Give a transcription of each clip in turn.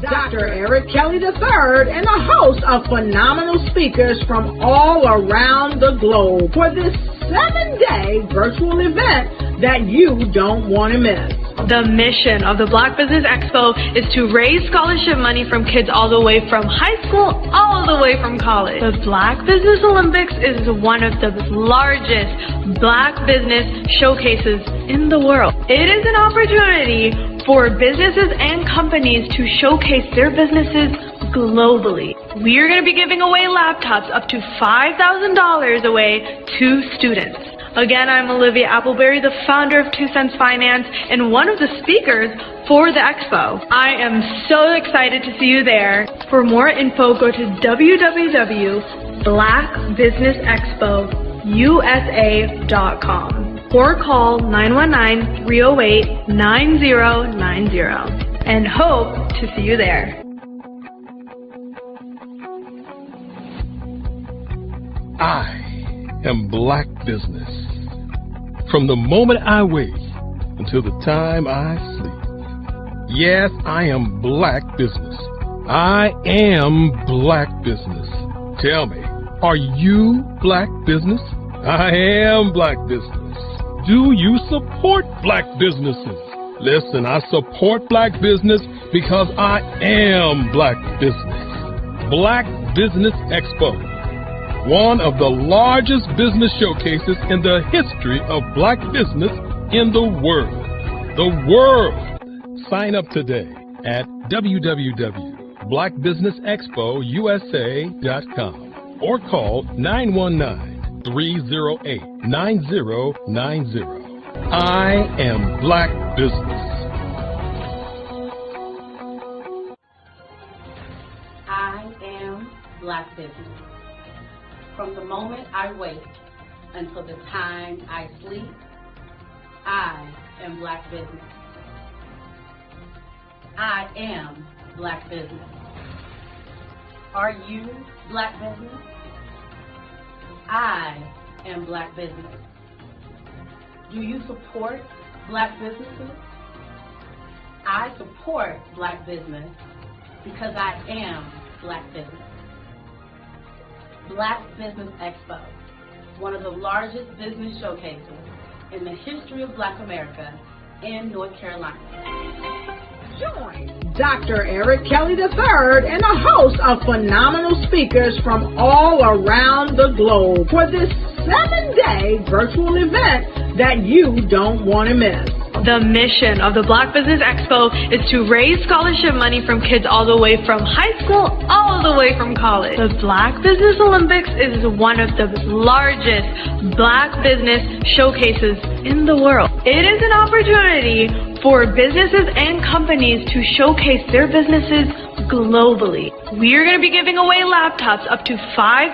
Dr. Eric Kelly III and a host of phenomenal speakers from all around the globe for this 7-day virtual event that you don't want to miss. The mission of the Black Business Expo is to raise scholarship money from kids all the way from high school all the way from college. The Black Business Olympics is one of the largest Black business showcases in the world. It is an opportunity for businesses and companies to showcase their businesses globally. We are going to be giving away laptops up to $5,000 away to students. Again, I'm Olivia Appleberry, the founder of 2 Cents Finance and one of the speakers for the expo. I am so excited to see you there. For more info, go to www.blackbusinessexpousa.com or call 919-308-9090 and hope to see you there. I am Black Business. From the moment I wake until the time I sleep. Yes, I am Black Business. I am Black Business. Tell me, are you Black Business? I am Black Business. Do you support Black businesses? Listen, I support Black business because I am Black Business. Black Business Expo, one of the largest business showcases in the history of Black business in the world. The world! Sign up today at www.blackbusinessexpousa.com or call 919-308-9090. I am Black Business. I am Black Business. From the moment I wake until the time I sleep, I am Black Business. I am Black Business. Are you Black Business? I am Black Business. Do you support Black businesses? I support Black business because I am Black Business. Black Business Expo, one of the largest business showcases in the history of Black America in North Carolina. Join Dr. Eric Kelly III and a host of phenomenal speakers from all around the globe for this 7-day virtual event that you don't want to miss. The mission of the Black Business Expo is to raise scholarship money from kids all the way from high school all the way from college. The Black Business Olympics is one of the largest Black business showcases in the world. It is an opportunity for businesses and companies to showcase their businesses globally. We are going to be giving away laptops up to $5,000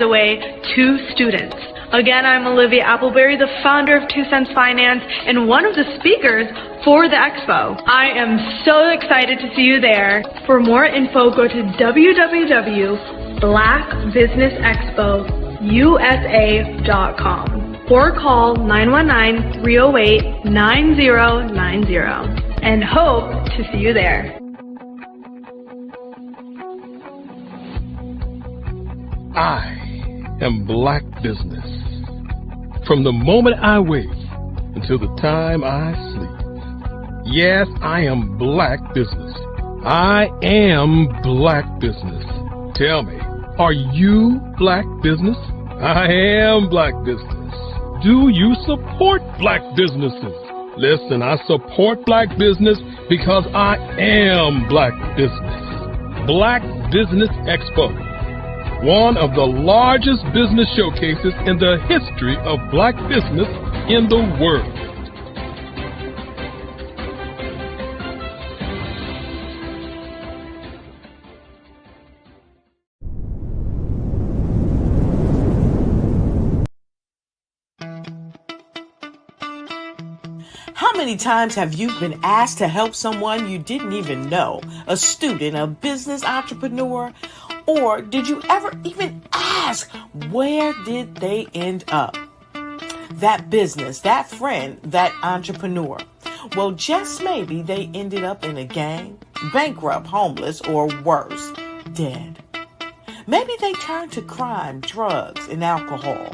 away to students. Again, I'm Olivia Appleberry, the founder of 2 Cents Finance and one of the speakers for the expo. I am so excited to see you there. For more info, go to www.blackbusinessexpousa.com or call 919-308-9090 and hope to see you there. I am Black Business. From the moment I wake until the time I sleep. Yes, I am Black Business. I am Black Business. Tell me, are you Black Business? I am Black Business. Do you support Black businesses? Listen, I support Black business because I am Black Business. Black Business Expo, one of the largest business showcases in the history of Black business in the world. How many times have you been asked to help someone you didn't even know, a student, a business entrepreneur? Or did you ever even ask, where did they end up? That business, that friend, that entrepreneur. Well, just maybe they ended up in a gang, bankrupt, homeless, or worse, dead. Maybe they turned to crime, drugs, and alcohol.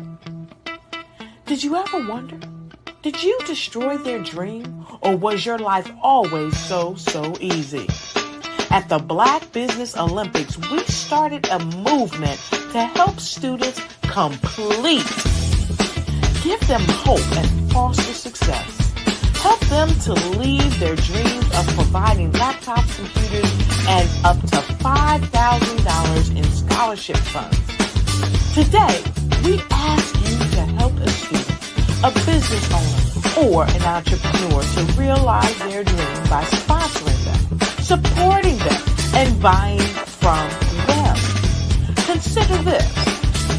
Did you ever wonder? Did you destroy their dream, or was your life always so easy? At the Black Business Olympics, we started a movement to help students complete. Give them hope and foster success. Help them to leave their dreams of providing laptops, computers, and up to $5,000 in scholarship funds. Today, we ask you to help a student, a business owner, or an entrepreneur to realize their dream by sponsoring them, supporting them, and buying from them. Consider this.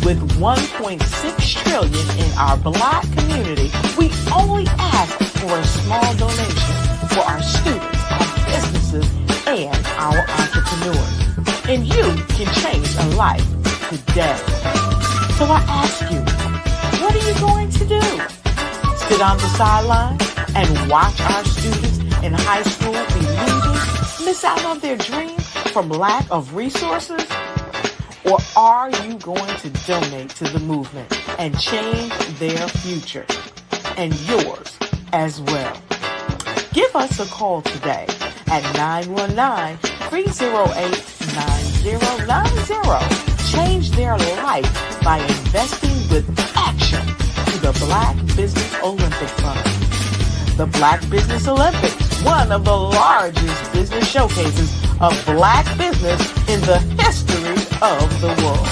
With $1.6 trillion in our Black community, we only ask for a small donation for our students, our businesses, and our entrepreneurs. And you can change a life today. So I ask you, what are you going to do? Sit on the sideline and watch our students in high school be losers, miss out on their dream from lack of resources? Or are you going to donate to the movement and change their future and yours as well? Give us a call today at 919-308-9090. Change their life by investing with action to the Black Business Olympic Fund. The Black Business Olympics, one of the largest business showcases of Black business in the history of the world.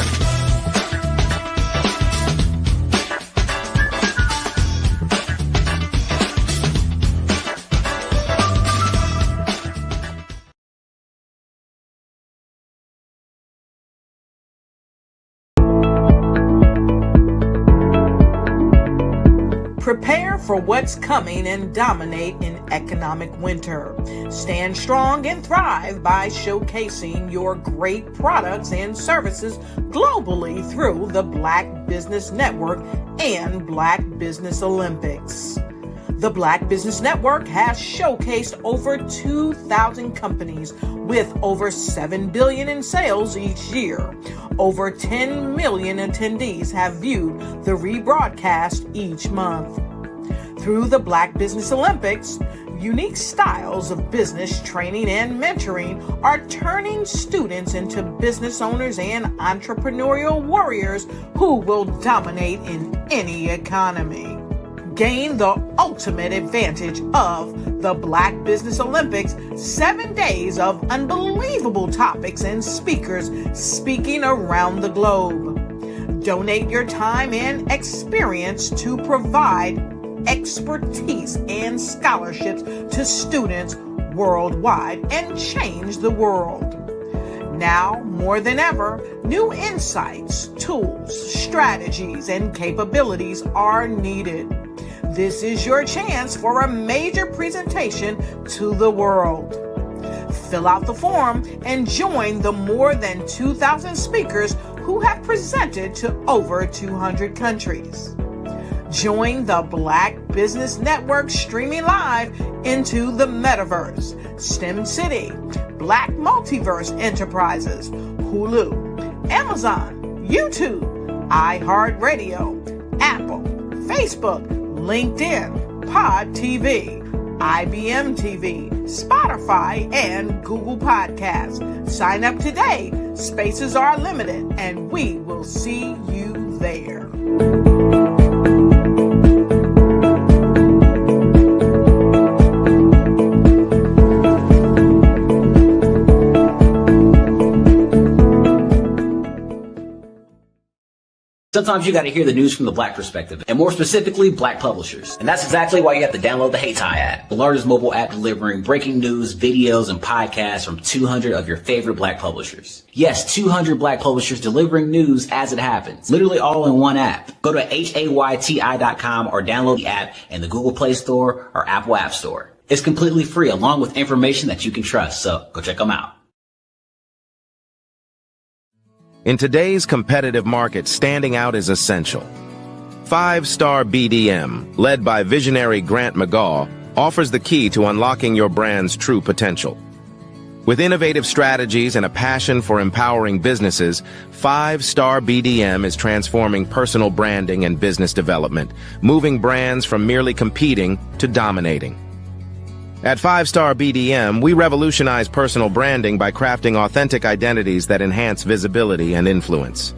Prepare for what's coming and dominate in economic winter. Stand strong and thrive by showcasing your great products and services globally through the Black Business Network and Black Business Olympics. The Black Business Network has showcased over 2,000 companies with over $7 billion in sales each year. Over 10 million attendees have viewed the rebroadcast each month. Through the Black Business Olympics, unique styles of business training and mentoring are turning students into business owners and entrepreneurial warriors who will dominate in any economy. Gain the ultimate advantage of the Black Business Olympics, 7 days of unbelievable topics and speakers speaking around the globe. Donate your time and experience to provide expertise and scholarships to students worldwide and change the world. Now, more than ever, new insights, tools, strategies, and capabilities are needed. This is your chance for a major presentation to the world. Fill out the form and join the more than 2,000 speakers who have presented to over 200 countries. Join the Black Business Network streaming live into the Metaverse, STEM City, Black Multiverse Enterprises, Hulu, Amazon, YouTube, iHeartRadio, Apple, Facebook, LinkedIn, Pod TV, IBM TV, Spotify, and Google Podcasts. Sign up today. Spaces are limited, and we will see you there. Sometimes you got to hear the news from the Black perspective, and more specifically, Black publishers. And that's exactly why you have to download the HeyTie app, the largest mobile app delivering breaking news, videos, and podcasts from 200 of your favorite Black publishers. Yes, 200 Black publishers delivering news as it happens, literally all in one app. Go to HAYTI.com or download the app in the Google Play Store or Apple App Store. It's completely free, along with information that you can trust, so go check them out. In today's competitive market, standing out is essential. 5-Star BDM, led by visionary Grant McGaw, offers the key to unlocking your brand's true potential. With innovative strategies and a passion for empowering businesses, 5-Star BDM is transforming personal branding and business development, moving brands from merely competing to dominating. At 5-Star BDM, we revolutionize personal branding by crafting authentic identities that enhance visibility and influence.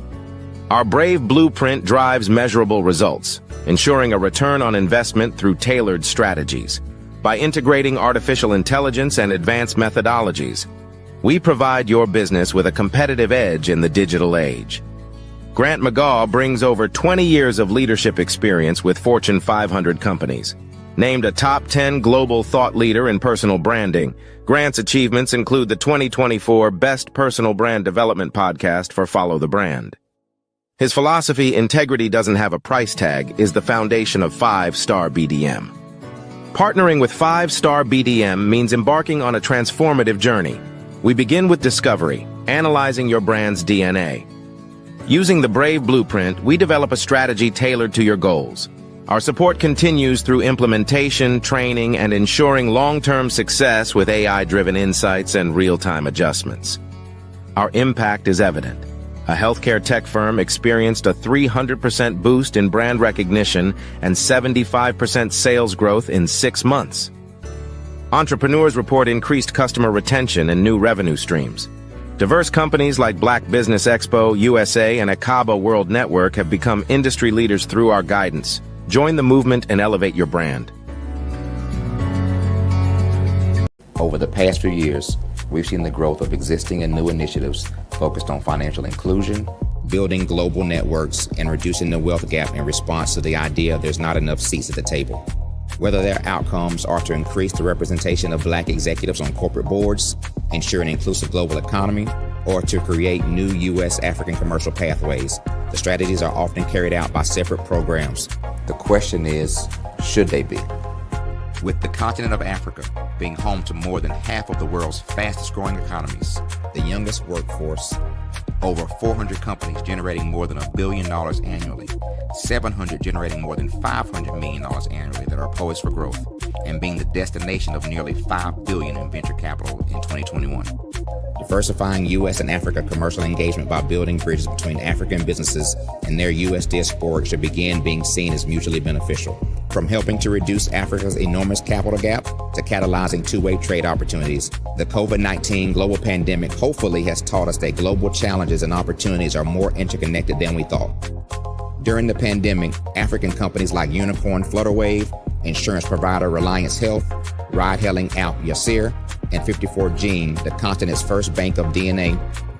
Our brave blueprint drives measurable results, ensuring a return on investment through tailored strategies. By integrating artificial intelligence and advanced methodologies, we provide your business with a competitive edge in the digital age. Grant McGaw brings over 20 years of leadership experience with Fortune 500 companies. Named a top 10 global thought leader in personal branding, Grant's achievements include the 2024 Best Personal Brand Development Podcast for Follow the Brand. His philosophy, integrity doesn't have a price tag, is the foundation of 5-Star BDM. Partnering with 5-Star BDM means embarking on a transformative journey. We begin with discovery, analyzing your brand's DNA. Using the Brave Blueprint, we develop a strategy tailored to your goals. Our support continues through implementation, training, and ensuring long-term success with AI-driven insights and real-time adjustments. Our impact is evident. A healthcare tech firm experienced a 300% boost in brand recognition and 75% sales growth in 6 months. Entrepreneurs report increased customer retention and new revenue streams. Diverse companies like Black Business Expo USA and Akaba World Network have become industry leaders through our guidance. Join the movement and elevate your brand. Over the past few years, we've seen the growth of existing and new initiatives focused on financial inclusion, building global networks, and reducing the wealth gap in response to the idea there's not enough seats at the table. Whether their outcomes are to increase the representation of Black executives on corporate boards, ensure an inclusive global economy, or to create new U.S. African commercial pathways, the strategies are often carried out by separate programs. The question is, should they be? With the continent of Africa being home to more than half of the world's fastest growing economies, the youngest workforce, over 400 companies generating more than $1 billion annually, 700 generating more than $500 million annually that are poised for growth, and being the destination of nearly $5 billion in venture capital in 2021. Diversifying U.S. and Africa commercial engagement by building bridges between African businesses and their U.S. diaspora should begin being seen as mutually beneficial. From helping to reduce Africa's enormous capital gap to catalyzing two-way trade opportunities, the COVID-19 global pandemic hopefully has taught us that global challenges and opportunities are more interconnected than we thought. During the pandemic, African companies like Unicorn Flutterwave, insurance provider Reliance Health, ride-hailing app Yasir, and 54Gene, the continent's first bank of DNA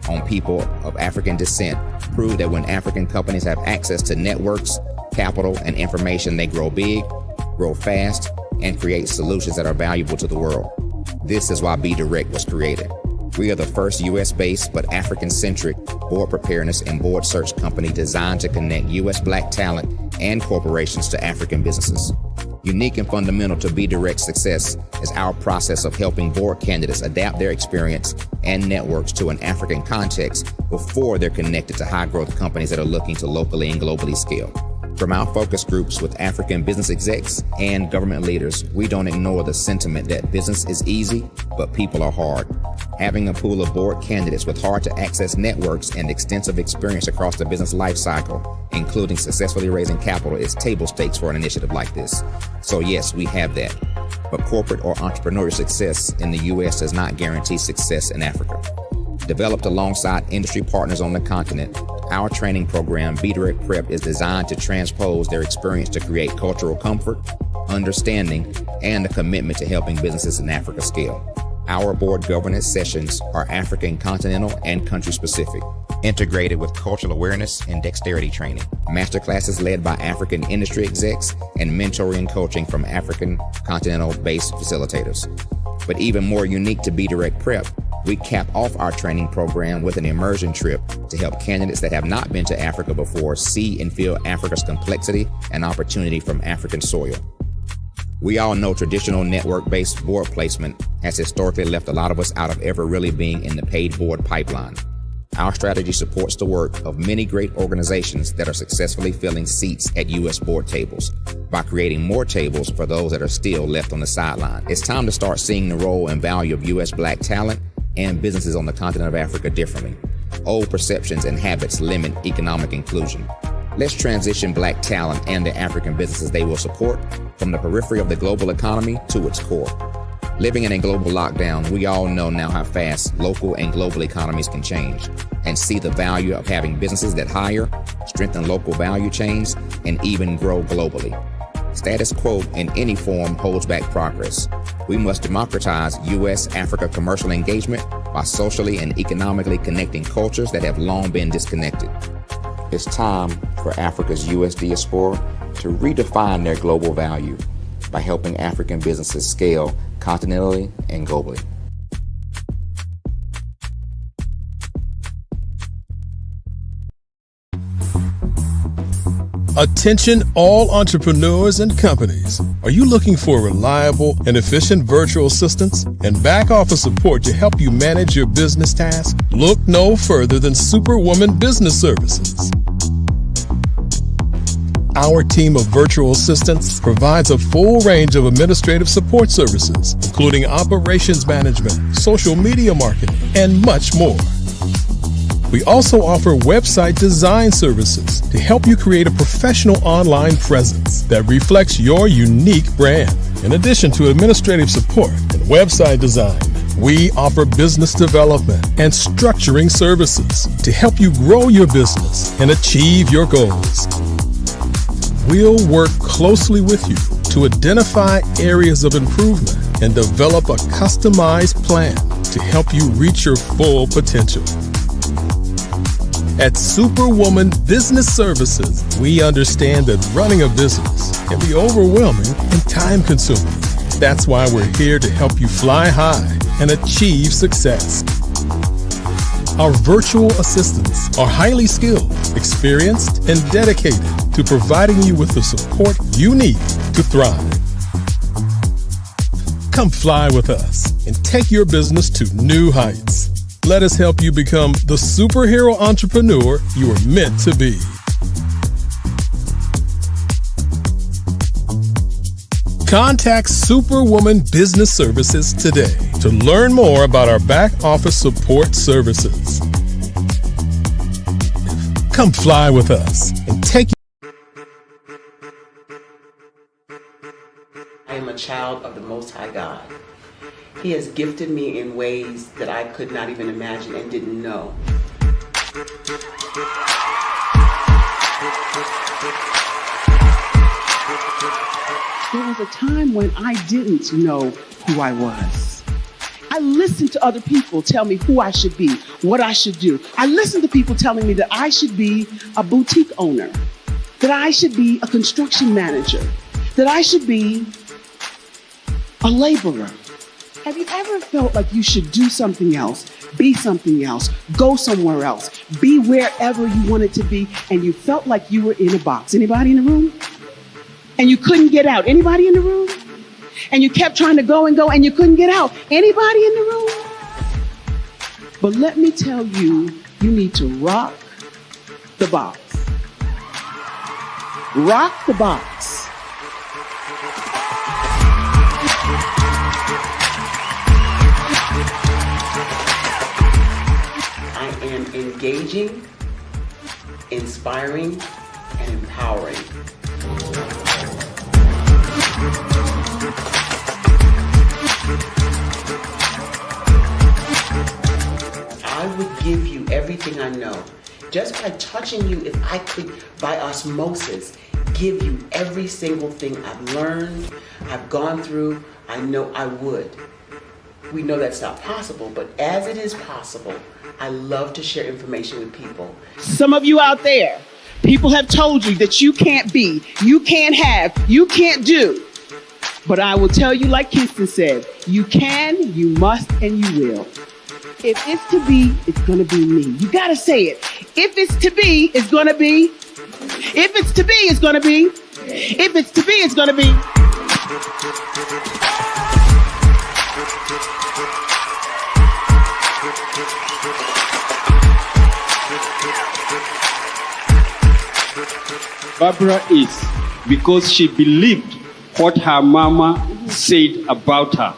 on people of African descent, proved that when African companies have access to networks, capital, and information, they grow big, grow fast, and create solutions that are valuable to the world. This is why Be Direct was created. We are the first U.S.-based but African-centric board preparedness and board search company designed to connect U.S. Black talent and corporations to African businesses. Unique and fundamental to Be Direct's success is our process of helping board candidates adapt their experience and networks to an African context before they're connected to high-growth companies that are looking to locally and globally scale. From our focus groups with African business execs and government leaders, we don't ignore the sentiment that business is easy, but people are hard. Having a pool of board candidates with hard-to-access networks and extensive experience across the business life cycle, including successfully raising capital, is table stakes for an initiative like this. So yes, we have that. But corporate or entrepreneurial success in the U.S. does not guarantee success in Africa. Developed alongside industry partners on the continent, our training program, Be Direct Prep, is designed to transpose their experience to create cultural comfort, understanding, and a commitment to helping businesses in Africa scale. Our board governance sessions are African, continental, and country-specific, integrated with cultural awareness and dexterity training, masterclasses led by African industry execs, and mentoring and coaching from African continental-based facilitators. But even more unique to Be Direct Prep, we cap off our training program with an immersion trip to help candidates that have not been to Africa before see and feel Africa's complexity and opportunity from African soil. We all know traditional network-based board placement has historically left a lot of us out of ever really being in the paid board pipeline. Our strategy supports the work of many great organizations that are successfully filling seats at U.S. board tables by creating more tables for those that are still left on the sideline. It's time to start seeing the role and value of U.S. Black talent and businesses on the continent of Africa differently. Old perceptions and habits limit economic inclusion. Let's transition Black talent and the African businesses they will support from the periphery of the global economy to its core. Living in a global lockdown, we all know now how fast local and global economies can change, and see the value of having businesses that hire, strengthen local value chains, and even grow globally. Status quo in any form holds back progress. We must democratize U.S.-Africa commercial engagement by socially and economically connecting cultures that have long been disconnected. It's time for Africa's U.S. diaspora to redefine their global value by helping African businesses scale continentally and globally. Attention all entrepreneurs and companies. Are you looking for reliable and efficient virtual assistants and back office support to help you manage your business tasks? Look no further than Superwoman Business Services. Our team of virtual assistants provides a full range of administrative support services, including operations management, social media marketing, and much more. We also offer website design services to help you create a professional online presence that reflects your unique brand. In addition to administrative support and website design, we offer business development and structuring services to help you grow your business and achieve your goals. We'll work closely with you to identify areas of improvement and develop a customized plan to help you reach your full potential. At Superwoman Business Services, we understand that running a business can be overwhelming and time-consuming. That's why we're here to help you fly high and achieve success. Our virtual assistants are highly skilled, experienced, and dedicated to providing you with the support you need to thrive. Come fly with us and take your business to new heights. Let us help you become the superhero entrepreneur you are meant to be. Contact Superwoman Business Services today to learn more about our back office support services. Come fly with us and take. I am a child of the Most High God. He has gifted me in ways that I could not even imagine and didn't know. There was a time when I didn't know who I was. I listened to other people tell me who I should be, what I should do. I listened to people telling me that I should be a boutique owner, that I should be a construction manager, that I should be a laborer. Have you ever felt like you should do something else, be something else, go somewhere else, be wherever you wanted to be, and you felt like you were in a box? Anybody in the room? And you couldn't get out? Anybody in the room? And you kept trying to go and you couldn't get out? Anybody in the room? But let me tell you, you need to rock the box. Rock the box. I am engaging, inspiring, and empowering. I would give you everything I know. Just by touching you, if I could, by osmosis, give you every single thing I've learned, I've gone through, I know I would. We know that's not possible, but as it is possible, I love to share information with people. Some of you out there, people have told you that you can't be, you can't have, you can't do. But I will tell you, like Kingston said, you can, you must, and you will. If it's to be, it's going to be me. You got to say it. If it's to be, it's going to be. If it's to be, it's going to be. If it's to be, it's going to be. Barbara is because she believed what her mama said about her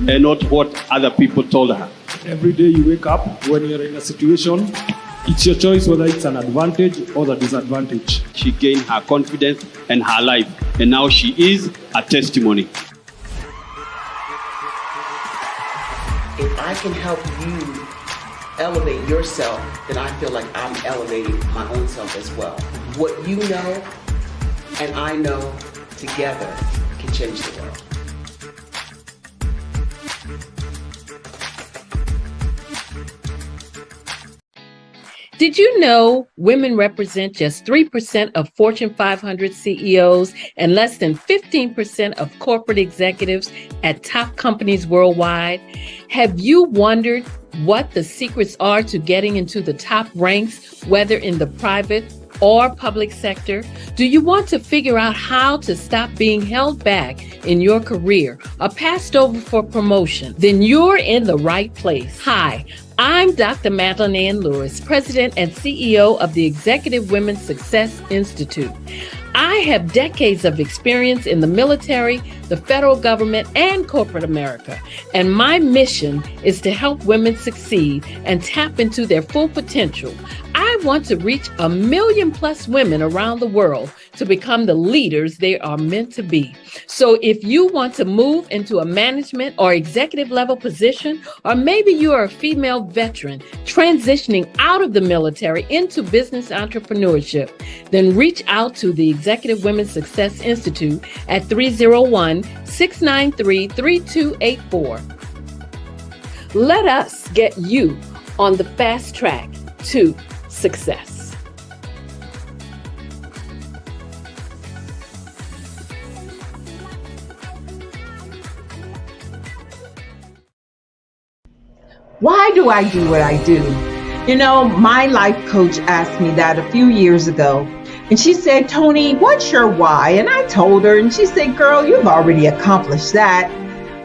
and not what other people told her. Every day you wake up, when you're in a situation, it's your choice whether it's an advantage or the disadvantage. She gained her confidence and her life, and now she is a testimony. If I can help you elevate yourself, then I feel like I'm elevating my own self as well. What you know and I know together can change the world. Did you know women represent just 3% of Fortune 500 CEOs and less than 15% of corporate executives at top companies worldwide? Have you wondered what the secrets are to getting into the top ranks, whether in the private or public sector? Do you want to figure out how to stop being held back in your career or passed over for promotion? Then you're in the right place. Hi, I'm Dr. Madeline Ann Lewis, President and CEO of the Executive Women's Success Institute. I have decades of experience in the military, the federal government, and corporate America, and my mission is to help women succeed and tap into their full potential. I want to reach 1 million+ women around the world to become the leaders they are meant to be. So if you want to move into a management or executive level position, or maybe you are a female veteran transitioning out of the military into business entrepreneurship, then reach out to the Executive Women's Success Institute at 301-693-3284. Let us get you on the fast track to success. Why do I do what I do? You know, my life coach asked me that a few years ago. And she said, Tony, what's your why? And I told her, and she said, girl, you've already accomplished that.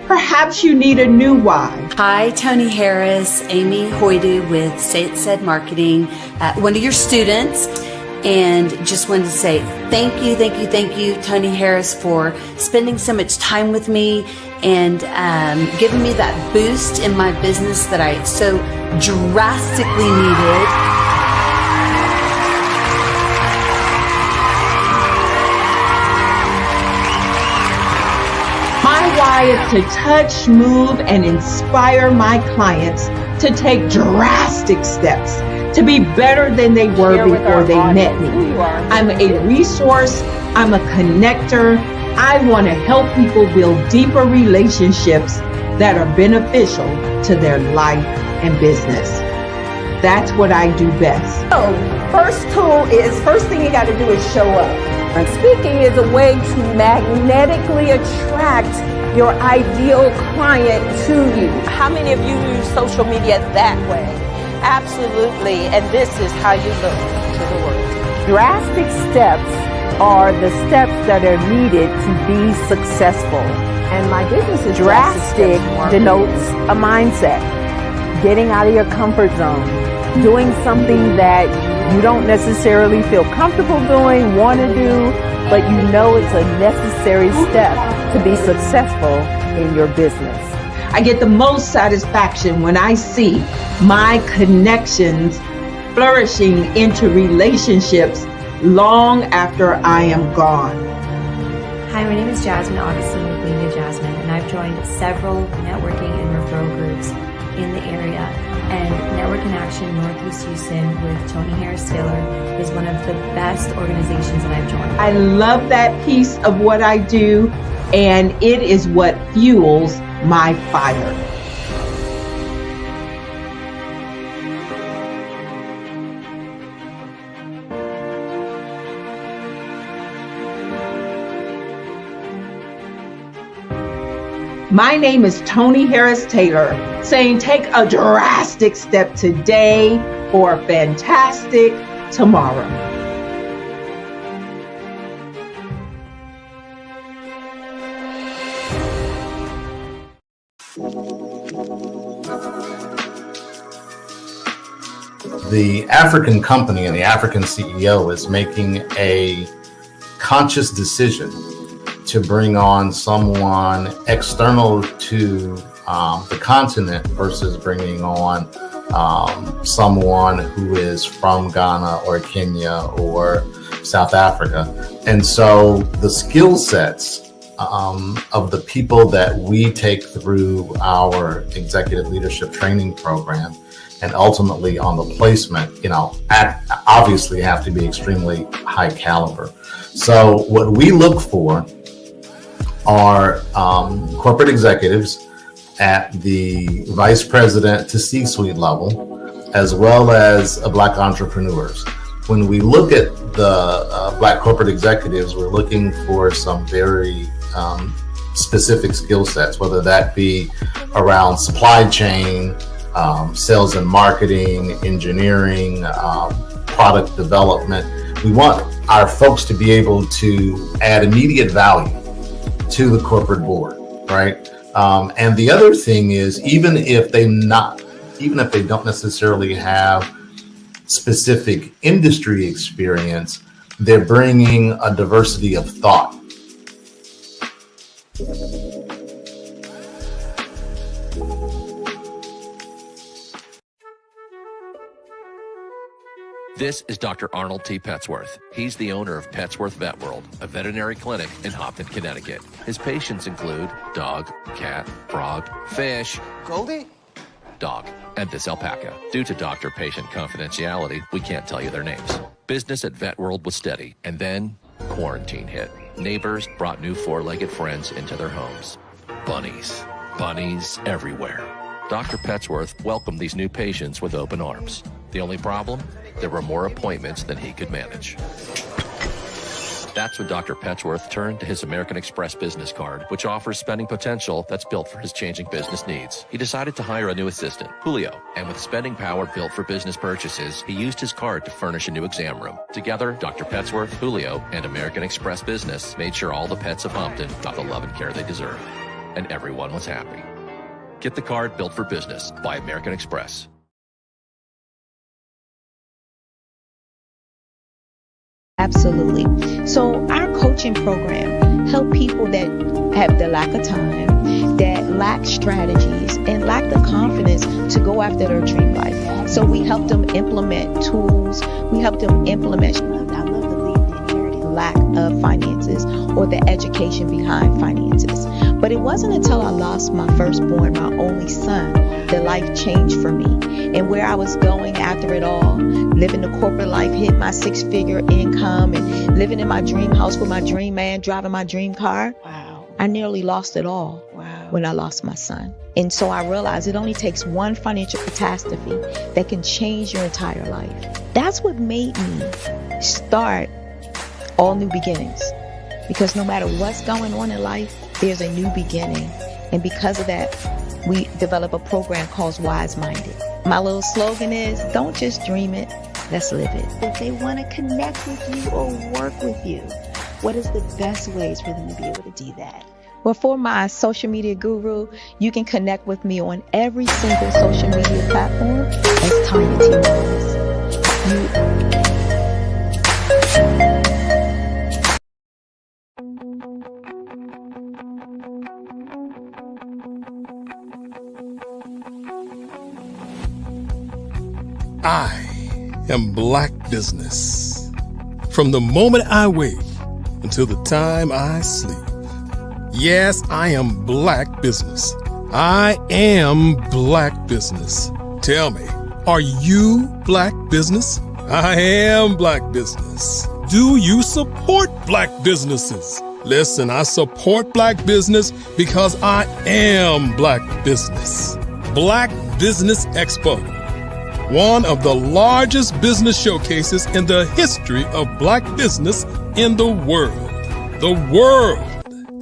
Perhaps you need a new why. Hi, Tony Harris, Amy Hoydu with Say It Said Marketing, one of your students. And just wanted to say thank you, Tony Harris, for spending so much time with me and giving me that boost in my business that I so drastically needed. My why is to touch, move, and inspire my clients to take drastic steps to be better than they were before they met me. I'm a resource. I'm a connector. I want to help people build deeper relationships that are beneficial to their life and business. That's what I do best. So, first thing you got to do is show up. And speaking is a way to magnetically attract your ideal client to you. How many of you use social media that way? Absolutely, and this is how you look to the world. Drastic steps are the steps that are needed to be successful. And my business is drastic denotes a mindset. Getting out of your comfort zone. Doing something that you don't necessarily feel comfortable doing, want to do, but you know it's a necessary step to be successful in your business. I get the most satisfaction when I see my connections flourishing into relationships long after I am gone. Hi, my name is Jasmine Augustine with Media Jasmine, and I've joined several networking and referral groups in the area. And Network in Action Northeast Houston with Tony Harris Taylor is one of the best organizations that I've joined. I love that piece of what I do, and it is what fuels my fire. My name is Tony Harris Taylor, saying take a drastic step today for a fantastic tomorrow. The African company and the African CEO is making a conscious decision to bring on someone external to the continent versus bringing on someone who is from Ghana or Kenya or South Africa. And so the skill sets of the people that we take through our executive leadership training program and ultimately on the placement, obviously have to be extremely high caliber. So what we look for are corporate executives at the vice president to C-suite level, as well as Black entrepreneurs. When we look at the Black corporate executives, we're looking for some very specific skill sets, whether that be around supply chain, sales and marketing, engineering, product development. We want our folks to be able to add immediate value to the corporate board, right? And the other thing is, even if they don't necessarily have specific industry experience, they're bringing a diversity of thought. This is Dr. Arnold T. Petsworth. He's the owner of Petsworth Vet World, a veterinary clinic in Hopton, Connecticut. His patients include dog, cat, frog, fish, Goldie, dog, and this alpaca. Due to doctor-patient confidentiality, we can't tell you their names. Business at Vet World was steady, and then quarantine hit. Neighbors brought new four-legged friends into their homes. Bunnies. Bunnies everywhere. Dr. Petsworth welcomed these new patients with open arms. The only problem? There were more appointments than he could manage. That's when Dr. Petsworth turned to his American Express business card, which offers spending potential that's built for his changing business needs. He decided to hire a new assistant, Julio, and with spending power built for business purchases, he used his card to furnish a new exam room. Together, Dr. Petsworth, Julio, and American Express Business made sure all the pets of Hopton got the love and care they deserve. And everyone was happy. Get the card built for business by American Express. Absolutely. So our coaching program help people that have the lack of time, that lack strategies, and lack the confidence to go after their dream life. So we help them implement tools. We help them implement, I love to leave the inherited lack of finances or the education behind finances. But it wasn't until I lost my firstborn, my only son, that life changed for me. And where I was going after it all, living the corporate life, hit my 6-figure income, and living in my dream house with my dream man, driving my dream car. Wow. I nearly lost it all. Wow. When I lost my son. And so I realized it only takes one financial catastrophe that can change your entire life. That's what made me start All New Beginnings. Because no matter what's going on in life, there's a new beginning. And because of that, we develop a program called Wise Minded. My little slogan is, don't just dream it, let's live it. If they want to connect with you or work with you, what is the best ways for them to be able to do that? Well, for my social media guru, you can connect with me on every single social media platform as Tanya T. Morris. I am Black Business. From the moment I wake until the time I sleep. Yes, I am Black Business. I am Black Business. Tell me, are you Black Business? I am Black Business. Do you support Black businesses? Listen, I support Black business because I am Black Business. Black Business Expo. One of the largest business showcases in the history of Black business in the world. The world!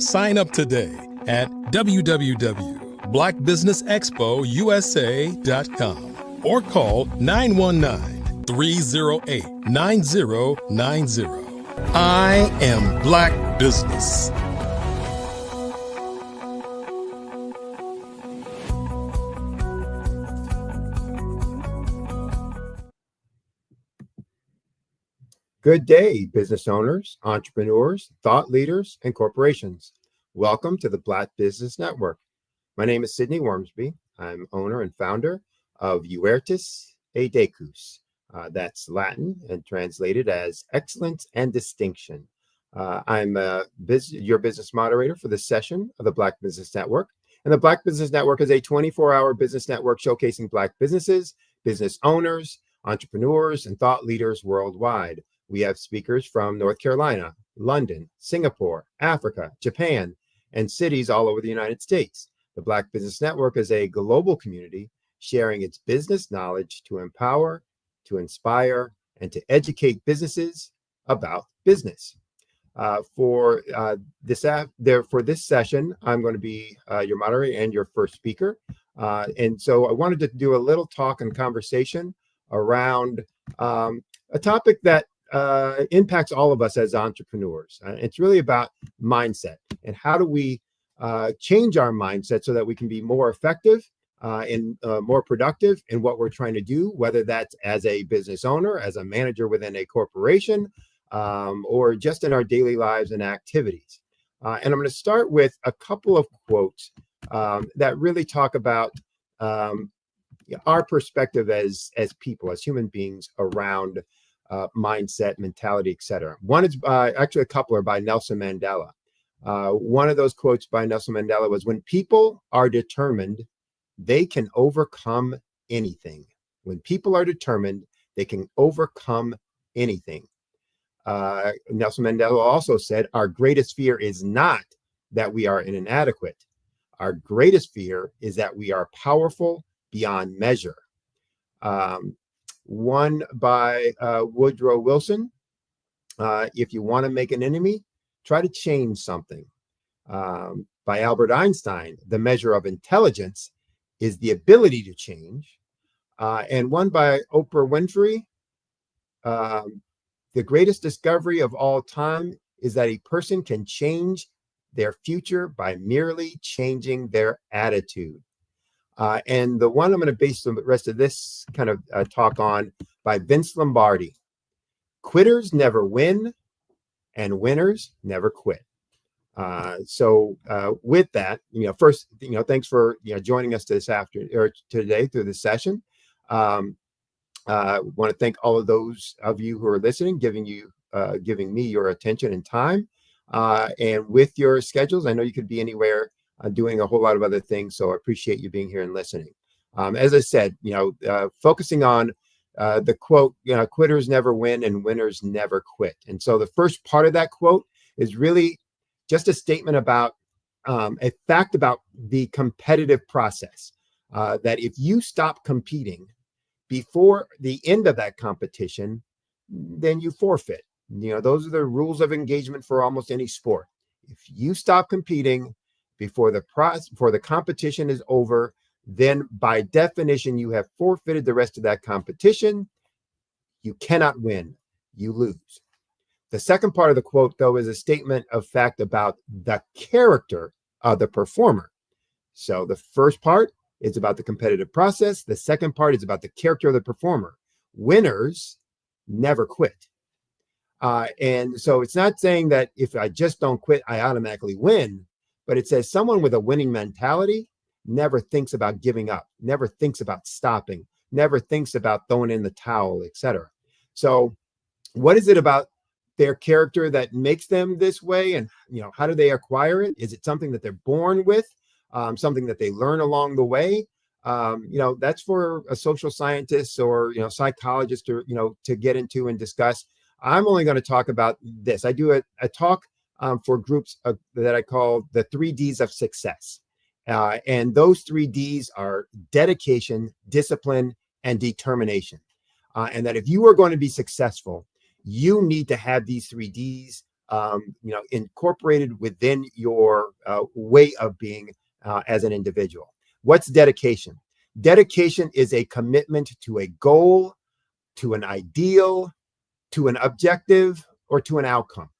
Sign up today at www.blackbusinessexpousa.com or call 919-308-9090. I am Black Business. Good day, business owners, entrepreneurs, thought leaders, and corporations. Welcome to the Black Business Network. My name is Sidney Wormsby. I'm owner and founder of Huertis e Decus. That's Latin and translated as excellence and distinction. I'm your business moderator for this session of the Black Business Network. And the Black Business Network is a 24-hour business network showcasing Black businesses, business owners, entrepreneurs, and thought leaders worldwide. We have speakers from North Carolina, London, Singapore, Africa, Japan, and cities all over the United States. The Black Business Network is a global community sharing its business knowledge to empower, to inspire, and to educate businesses about business. For this session, I'm going to be your moderator and your first speaker. And so I wanted to do a little talk and conversation around a topic that impacts all of us as entrepreneurs. It's really about mindset and how do we change our mindset so that we can be more effective and more productive in what we're trying to do, whether that's as a business owner, as a manager within a corporation, or just in our daily lives and activities. And I'm going to start with a couple of quotes that really talk about our perspective as people, as human beings around mindset, mentality, etc. One is actually a couple are by Nelson Mandela. One of those quotes by Nelson Mandela was, "When people are determined, they can overcome anything." When people are determined, they can overcome anything. Nelson Mandela also said, "Our greatest fear is not that we are inadequate. Our greatest fear is that we are powerful beyond measure." One by Woodrow Wilson, "If you want to make an enemy, try to change something." By Albert Einstein, "The measure of intelligence is the ability to change." And one by Oprah Winfrey, "The greatest discovery of all time is that a person can change their future by merely changing their attitude." And the one I'm going to base the rest of this kind of talk on by Vince Lombardi, "Quitters never win and winners never quit." So with that, first, thanks for joining us this afternoon or today through this session. I want to thank all of those of you who are listening, giving me your attention and time. And with your schedules, I know you could be anywhere doing a whole lot of other things. So I appreciate you being here and listening. As I said, focusing on the quote, "Quitters never win and winners never quit." And so the first part of that quote is really just a statement about a fact about the competitive process, that if you stop competing before the end of that competition, then you forfeit. Those are the rules of engagement for almost any sport. If you stop competing before the competition is over, then by definition, you have forfeited the rest of that competition. You cannot win, you lose. The second part of the quote, though, is a statement of fact about the character of the performer. So the first part is about the competitive process. The second part is about the character of the performer. Winners never quit. And so it's not saying that if I just don't quit, I automatically win, but it says someone with a winning mentality never thinks about giving up, never thinks about stopping, never thinks about throwing in the towel, etc. So what is it about their character that makes them this way? And, how do they acquire it? Is it something that they're born with? Something that they learn along the way? That's for a social scientist or, psychologist to get into and discuss. I'm only going to talk about this. I do a talk for groups that I call the 3 Ds of success. And those 3 Ds are dedication, discipline, and determination. And that if you are going to be successful, you need to have these 3 Ds, incorporated within your way of being as an individual. What's dedication? Dedication is a commitment to a goal, to an ideal, to an objective, or to an outcome.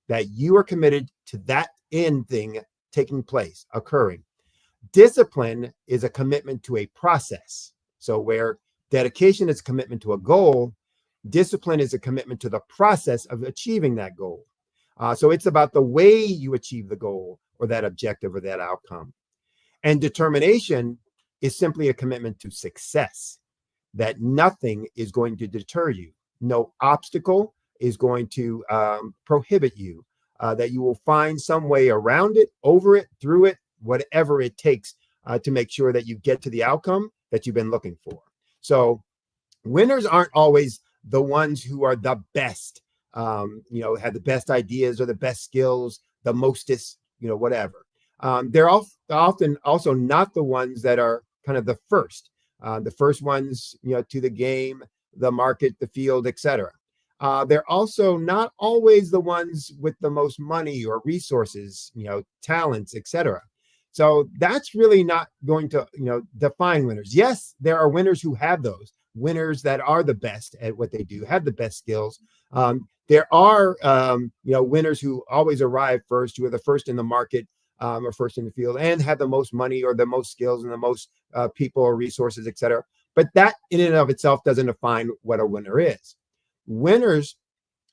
That you are committed to that end thing taking place, occurring. Discipline is a commitment to a process. So where dedication is a commitment to a goal, discipline is a commitment to the process of achieving that goal. So it's about the way you achieve the goal or that objective or that outcome. And determination is simply a commitment to success, that nothing is going to deter you. No obstacle is going to prohibit you, that you will find some way around it, over it, through it, whatever it takes to make sure that you get to the outcome that you've been looking for. So winners aren't always the ones who are the best, have the best ideas or the best skills, the mostest, whatever. They're often also not the ones that are kind of the first ones, to the game, the market, the field, etc. They're also not always the ones with the most money or resources, talents, etc. So that's really not going to, define winners. Yes, there are winners who have those, winners that are the best at what they do, have the best skills. There are, winners who always arrive first, who are the first in the market, or first in the field, and have the most money or the most skills and the most people or resources, etc. But that in and of itself doesn't define what a winner is. Winners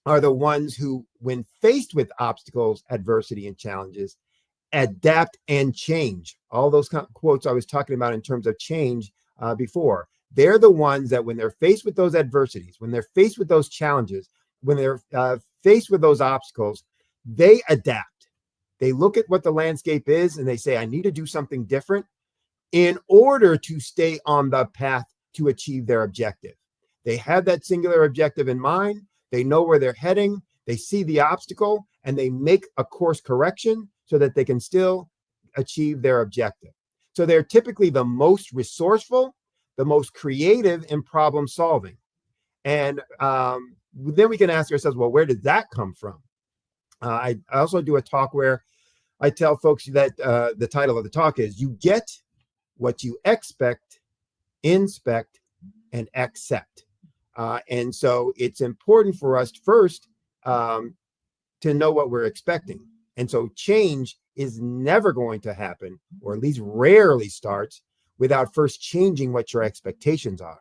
are the ones who, when faced with obstacles, adversity, and challenges, adapt and change. All those quotes I was talking about in terms of change before. They're the ones that when they're faced with those adversities, when they're faced with those challenges, when they're faced with those obstacles, they adapt. They look at what the landscape is and they say, I need to do something different in order to stay on the path to achieve their objective. They have that singular objective in mind. They know where they're heading. They see the obstacle and they make a course correction so that they can still achieve their objective. So they're typically the most resourceful, the most creative in problem solving. And then we can ask ourselves, well, where did that come from? I also do a talk where I tell folks that the title of the talk is You Get What You Expect, Inspect, and Accept. And so it's important for us first to know what we're expecting. And so change is never going to happen, or at least rarely starts, without first changing what your expectations are.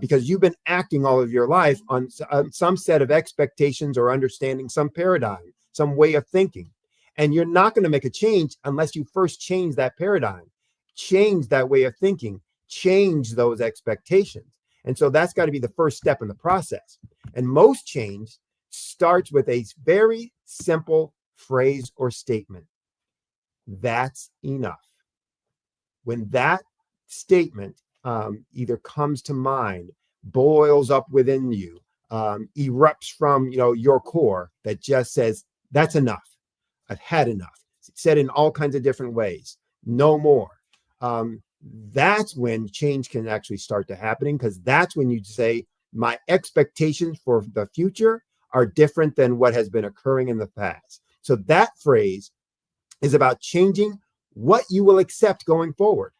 Because you've been acting all of your life on some set of expectations or understanding, some paradigm, some way of thinking. And you're not going to make a change unless you first change that paradigm, change that way of thinking, change those expectations. And so that's got to be the first step in the process. And most change starts with a very simple phrase or statement. That's enough. When that statement either comes to mind, boils up within you, erupts from your core, that just says, that's enough. I've had enough. It's said in all kinds of different ways. No more. That's when change can actually start to happening, because that's when you say, my expectations for the future are different than what has been occurring in the past. So that phrase is about changing what you will accept going forward,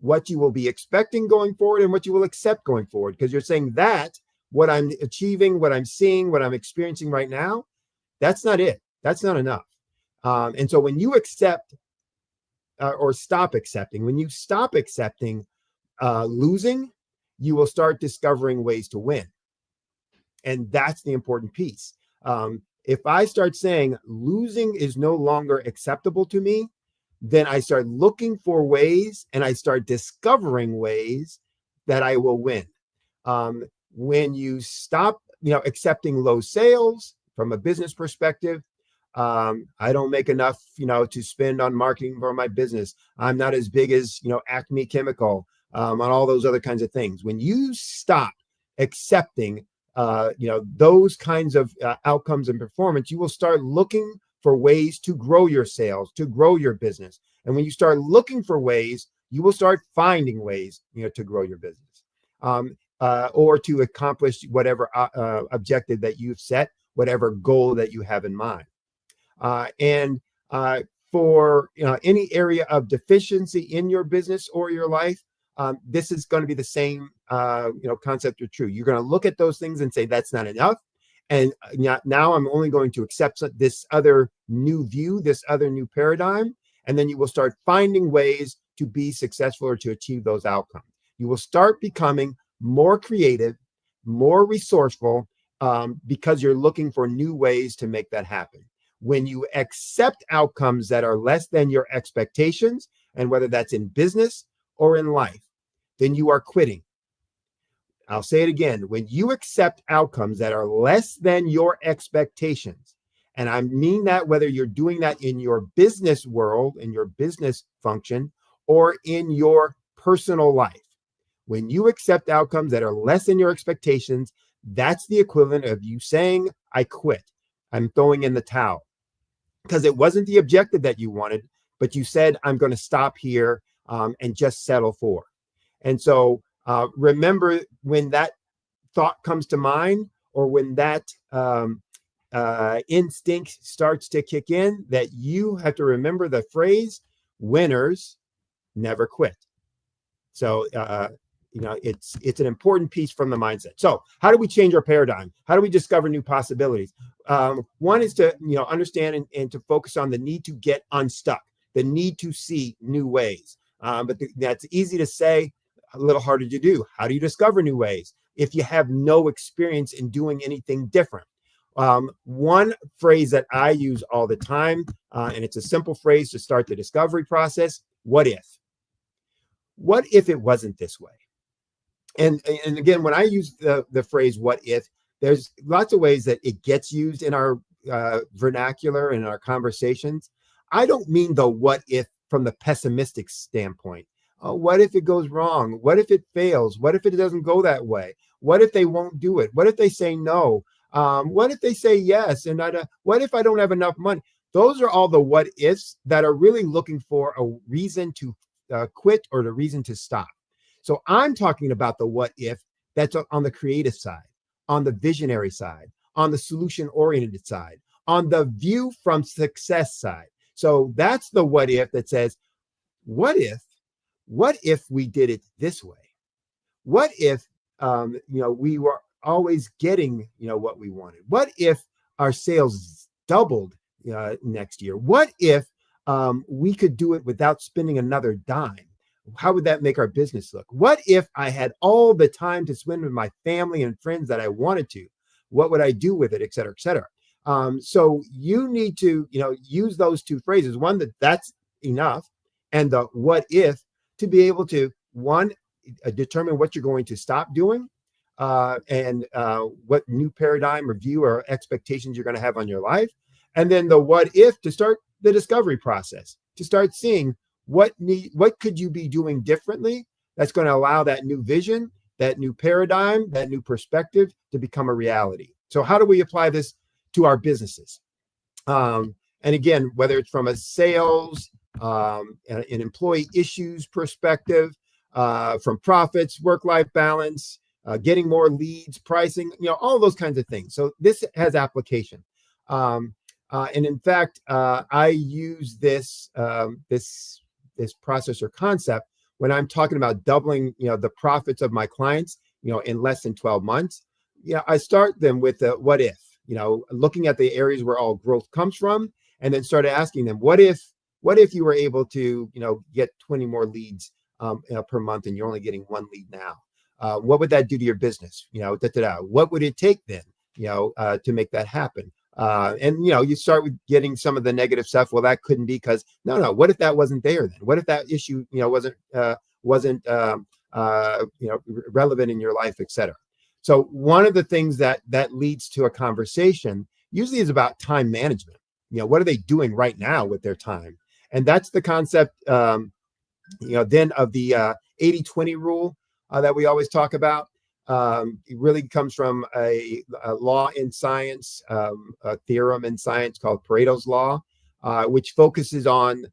what you will be expecting going forward, and what you will accept going forward. Because you're saying that what I'm achieving, what I'm seeing, what I'm experiencing right now, that's not it. That's not enough. And so when you accept or stop accepting, when you stop accepting losing, you will start discovering ways to win. And that's the important piece. If I start saying losing is no longer acceptable to me, then I start looking for ways and I start discovering ways that I will win. When you stop, accepting low sales from a business perspective, I don't make enough, to spend on marketing for my business. I'm not as big as, Acme Chemical, on all those other kinds of things. When you stop accepting, those kinds of outcomes and performance, you will start looking for ways to grow your sales, to grow your business. And when you start looking for ways, you will start finding ways, to grow your business, or to accomplish whatever objective that you've set, whatever goal that you have in mind. And for any area of deficiency in your business or your life, this is going to be the same concept or true. You're going to look at those things and say, that's not enough. And now I'm only going to accept this other new view, this other new paradigm. And then you will start finding ways to be successful or to achieve those outcomes. You will start becoming more creative, more resourceful, because you're looking for new ways to make that happen. When you accept outcomes that are less than your expectations, and whether that's in business or in life, then you are quitting. I'll say it again. When you accept outcomes that are less than your expectations, and I mean that whether you're doing that in your business world, in your business function, or in your personal life, when you accept outcomes that are less than your expectations, that's the equivalent of you saying, I quit. I'm throwing in the towel. Because it wasn't the objective that you wanted, but you said, I'm going to stop here and just settle for. And so remember, when that thought comes to mind, or when that instinct starts to kick in, that you have to remember the phrase, winners never quit. So, it's an important piece from the mindset. So how do we change our paradigm? How do we discover new possibilities? One is to, understand and to focus on the need to get unstuck, the need to see new ways. But that's easy to say, a little harder to do. How do you discover new ways if you have no experience in doing anything different? One phrase that I use all the time, and it's a simple phrase to start the discovery process: what if? What if it wasn't this way? And again, when I use the phrase "what if," there's lots of ways that it gets used in our vernacular and in our conversations. I don't mean the "what if" from the pessimistic standpoint. What if it goes wrong? What if it fails? What if it doesn't go that way? What if they won't do it? What if they say no? What if they say yes? And what if I don't have enough money? Those are all the what ifs that are really looking for a reason to quit or the reason to stop. So I'm talking about the what if that's on the creative side, on the visionary side, on the solution-oriented side, on the view from success side. So that's the what if that says, what if we did it this way? What if, we were always getting, what we wanted? What if our sales doubled next year? What if we could do it without spending another dime? How would that make our business look? What if I had all the time to spend with my family and friends that I wanted to? What would I do with it, et cetera, et cetera? So you need to, use those two phrases. One, that's enough, and the what if, to be able to, one, determine what you're going to stop doing, and what new paradigm or view or expectations you're going to have on your life. And then the what if, to start the discovery process, to start seeing what could you be doing differently that's going to allow that new vision, that new paradigm, that new perspective to become a reality. So how do we apply this to our businesses? And again, whether it's from a sales, an employee issues perspective, from profits, work-life balance, getting more leads, pricing, all those kinds of things. So this has application. And in fact, I use this process or concept when I'm talking about doubling, the profits of my clients, in less than 12 months. I start them with the what if, looking at the areas where all growth comes from, and then start asking them, what if you were able to, get 20 more leads per month, and you're only getting one lead now? What would that do to your business? What would it take then, to make that happen? And you start with getting some of the negative stuff. Well, that couldn't be because no. What if that wasn't there then? What if that issue, wasn't relevant in your life, et cetera? So one of the things that leads to a conversation usually is about time management. What are they doing right now with their time? And that's the concept, then of the 80-20 rule that we always talk about. It really comes from a law in science, a theorem in science called Pareto's law, which focuses on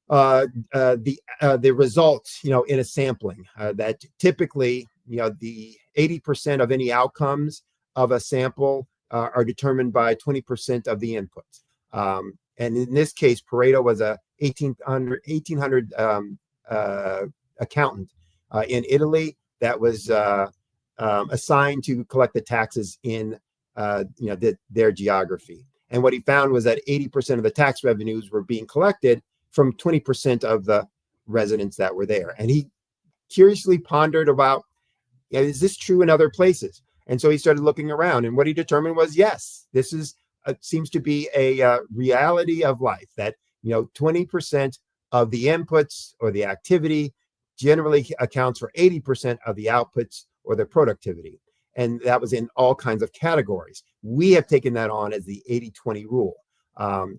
the results, in a sampling. That typically, the 80% of any outcomes of a sample are determined by 20% of the inputs. And in this case, Pareto was a 1800 accountant in Italy that was assigned to collect the taxes in their geography. And what he found was that 80% of the tax revenues were being collected from 20% of the residents that were there. And he curiously pondered about, is this true in other places? And so he started looking around, and what he determined was, yes, this is seems to be a reality of life, that 20% of the inputs or the activity generally accounts for 80% of the outputs or the productivity. And that was in all kinds of categories. We have taken that on as the 80-20 rule.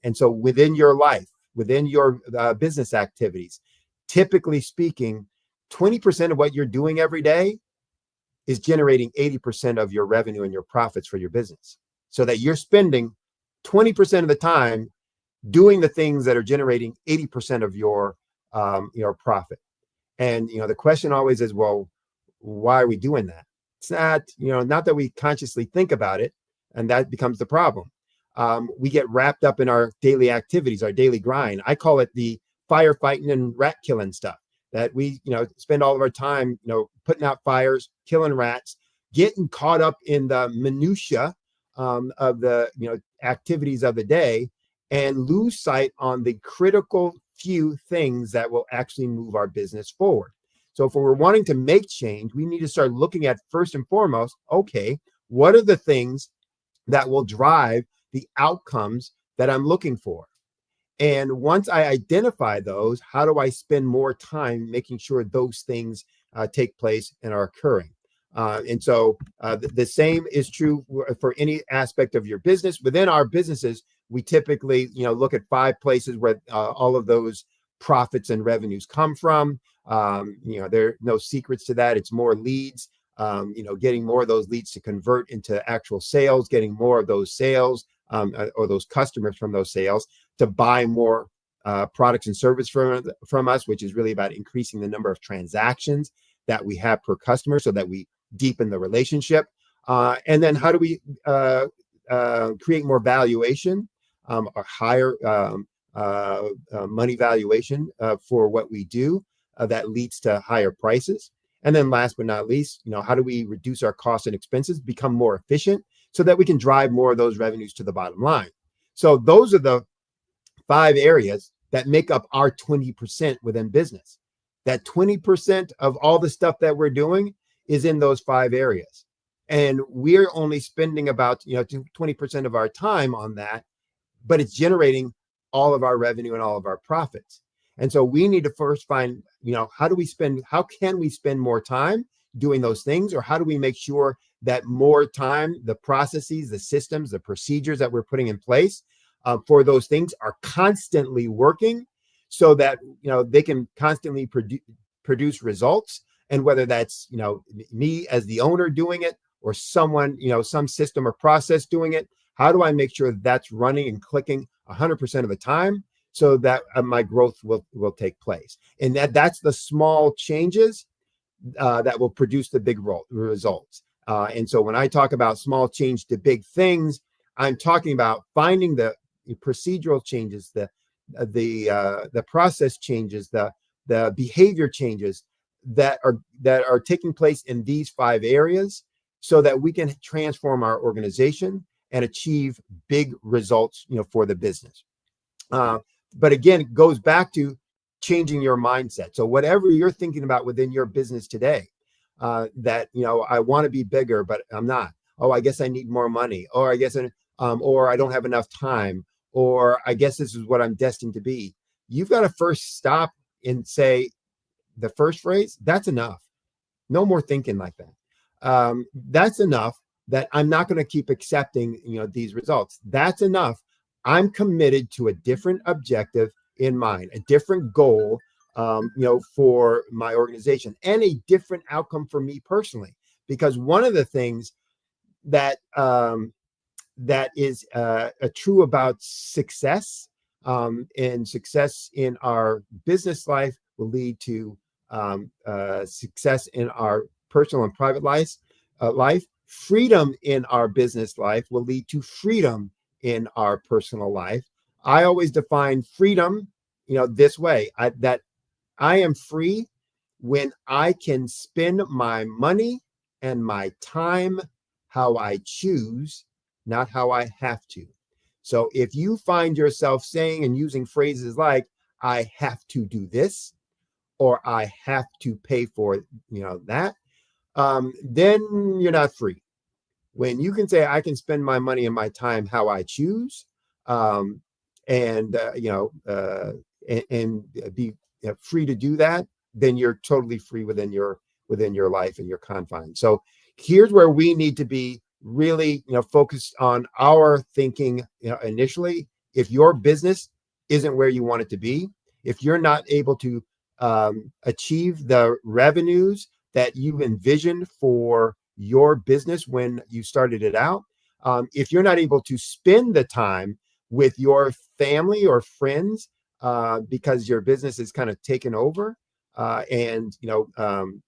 And so within your life, within your business activities, typically speaking, 20% of what you're doing every day is generating 80% of your revenue and your profits for your business. So that you're spending 20% of the time doing the things that are generating 80% of your profit. And the question always is, well, why are we doing that? It's not, not that we consciously think about it, and that becomes the problem. We get wrapped up in our daily activities, our daily grind. I call it the firefighting and rat killing stuff, that we, spend all of our time, putting out fires, killing rats, getting caught up in the minutia of the, activities of the day, and lose sight on the critical few things that will actually move our business forward. So if we're wanting to make change, we need to start looking at, first and foremost, okay, what are the things that will drive the outcomes that I'm looking for? And once I identify those, how do I spend more time making sure those things take place and are occurring? And so the same is true for any aspect of your business. Within our businesses, we typically, look at 5 places where all of those profits and revenues come from. There are no secrets to that. It's more leads, getting more of those leads to convert into actual sales, getting more of those sales or those customers from those sales to buy more products and service from us, which is really about increasing the number of transactions that we have per customer so that we deepen the relationship. And then how do we create more valuation or higher money valuation for what we do that leads to higher prices. And then last but not least, how do we reduce our costs and expenses, become more efficient so that we can drive more of those revenues to the bottom line? So those are the 5 areas that make up our 20% within business. That 20% of all the stuff that we're doing is in those 5 areas. And we're only spending about 20% of our time on that, but it's generating all of our revenue and all of our profits. And so we need to first find, how can we spend more time doing those things? Or how do we make sure that more time, the processes, the systems, the procedures that we're putting in place for those things are constantly working so that, they can constantly produce results. And whether that's, me as the owner doing it or someone, some system or process doing it, how do I make sure that's running and clicking 100% of the time so that my growth will take place? And that's the small changes that will produce the big results. And so when I talk about small change to big things, I'm talking about finding the procedural changes, the process changes, the behavior changes that are taking place in these 5 areas so that we can transform our organization and achieve big results, for the business. But again, it goes back to changing your mindset. So whatever you're thinking about within your business today, that, I want to be bigger, but I'm not. Oh, I guess I need more money. Or I guess, or I don't have enough time. Or I guess this is what I'm destined to be. You've got to first stop and say the first phrase, that's enough. No more thinking like that. That's enough. That I'm not going to keep accepting, these results. That's enough. I'm committed to a different objective in mind, a different goal, for my organization and a different outcome for me personally. Because one of the things that that is true about success and success in our business life will lead to success in our personal and private life. Freedom in our business life will lead to freedom in our personal life. I always define freedom, this way, that I am free when I can spend my money and my time how I choose, not how I have to. So if you find yourself saying and using phrases like, I have to do this, or I have to pay for, that, then you're not free. When you can say, I can spend my money and my time how I choose, and and be free to do that, then you're totally free within your life and your confines. So here's where we need to be really, focused on our thinking, initially. If your business isn't where you want it to be, if you're not able to achieve the revenues that you envisioned for your business when you started it out, if you're not able to spend the time with your family or friends because your business is kind of taken over and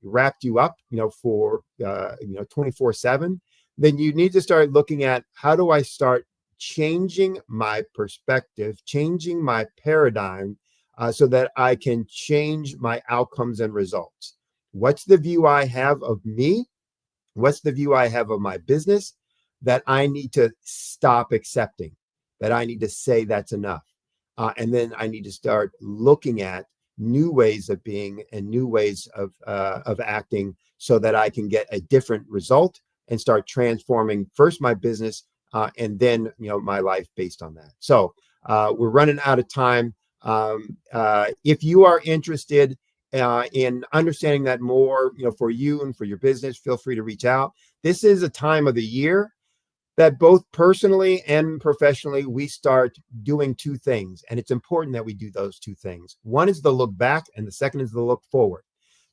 wrapped you up, for 24/7, then you need to start looking at, how do I start changing my perspective, changing my paradigm, so that I can change my outcomes and results. What's the view I have of me? What's the view I have of my business that I need to stop accepting, that I need to say that's enough? And then I need to start looking at new ways of being and new ways of acting, so that I can get a different result and start transforming first my business and then my life based on that. So we're running out of time. If you are interested in understanding that more, for you and for your business, feel free to reach out. This is a time of the year that both personally and professionally, we start doing two things. And it's important that we do those two things. One is the look back, and the second is the look forward.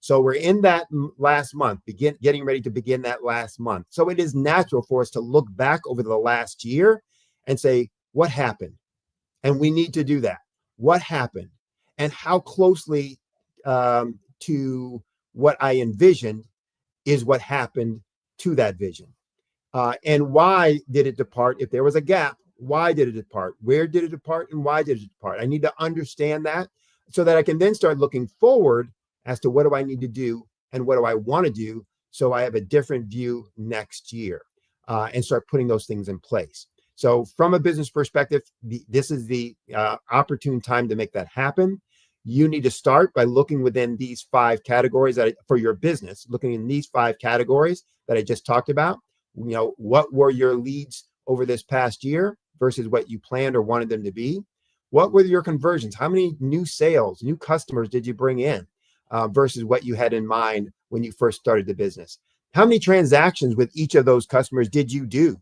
So we're in that last month, getting ready to begin that last month. So it is natural for us to look back over the last year and say, what happened? And we need to do that. What happened? And how closely to what I envisioned is what happened to that vision? And why did it depart? If there was a gap, why did it depart? Where did it depart? And why did it depart? I need to understand that, so that I can then start looking forward as to what do I need to do and what do I want to do, so I have a different view next year, and start putting those things in place. So from a business perspective, this is the opportune time to make that happen. You need to start by looking within these 5 categories for your business, looking in these 5 categories that I just talked about. What were your leads over this past year versus what you planned or wanted them to be? What were your conversions? How many new sales, new customers did you bring in versus what you had in mind when you first started the business? How many transactions with each of those customers did you do?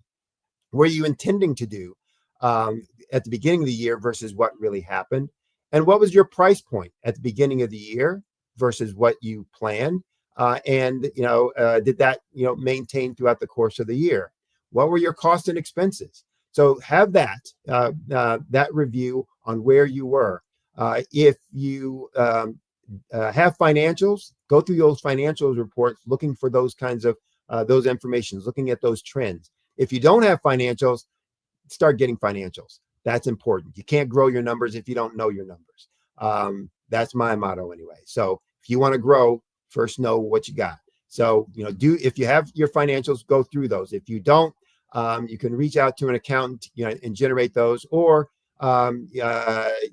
Were you intending to do at the beginning of the year versus what really happened? And what was your price point at the beginning of the year versus what you planned? And did that maintain throughout the course of the year? What were your costs and expenses? So have that review on where you were. If you have financials, go through those financials reports, looking for those kinds of those informations, looking at those trends. If you don't have financials, start getting financials. That's important. You can't grow your numbers if you don't know your numbers. That's my motto anyway. So if you want to grow, first know what you got. So, if you have your financials, go through those. If you don't, you can reach out to an accountant, and generate those, or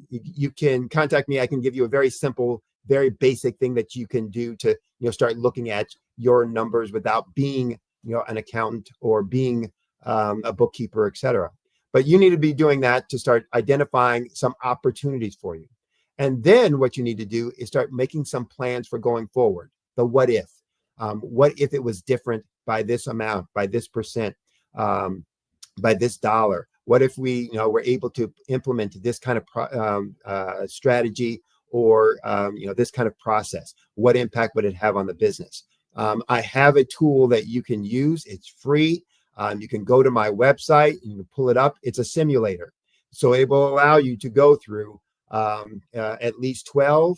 you can contact me. I can give you a very simple, very basic thing that you can do to, start looking at your numbers without being, an accountant or being a bookkeeper, etc. But you need to be doing that to start identifying some opportunities for you. And then what you need to do is start making some plans for going forward. The what if. What if it was different by this amount, by this percent, by this dollar? What if we were able to implement this kind of strategy or this kind of process? What impact would it have on the business? I have a tool that you can use. It's free. You can go to my website and you can pull it up. It's a simulator. So it will allow you to go through at least 12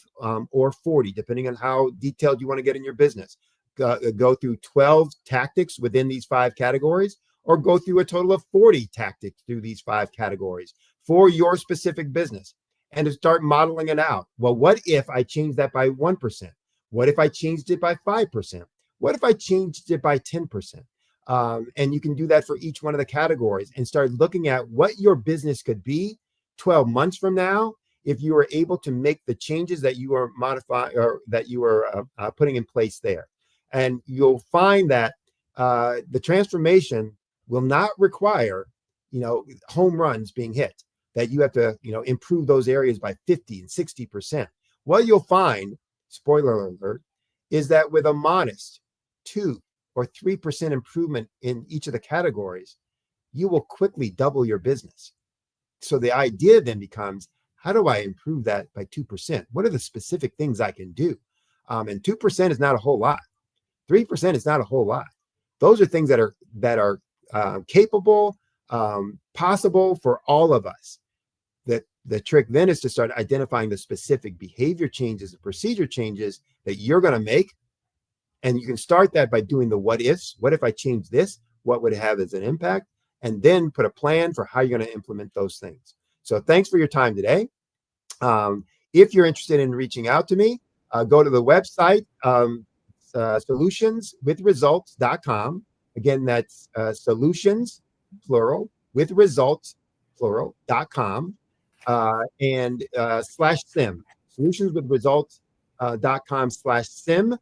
or 40, depending on how detailed you want to get in your business. Go through 12 tactics within these 5 categories, or go through a total of 40 tactics through these 5 categories for your specific business, and to start modeling it out. Well, what if I changed that by 1%? What if I changed it by 5%? What if I changed it by 10%? And you can do that for each one of the categories and start looking at what your business could be 12 months from now if you were able to make the changes that you are modifying or that you are putting in place there. And you'll find that the transformation will not require, home runs being hit. that you have to, improve those areas by 50 and 60%. What you'll find, spoiler alert, is that with a modest 2 or 3% improvement in each of the categories, you will quickly double your business. So the idea then becomes, how do I improve that by 2%? What are the specific things I can do? And 2% is not a whole lot. 3% is not a whole lot. Those are things that are capable, possible for all of us. The trick then is to start identifying the specific behavior changes, the procedure changes that you're going to make. And you can start that by doing the what ifs. What if I change this? What would it have as an impact? And then put a plan for how you're going to implement those things. So thanks for your time today. If you're interested in reaching out to me, go to the website, solutionswithresults.com. Again, that's solutions, plural, with results, plural.com. And /SIM, solutionswithresults.com/SIM, SIM,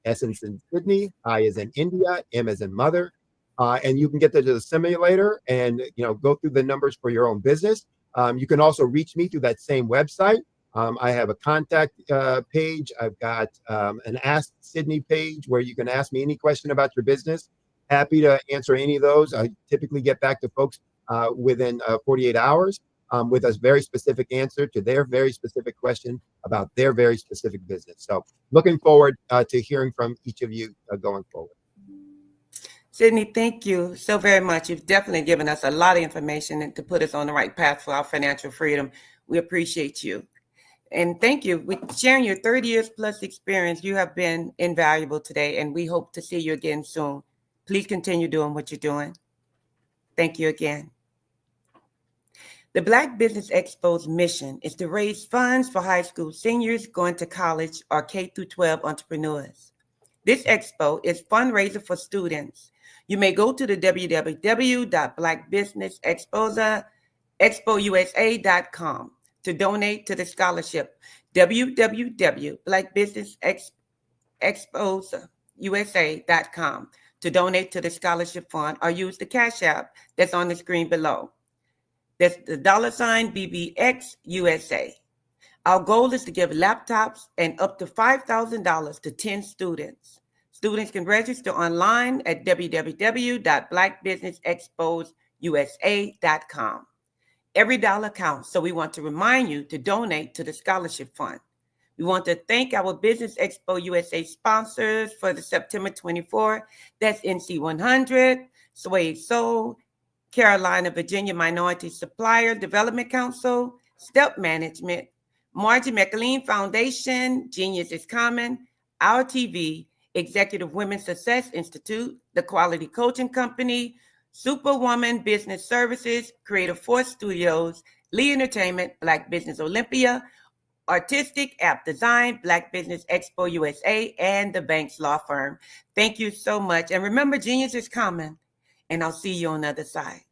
S as in Sydney, I as in India, M as in mother. And you can get to the simulator and go through the numbers for your own business. You can also reach me through that same website. I have a contact page. I've got an Ask Sydney page where you can ask me any question about your business. Happy to answer any of those. I typically get back to folks within 48 hours with a very specific answer to their very specific question about their very specific business. So looking forward to hearing from each of you going forward. Sydney, thank you so very much. You've definitely given us a lot of information and to put us on the right path for our financial freedom. We appreciate you. And thank you. With sharing your 30 years plus experience, you have been invaluable today, and we hope to see you again soon. Please continue doing what you're doing. Thank you again. The Black Business Expo's mission is to raise funds for high school seniors going to college or K-12 entrepreneurs. This expo is fundraiser for students. You may go to the www.blackbusinessexpousa.com to donate to the scholarship, www.blackbusinessexpousa.com to donate to the scholarship fund, or use the Cash App that's on the screen below. That's the $BBXUSA. Our goal is to give laptops and up to $5,000 to 10 students. Students can register online at www.blackbusinessexpousa.com. Every dollar counts, so we want to remind you to donate to the scholarship fund. We want to thank our Business Expo USA sponsors for the September 24. That's NC100, Suede Soul, Carolina, Virginia Minority Supplier Development Council, Step Management, Margie McLean Foundation, Genius is Common, Our TV, Executive Women's Success Institute, The Quality Coaching Company, Superwoman Business Services, Creative Force Studios, Lee Entertainment, Black Business Olympia, Artistic App Design, Black Business Expo USA, and the Banks Law Firm. Thank you so much. And remember, genius is coming, and I'll see you on the other side.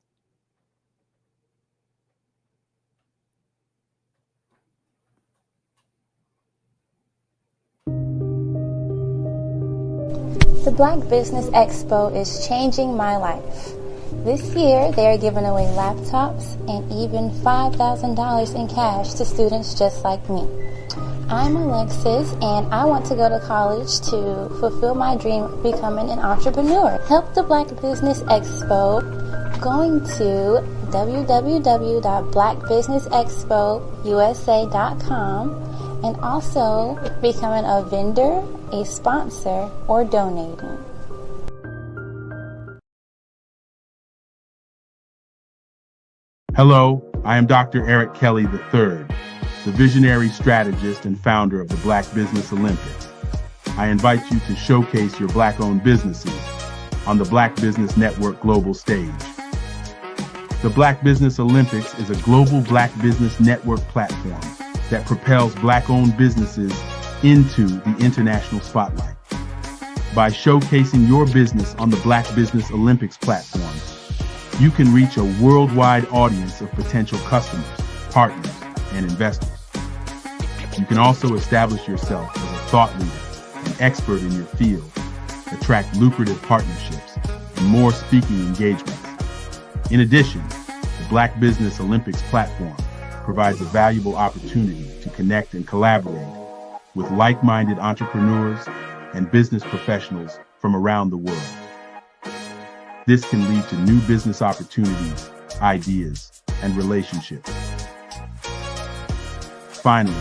The Black Business Expo is changing my life. This year, they are giving away laptops and even $5,000 in cash to students just like me. I'm Alexis, and I want to go to college to fulfill my dream of becoming an entrepreneur. Help the Black Business Expo going to www.blackbusinessexpousa.com and also becoming a vendor, a sponsor, or donating. Hello, I am Dr. Eric Kelly III, the visionary strategist and founder of the Black Business Olympics. I invite you to showcase your Black-owned businesses on the Black Business Network global stage. The Black Business Olympics is a global Black Business Network platform that propels Black-owned businesses into the international spotlight. By showcasing your business on the Black Business Olympics platform, you can reach a worldwide audience of potential customers, partners, and investors. You can also establish yourself as a thought leader, an expert in your field, attract lucrative partnerships, and more speaking engagements. In addition, The Black Business Olympics platform provides a valuable opportunity to connect and collaborate with like-minded entrepreneurs and business professionals from around the world. This can lead to new business opportunities, ideas, and relationships. Finally,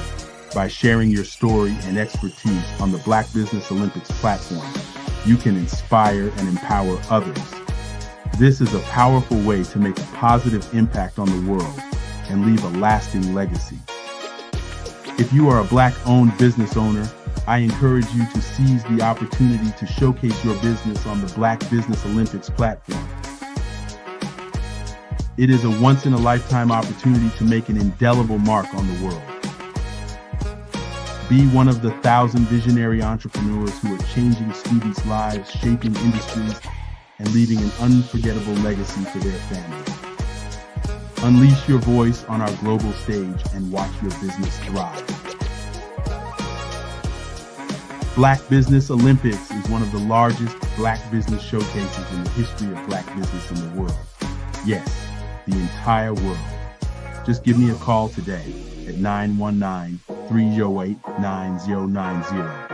by sharing your story and expertise on the Black Business Olympics platform, you can inspire and empower others. This is a powerful way to make a positive impact on the world and leave a lasting legacy. If you are a Black-owned business owner, I encourage you to seize the opportunity to showcase your business on the Black Business Olympics platform. It is a once-in-a-lifetime opportunity to make an indelible mark on the world. Be one of the 1,000 visionary entrepreneurs who are changing students' lives, shaping industries, and leaving an unforgettable legacy for their families. Unleash your voice on our global stage and watch your business thrive. Black Business Olympics is one of the largest Black business showcases in the history of Black business in the world. Yes, the entire world. Just give me a call today at 919-308-9090.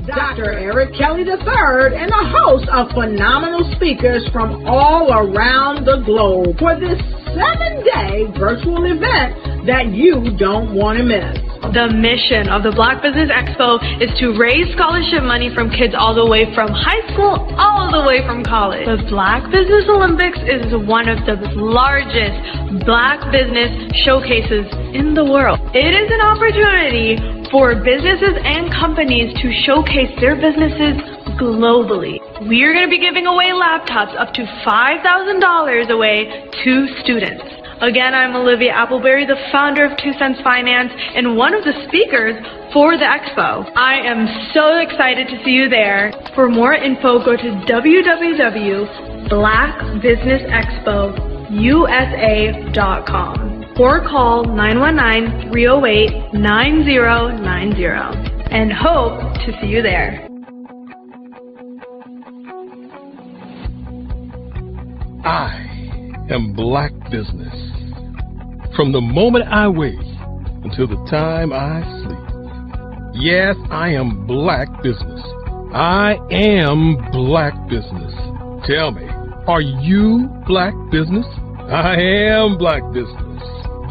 Dr. Eric Kelly III and a host of phenomenal speakers from all around the globe for this 7-day virtual event that you don't want to miss. The mission of the Black Business Expo is to raise scholarship money from kids all the way from high school all the way from college. The Black Business Olympics is one of the largest Black business showcases in the world. It is an opportunity for businesses and companies to showcase their businesses globally. We are going to be giving away laptops up to $5,000 away to students. Again, I'm Olivia Appleberry, the founder of 2 Cents Finance and one of the speakers for the expo. I am so excited to see you there. For more info, go to www.blackbusinessexpousa.com or call 919-308-9090 and hope to see you there. I am Black business. From the moment I wake until the time I sleep. Yes, I am Black business. I am Black business. Tell me, are you Black business? I am Black business.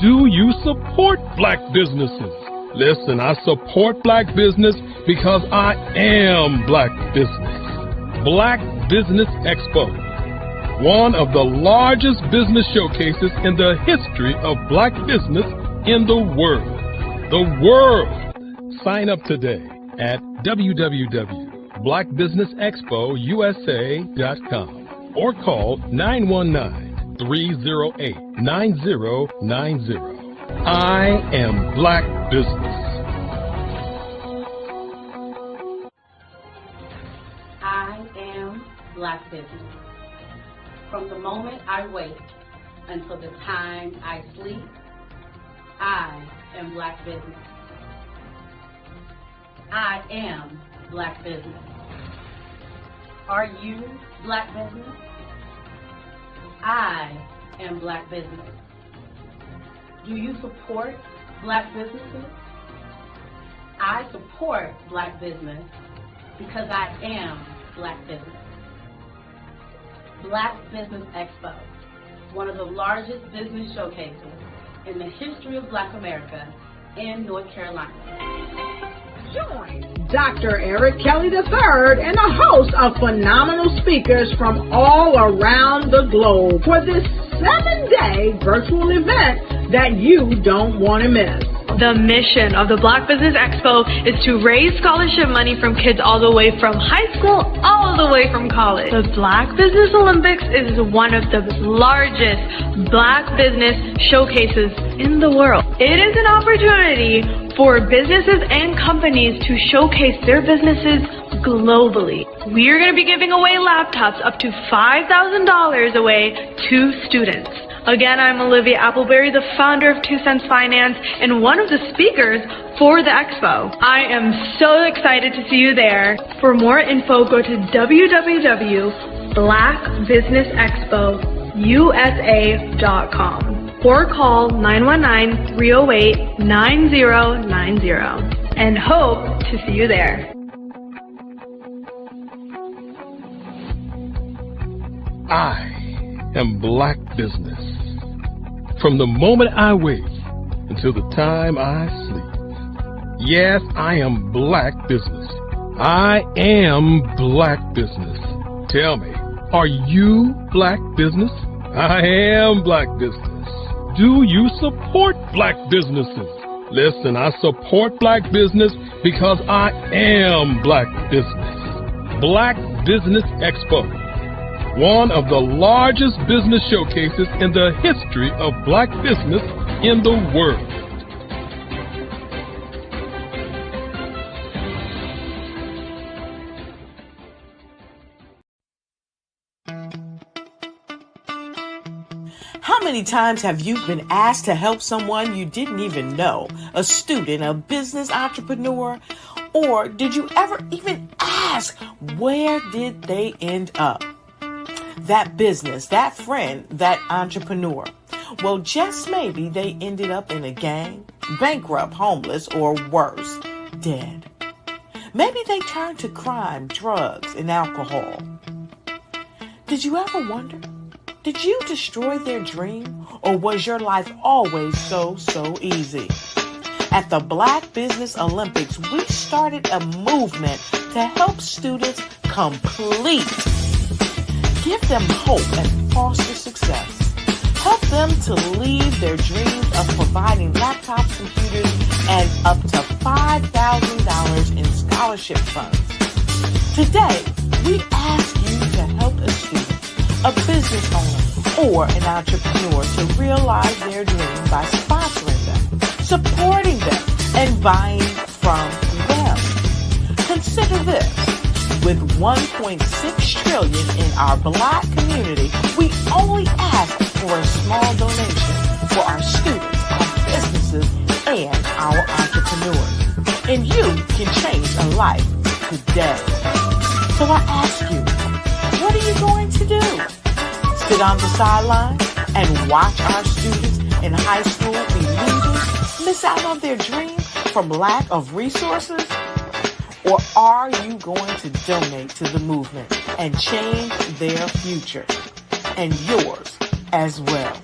Do you support Black businesses? Listen, I support Black business because I am Black business. Black Business Expo, one of the largest business showcases in the history of Black business in the world. The world! Sign up today at www.blackbusinessexpousa.com or call 919-308-9090. I am Black business. I am Black business. From the moment I wake until the time I sleep, I am Black business. I am Black business. Are you Black business? I am Black business. Do you support Black businesses? I support Black business because I am Black business. Black Business Expo, one of the largest business showcases in the history of Black America in North Carolina. Join Dr. Eric Kelly III and a host of phenomenal speakers from all around the globe for this 7-day virtual event that you don't want to miss. The mission of the Black Business Expo is to raise scholarship money from kids all the way from high school, all the way from college. The Black Business Olympics is one of the largest Black business showcases in the world. It is an opportunity for businesses and companies to showcase their businesses globally. We are going to be giving away laptops up to $5,000 away to students. Again, I'm Olivia Appleberry, the founder of 2 Cents Finance and one of the speakers for the expo. I am so excited to see you there. For more info, go to www.blackbusinessexpousa.com or call 919-308-9090 and hope to see you there. I am Black Business. From the moment I wake until the time I sleep. Yes, I am Black Business. I am Black Business. Tell me, are you Black Business? I am Black Business. Do you support Black businesses? Listen, I support Black business because I am Black Business. Black Business Expo, one of the largest business showcases in the history of Black business in the world. How many times have you been asked to help someone you didn't even know, a student, a business entrepreneur, or did you ever even ask, where did they end up? That business, that friend, that entrepreneur. Well, just maybe they ended up in a gang, bankrupt, homeless, or worse, dead. Maybe they turned to crime, drugs, and alcohol. Did you ever wonder? Did you destroy their dream, or was your life always so easy? At the Black Business Olympics, we started a movement to help students complete. Give them hope and foster success. Help them to leave their dreams of providing laptops, computers, and up to $5,000 in scholarship funds. Today, we ask you to help a student, a business owner, or an entrepreneur to realize their dream by sponsoring them, supporting them, and buying from them. Consider this. With $1.6 trillion in our Black community, we only ask for a small donation for our students, our businesses, and our entrepreneurs. And you can change a life today. So I ask you, what are you going to do? Sit on the sideline and watch our students in high school be losers, miss out on their dream from lack of resources? Or are you going to donate to the movement and change their future and yours as well?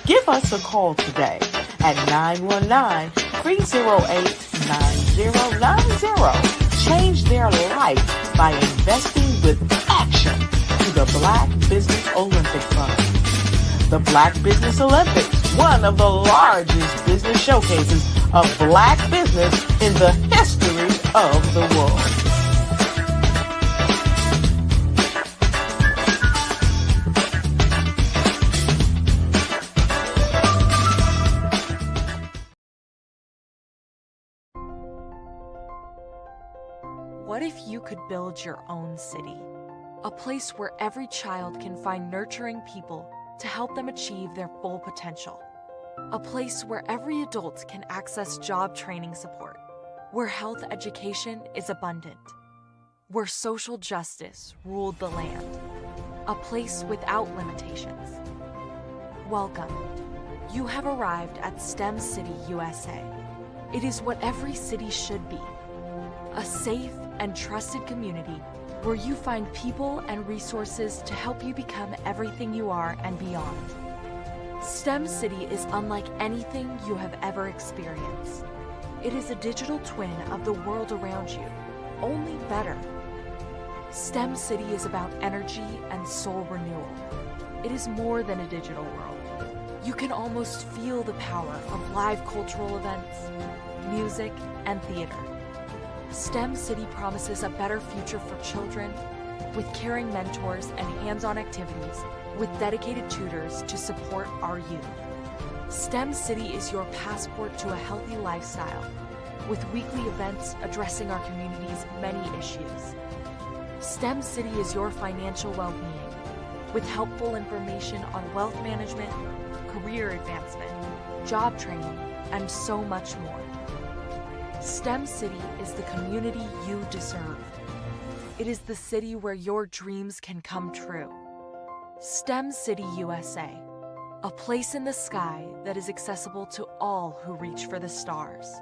Give us a call today at 919-308-9090. Change their life by investing with action to the Black Business Olympic Fund. The Black Business Olympics, one of the largest business showcases of Black business in the history of the world. What if you could build your own city? A place where every child can find nurturing people to help them achieve their full potential. A place where every adult can access job training support, where health education is abundant, where social justice ruled the land. A place without limitations. Welcome. You have arrived at STEM City USA. It is what every city should be. A safe and trusted community where you find people and resources to help you become everything you are and beyond. STEM City is unlike anything you have ever experienced. It is a digital twin of the world around you, only better. STEM City is about energy and soul renewal. It is more than a digital world. You can almost feel the power of live cultural events, music, and theater. STEM City promises a better future for children with caring mentors and hands-on activities with dedicated tutors to support our youth. STEM City is your passport to a healthy lifestyle with weekly events addressing our community's many issues. STEM City is your financial well-being with helpful information on wealth management, career advancement, job training, and so much more. STEM City is the community you deserve. It is the city where your dreams can come true. STEM City USA, a place in the sky that is accessible to all who reach for the stars.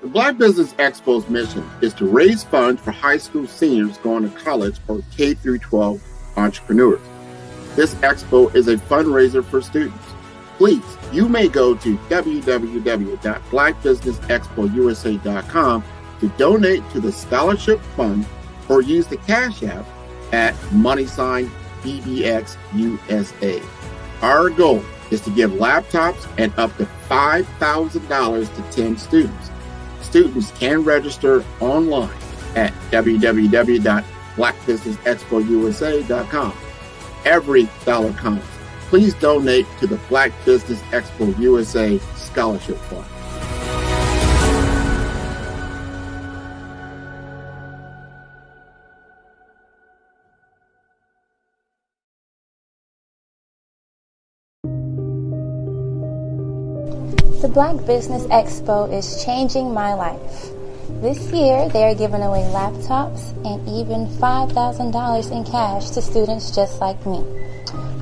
The Black Business Expo's mission is to raise funds for high school seniors going to college or K-12 entrepreneurs. This expo is a fundraiser for students. Please, you may go to www.blackbusinessexpousa.com to donate to the scholarship fund or use the Cash App at $BBXUSA. Our goal is to give laptops and up to $5,000 to 10 students. Students can register online at www.blackbusinessexpousa.com. Every dollar counts. Please donate to the Black Business Expo USA Scholarship Fund. The Black Business Expo is changing my life. This year, they are giving away laptops and even $5,000 in cash to students just like me.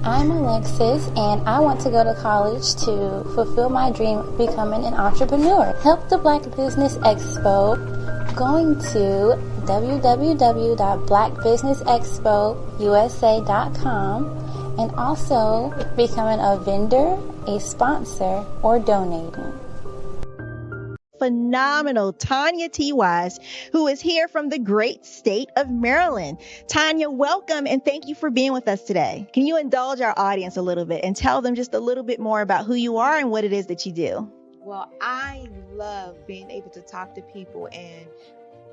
I'm Alexis, and I want to go to college to fulfill my dream of becoming an entrepreneur. Help the Black Business Expo going to www.blackbusinessexpousa.com and also becoming a vendor, a sponsor, or donating. Phenomenal Tanya T. Wise, who is here from the great state of Maryland. Tanya, welcome and thank you for being with us today. Can you indulge our audience a little bit and tell them just a little bit more about who you are and what it is that you do? Well, I love being able to talk to people and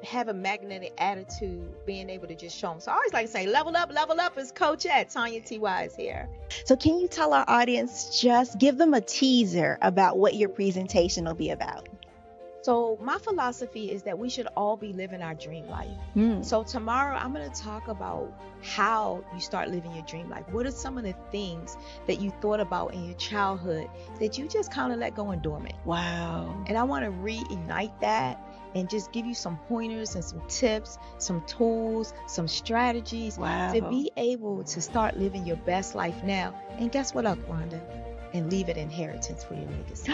have a magnetic attitude, being able to just show them. So I always like to say, level up is Coach at Tanya T. Wise here. So can you tell our audience, just give them a teaser about what your presentation will be about? So my philosophy is that we should all be living our dream life. So tomorrow I'm going to talk about how you start living your dream life. What are some of the things that you thought about in your childhood that you just kind of let go and dormant? Wow. And I want to reignite that and just give you some pointers and some tips, some tools, some strategies to be able to start living your best life now. And guess what, Rhonda? And leave an inheritance for your legacy.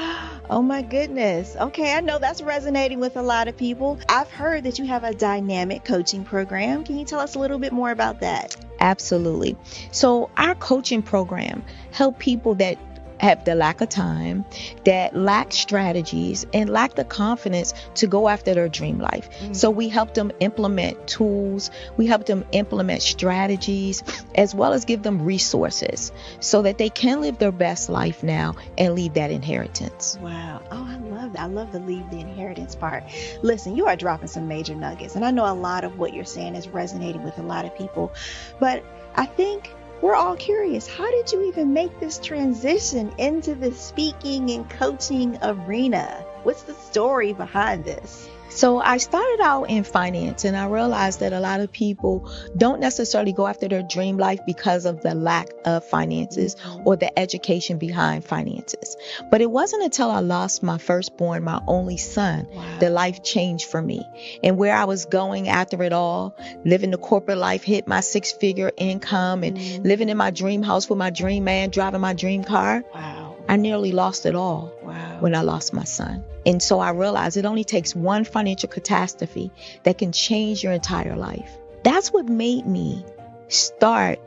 Oh my goodness. Okay, I know that's resonating with a lot of people. I've heard that you have a dynamic coaching program. Can you tell us a little bit more about that? Absolutely. So our coaching program help people that have the lack of time, that lack strategies, and lack the confidence to go after their dream life. So we help them implement tools, we help them implement strategies, as well as give them resources so that they can live their best life now and leave that inheritance. Wow. Oh, I love that. I love the leave the inheritance part. Listen, you are dropping some major nuggets, and I know a lot of what you're saying is resonating with a lot of people, but I think we're all curious, how did you even make this transition into the speaking and coaching arena? What's the story behind this? So I started out in finance, and I realized that a lot of people don't necessarily go after their dream life because of the lack of finances or the education behind finances. But it wasn't until I lost my firstborn, my only son, that life changed for me. And where I was going after it all, living the corporate life, hit my 6-figure income and living in my dream house with my dream man, driving my dream car. I nearly lost it all when I lost my son. And so I realized it only takes one financial catastrophe that can change your entire life. That's what made me start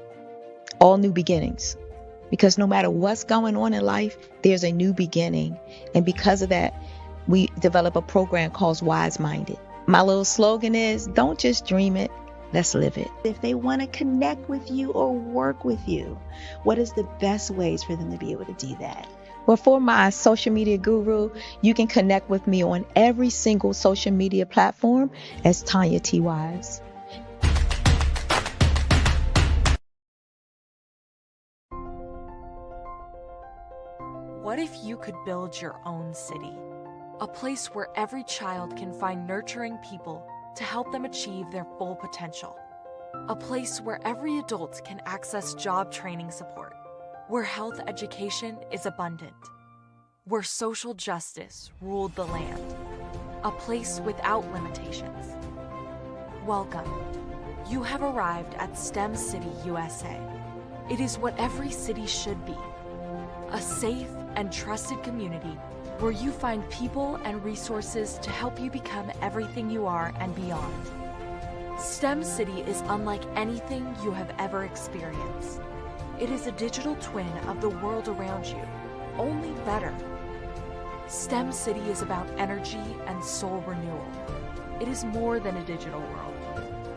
All New Beginnings. Because no matter what's going on in life, there's a new beginning. And because of that, we develop a program called Wise Minded. My little slogan is, don't just dream it, let's live it. If they want to connect with you or work with you, what is the best ways for them to be able to do that? Well, for my social media guru, you can connect with me on every single social media platform as Tanya T. Wise. What if you could build your own city? A place where every child can find nurturing people to help them achieve their full potential. A place where every adult can access job training support. Where health education is abundant. Where social justice ruled the land. A place without limitations. Welcome. You have arrived at STEM City USA. It is what every city should be. A safe and trusted community where you find people and resources to help you become everything you are and beyond. STEM City is unlike anything you have ever experienced. It is a digital twin of the world around you, only better. STEM City is about energy and soul renewal. It is more than a digital world.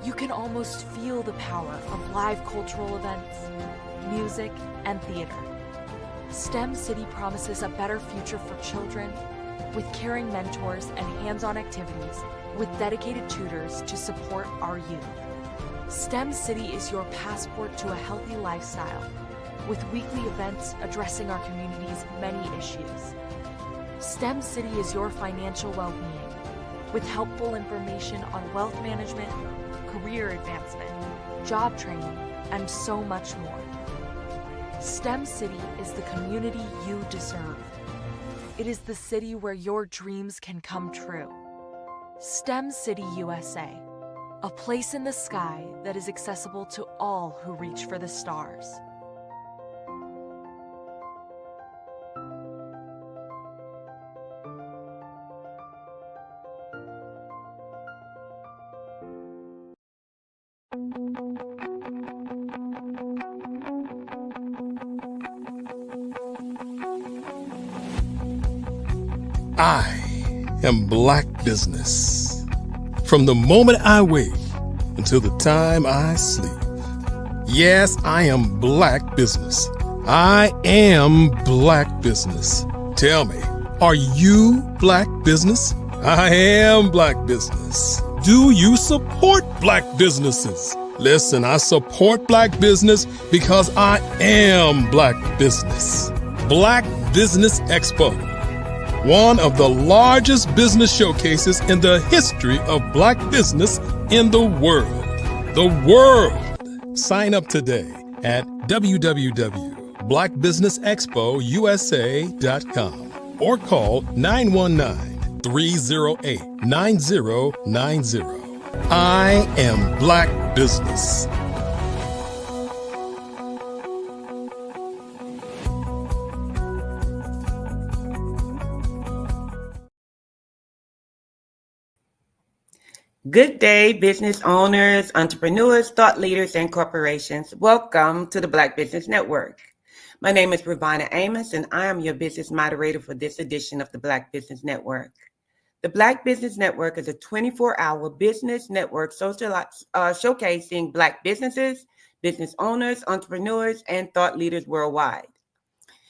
You can almost feel the power of live cultural events, music, and theater. STEM City promises a better future for children with caring mentors and hands-on activities with dedicated tutors to support our youth. STEM City is your passport to a healthy lifestyle with weekly events addressing our community's many issues. STEM City is your financial well-being with helpful information on wealth management, career advancement, job training, and so much more. STEM City is the community you deserve. It is the city where your dreams can come true. STEM City USA, a place in the sky that is accessible to all who reach for the stars. I am Black Business. From the moment I wake until the time I sleep. Yes, I am Black Business. I am Black Business. Tell me, are you Black Business? I am Black Business. Do you support Black businesses? Listen, I support Black business because I am Black Business. Black Business Expo, one of the largest business showcases in the history of Black business in the world. The world! Sign up today at www.blackbusinessexpousa.com or call 919-308-9090. I am Black Business. Good day, business owners, entrepreneurs, thought leaders, and corporations. Welcome to the Black Business Network. My name is Ravina Amos, and I am your business moderator for this edition of the Black Business Network. The Black Business Network is a 24-hour business network showcasing Black businesses, business owners, entrepreneurs, and thought leaders worldwide.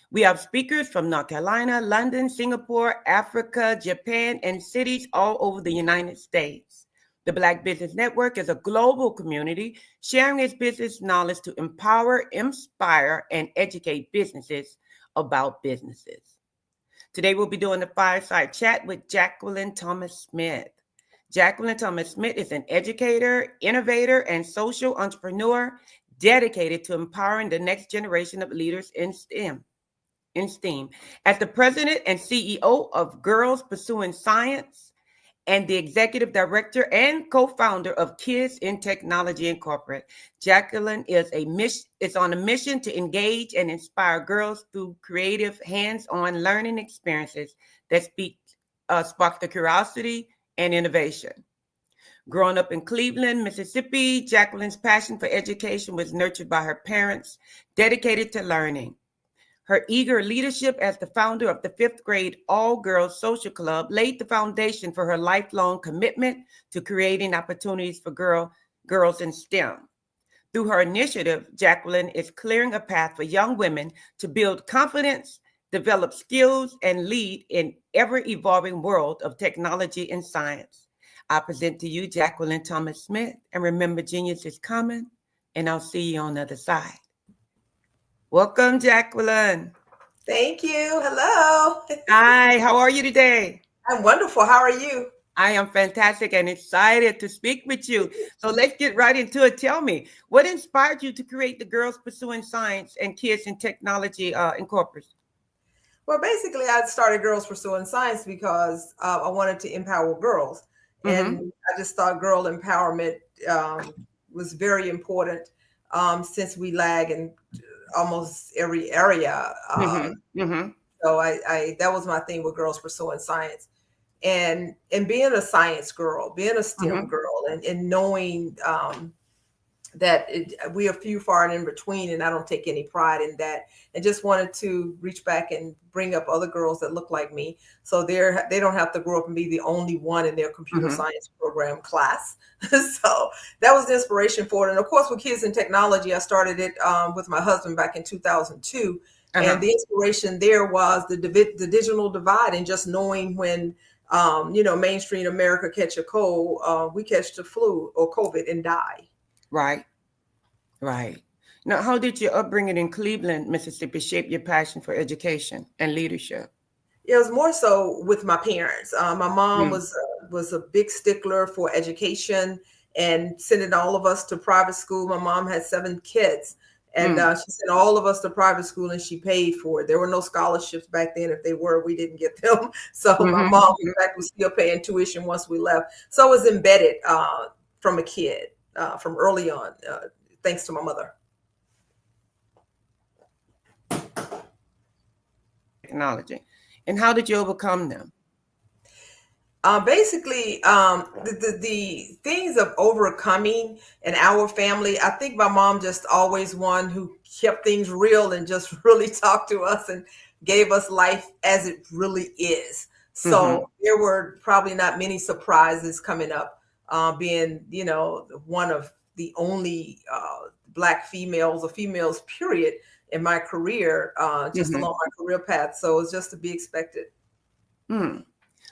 We have speakers from North Carolina, London, Singapore, Africa, Japan, and cities all over the United States. The Black Business Network is a global community sharing its business knowledge to empower, inspire, and educate businesses about businesses. Today, we'll be doing a fireside chat with Jacqueline Thomas Smith. Jacqueline Thomas Smith is an educator, innovator, and social entrepreneur dedicated to empowering the next generation of leaders in STEM. As the president and CEO of Girls Pursuing Science and the executive director and co-founder of Kids in Technology Incorporated, Jacqueline is on a mission to engage and inspire girls through creative, hands-on learning experiences that spark the curiosity and innovation. Growing up in Cleveland, Mississippi, Jacqueline's passion for education was nurtured by her parents, dedicated to learning. Her eager leadership as the founder of the 5th grade all-girls social club laid the foundation for her lifelong commitment to creating opportunities for girls in STEM. Through her initiative, Jacqueline is clearing a path for young women to build confidence, develop skills, and lead in ever-evolving world of technology and science. I present to you Jacqueline Thomas Smith, and remember, genius is coming, and I'll see you on the other side. Welcome, Jacqueline. Thank you. Hello. Hi, how are you today? I'm wonderful. How are you? I am fantastic and excited to speak with you. So let's get right into it. Tell me, what inspired you to create the Girls Pursuing Science and Kids in Technology Incorporated? Well, basically, I started Girls Pursuing Science because I wanted to empower girls. And I just thought girl empowerment was very important since we lag in almost every area. So I that was my thing with Girls Pursuing Science. And being a science girl, being a STEM girl, and knowing that we are few, far, and in between, and I don't take any pride in that. And just wanted to reach back and bring up other girls that look like me, so they don't have to grow up and be the only one in their computer science program class. So that was the inspiration for it. And of course, with Kids in Technology, I started it with my husband back in 2002. And the inspiration there was the digital divide, and just knowing when mainstream America catch a cold, we catch the flu or COVID and die. Right. Now, how did your upbringing in Cleveland, Mississippi, shape your passion for education and leadership? It was more so with my parents. My mom was a big stickler for education and sending all of us to private school. My mom had 7 kids, and she sent all of us to private school, and she paid for it. There were no scholarships back then. If they were, we didn't get them. So my mom, in fact, was still paying tuition once we left. So it was embedded from a kid. From early on, thanks to my mother. Technology. And how did you overcome them? Basically, the things of overcoming in our family, I think my mom just always one who kept things real and just really talked to us and gave us life as it really is. So there were probably not many surprises coming up. Being, one of the only Black females or females, period, in my career, just along my career path. So it's just to be expected.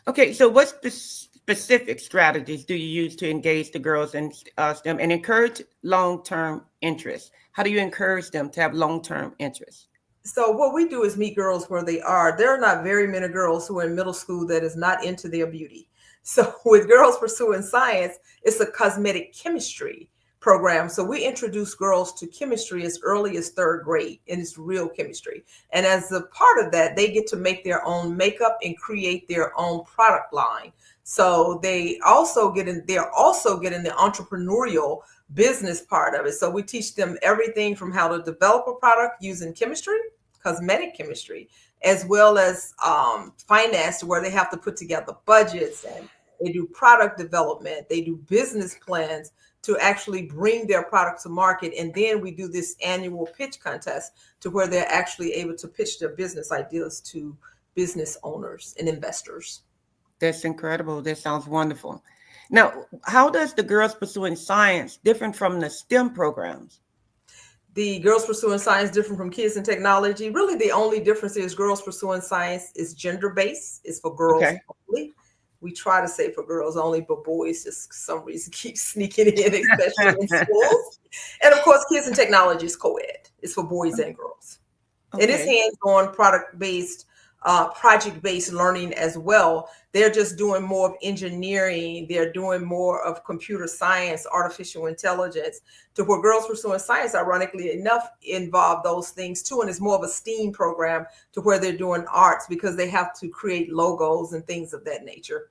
Okay, so what specific strategies do you use to engage the girls in STEM and encourage long-term interest? How do you encourage them to have long-term interest? So what we do is meet girls where they are. There are not very many girls who are in middle school that is not into their beauty. So with Girls Pursuing Science, it's a cosmetic chemistry program. So we introduce girls to chemistry as early as 3rd grade, and it's real chemistry. And as a part of that, they get to make their own makeup and create their own product line. So they're also getting the entrepreneurial business part of it. So we teach them everything from how to develop a product using chemistry, cosmetic chemistry, as well as finance, where they have to put together budgets, and they do product development, they do business plans to actually bring their product to market. And then we do this annual pitch contest to where they're actually able to pitch their business ideas to business owners and investors. That's incredible. That sounds wonderful. Now, how does the Girls Pursuing Science different from the STEM programs? The Girls Pursuing Science different from Kids in Technology. Really, the only difference is Girls Pursuing Science is gender-based. It's for girls only. We try to say for girls only, but boys just for some reason keep sneaking in, especially in schools. And of course, Kids in Technology is co-ed. It's for boys and girls. It is hands-on, product-based project-based learning as well. They're just doing more of engineering. They're doing more of computer science, artificial intelligence, to where Girls Pursuing Science, ironically enough, involve those things too. And it's more of a STEAM program to where they're doing arts because they have to create logos and things of that nature.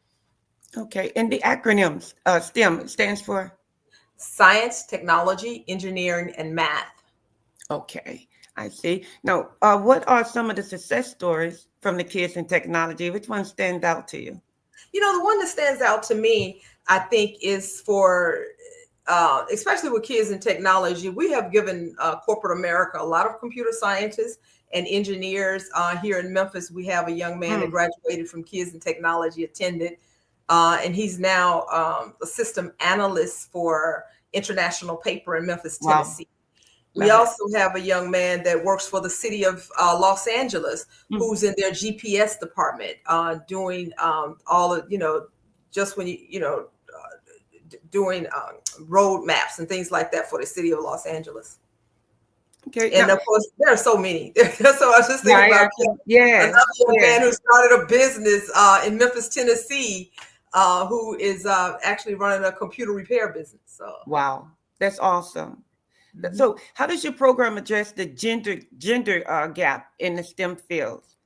Okay. And the acronyms, STEM stands for? Science, technology, engineering, and math. Okay. I see. Now, what are some of the success stories from the kids in technology? Which one stands out to you? You know, the one that stands out to me, I think, is for, especially with kids in technology, we have given corporate America a lot of computer scientists and engineers. Here in Memphis, we have a young man that graduated from Kids in Technology, attended, and he's now a system analyst for International Paper in Memphis, Tennessee. We also have a young man that works for the city of Los Angeles, who's in their GPS department, doing all of, just when doing road maps and things like that for the city of Los Angeles. Okay. And of course, there are so many. So I was just thinking about another young man who started a business in Memphis, Tennessee, who is actually running a computer repair business. So wow, that's awesome. So how does your program address the gender gap in the STEM fields?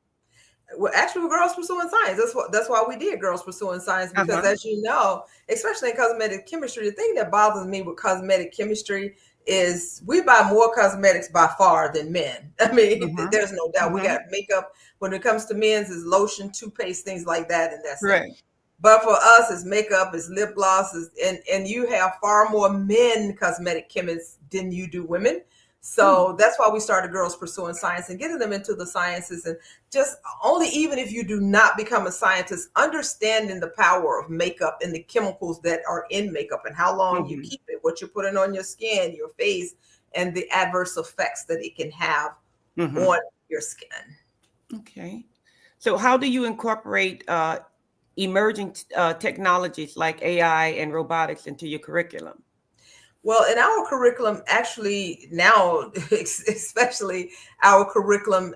Well, actually, with Girls Pursuing Science, that's why we did Girls Pursuing Science, because as you know, especially in cosmetic chemistry, the thing that bothers me with cosmetic chemistry is we buy more cosmetics by far than men. I mean, there's no doubt. We got makeup. When it comes to men's, is lotion, toothpaste, things like that, and that's right. But for us, it's makeup, it's lip glosses, and you have far more men cosmetic chemists than you do women. So that's why we started Girls Pursuing Science and getting them into the sciences, and just only, even if you do not become a scientist, understanding the power of makeup and the chemicals that are in makeup and how long you keep it, what you're putting on your skin, your face, and the adverse effects that it can have on your skin. Okay. So how do you incorporate emerging technologies like AI and robotics into your curriculum? Well, in our curriculum, actually now, especially our curriculum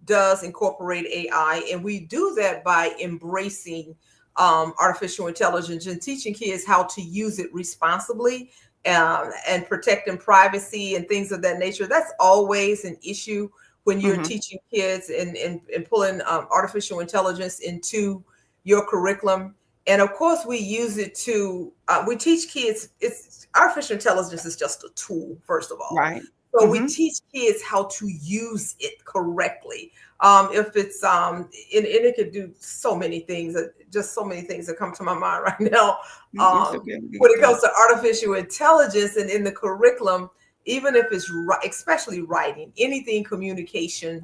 does incorporate AI, and we do that by embracing artificial intelligence and teaching kids how to use it responsibly and protecting privacy and things of that nature. That's always an issue when you're teaching kids and pulling artificial intelligence into your curriculum. And of course, we use it to, we teach kids, artificial intelligence is just a tool, first of all. Right. So we teach kids how to use it correctly. If it's, and it could do so many things, just so many things that come to my mind right now. When it comes to artificial intelligence and in the curriculum, even if it's especially writing, anything communication,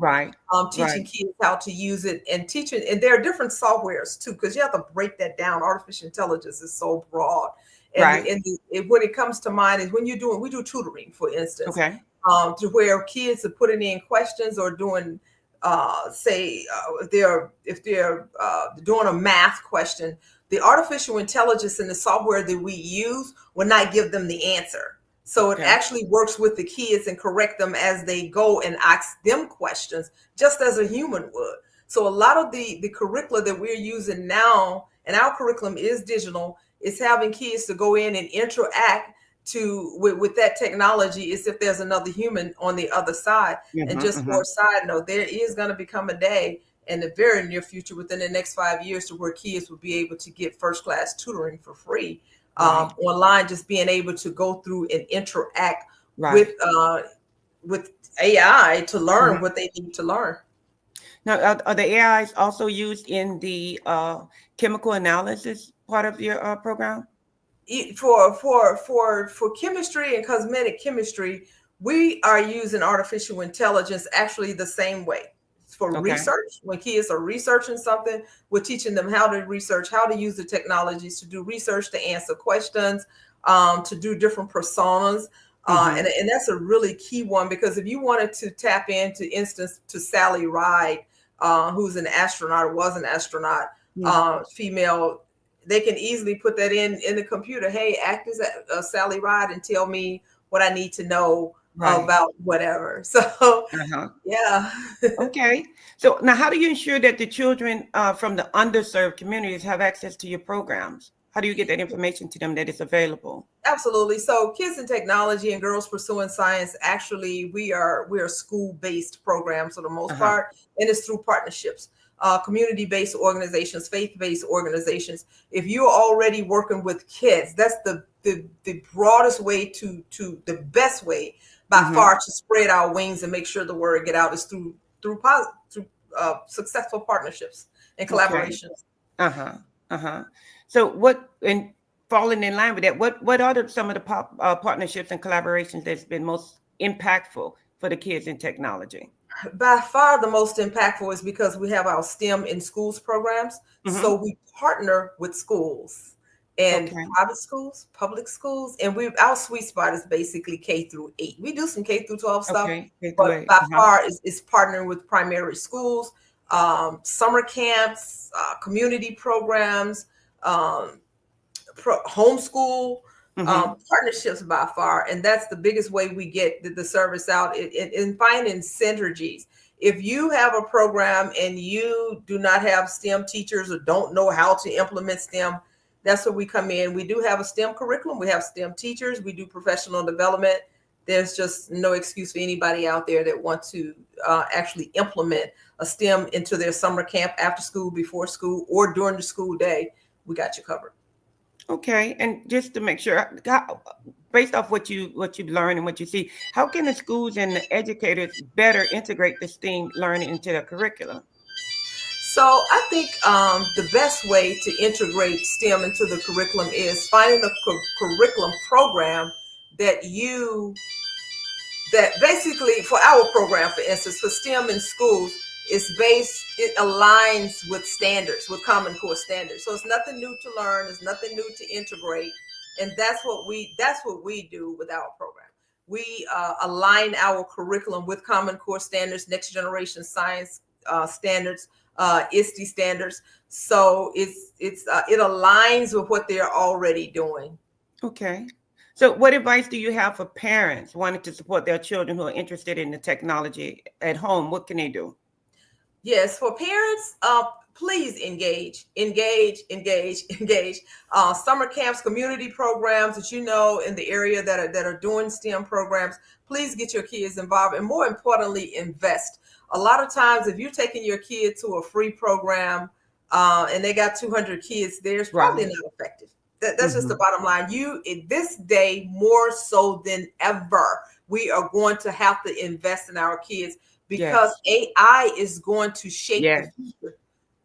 teaching kids how to use it and teaching, and there are different softwares too, because you have to break that down. Artificial intelligence is so broad. And, when it comes to mind is when you're doing, we do tutoring, for instance, to where kids are putting in questions or doing, if they're doing a math question, the artificial intelligence and the software that we use will not give them the answer. So it actually works with the kids and correct them as they go and ask them questions, just as a human would. So a lot of the curricula that we're using now, and our curriculum is digital, is having kids to go in and interact with that technology as if there's another human on the other side. And just for a side note, there is going to become a day in the very near future, within the next 5 years, to where kids will be able to get first-class tutoring for free. Online, just being able to go through and interact with AI to learn what they need to learn. Now, are the AIs also used in the chemical analysis part of your program? For chemistry and cosmetic chemistry, we are using artificial intelligence actually the same way. For research, when kids are researching something, we're teaching them how to research, how to use the technologies to do research, to answer questions, to do different personas. And that's a really key one, because if you wanted to tap into, instance, to Sally Ride, who's an astronaut or was an astronaut, female, they can easily put that in the computer. Hey, act as Sally Ride and tell me what I need to know about whatever. So, yeah. Okay. So now, how do you ensure that the children from the underserved communities have access to your programs? How do you get that information to them that it's available? Absolutely. So Kids in Technology and Girls Pursuing Science, actually, we are school-based programs for the most part, and it's through partnerships, community-based organizations, faith-based organizations. If you're already working with kids, that's the broadest way to the best way by far to spread our wings and make sure the word get out is through successful partnerships and collaborations. So what, and falling in line with that, what are some of the partnerships and collaborations that's been most impactful for the Kids in Technology? By far the most impactful is because we have our STEM in schools programs. So we partner with schools and private schools, public schools, and our sweet spot is basically K through 8. We do some K through 12 stuff, but by far is partnering with primary schools, summer camps, community programs, homeschool partnerships by far. And that's the biggest way we get the service out in finding synergies. If you have a program and you do not have STEM teachers or don't know how to implement STEM, that's where we come in. We do have a STEM curriculum. We have STEM teachers. We do professional development. There's just no excuse for anybody out there that want to actually implement a STEM into their summer camp, after school, before school, or during the school day. We got you covered. Okay, and just to make sure, based off what you've learned and what you see, how can the schools and the educators better integrate the STEAM learning into their curriculum? So I think the best way to integrate STEM into the curriculum is finding a curriculum program that basically, for our program, for instance, for STEM in schools, it aligns with standards, with Common Core standards. So it's nothing new to learn, it's nothing new to integrate. And that's what we do with our program. We align our curriculum with Common Core standards, next generation science standards, ISTE standards. So it aligns with what they're already doing. Okay. So what advice do you have for parents wanting to support their children who are interested in the technology at home? What can they do? Yes, for parents, please engage. Summer camps, community programs that you know in the area that are doing STEM programs, please get your kids involved, and more importantly, invest. A lot of times, if you're taking your kid to a free program and they got 200 kids there, it's probably not effective. That's just the bottom line. In this day, more so than ever, we are going to have to invest in our kids, because AI is going to shape the future.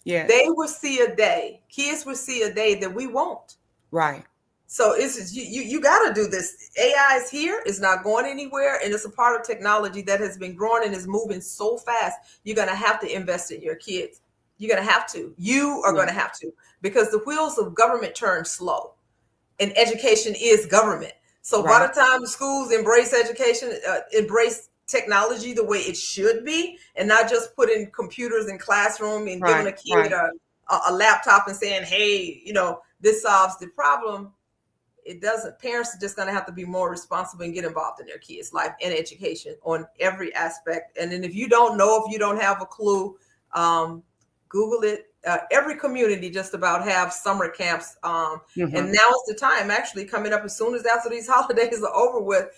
They will see a day, kids will see a day that we won't. Right. So you got to do this. AI is here, it's not going anywhere, and it's a part of technology that has been growing and is moving so fast. You're going to have to invest in your kids. You're going to have to. You are going to have to, because the wheels of government turn slow, and education is government. So by the time the schools embrace education, embrace technology the way it should be, and not just putting computers in classroom and giving a kid a laptop and saying, hey, this solves the problem. It doesn't. Parents are just going to have to be more responsible and get involved in their kids' life and education on every aspect. And then if you don't know, if you don't have a clue, Google it. Every community just about have summer camps. And now is the time, actually coming up as soon as after these holidays are over with,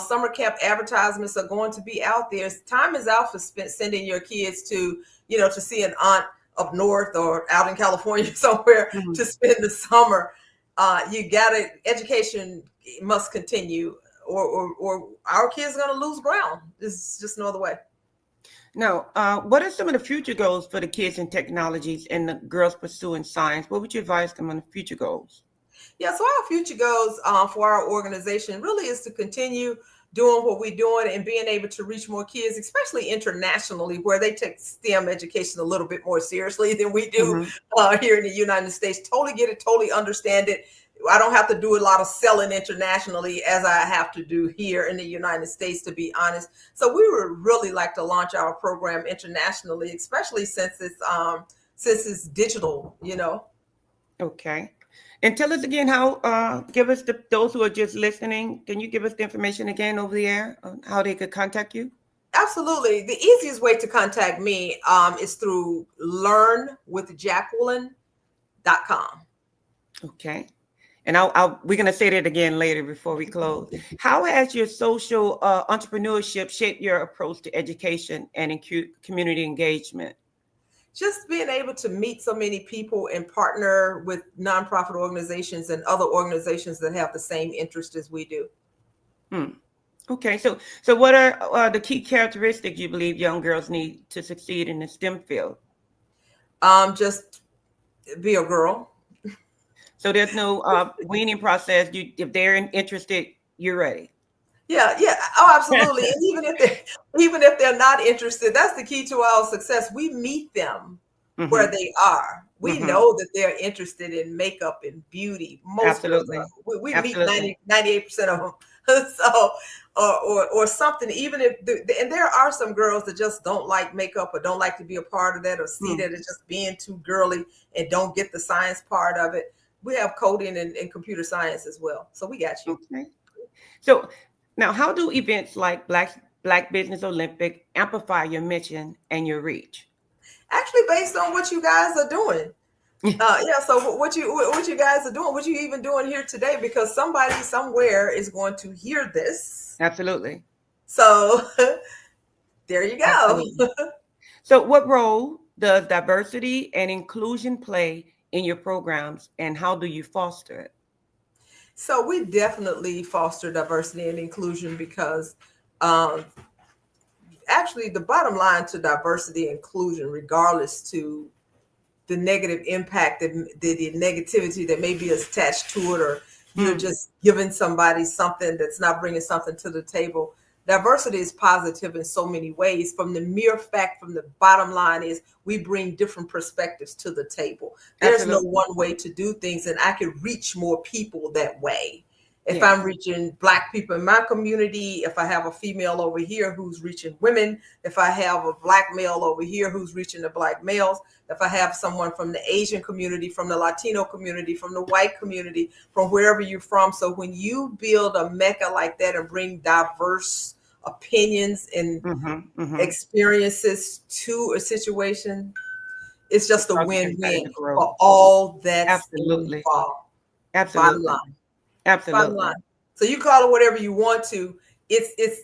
summer camp advertisements are going to be out there. Time is out for sending your kids to, to see an aunt up north or out in California somewhere to spend the summer. Education must continue, or our kids are going to lose ground. There's just no other way. Now, what are some of the future goals for the Kids in Technologies and the Girls Pursuing Science? What would you advise them on the future goals? Yeah, so our future goals for our organization really is to continue doing what we're doing and being able to reach more kids, especially internationally, where they take STEM education a little bit more seriously than we do here in the United States. Totally get it, totally understand it. I don't have to do a lot of selling internationally as I have to do here in the United States, to be honest. So we would really like to launch our program internationally, especially since it's digital, Okay. And tell us again how, give us those who are just listening, can you give us the information again over the air on how they could contact you? Absolutely. The easiest way to contact me is through learnwithjacqueline.com. Okay. And we're going to say that again later before we close. How has your social entrepreneurship shaped your approach to education and community engagement? Just being able to meet so many people and partner with nonprofit organizations and other organizations that have the same interest as we do. Okay, so what are the key characteristics you believe young girls need to succeed in the STEM field? Just be a girl. So there's no weaning process. If they're interested, you're ready. Yeah. Oh, absolutely. And even if they're not interested, that's the key to our success. We meet them where they are. We know that they're interested in makeup and beauty. Most Absolutely. We meet 98% of them. So, or something. Even if and there are some girls that just don't like makeup or don't like to be a part of that, or see that it's just being too girly and don't get the science part of it. We have coding and computer science as well. So we got you. Okay. So now, how do events like Black Business Olympic amplify your mission and your reach? Actually, based on what you guys are doing. So what you guys are doing, what you even doing here today, because somebody somewhere is going to hear this. Absolutely. So there you go. So what role does diversity and inclusion play in your programs, and how do you foster it? So we definitely foster diversity and inclusion because actually the bottom line to diversity and inclusion, regardless to the negative impact, the negativity that may be attached to it, or you're just giving somebody something that's not bringing something to the table. Diversity is positive in so many ways. From the mere fact, from the bottom line is we bring different perspectives to the table. There's no one way to do things, and I can reach more people that way. If I'm reaching Black people in my community, if I have a female over here who's reaching women, if I have a Black male over here who's reaching the Black males, if I have someone from the Asian community, from the Latino community, from the white community, from wherever you're from. So when you build a mecca like that and bring diverse opinions and experiences to a situation, it's just a win-win for all that's involved. Absolutely. Bottom line. Absolutely. Bottom line. So you call it whatever you want to. It's it's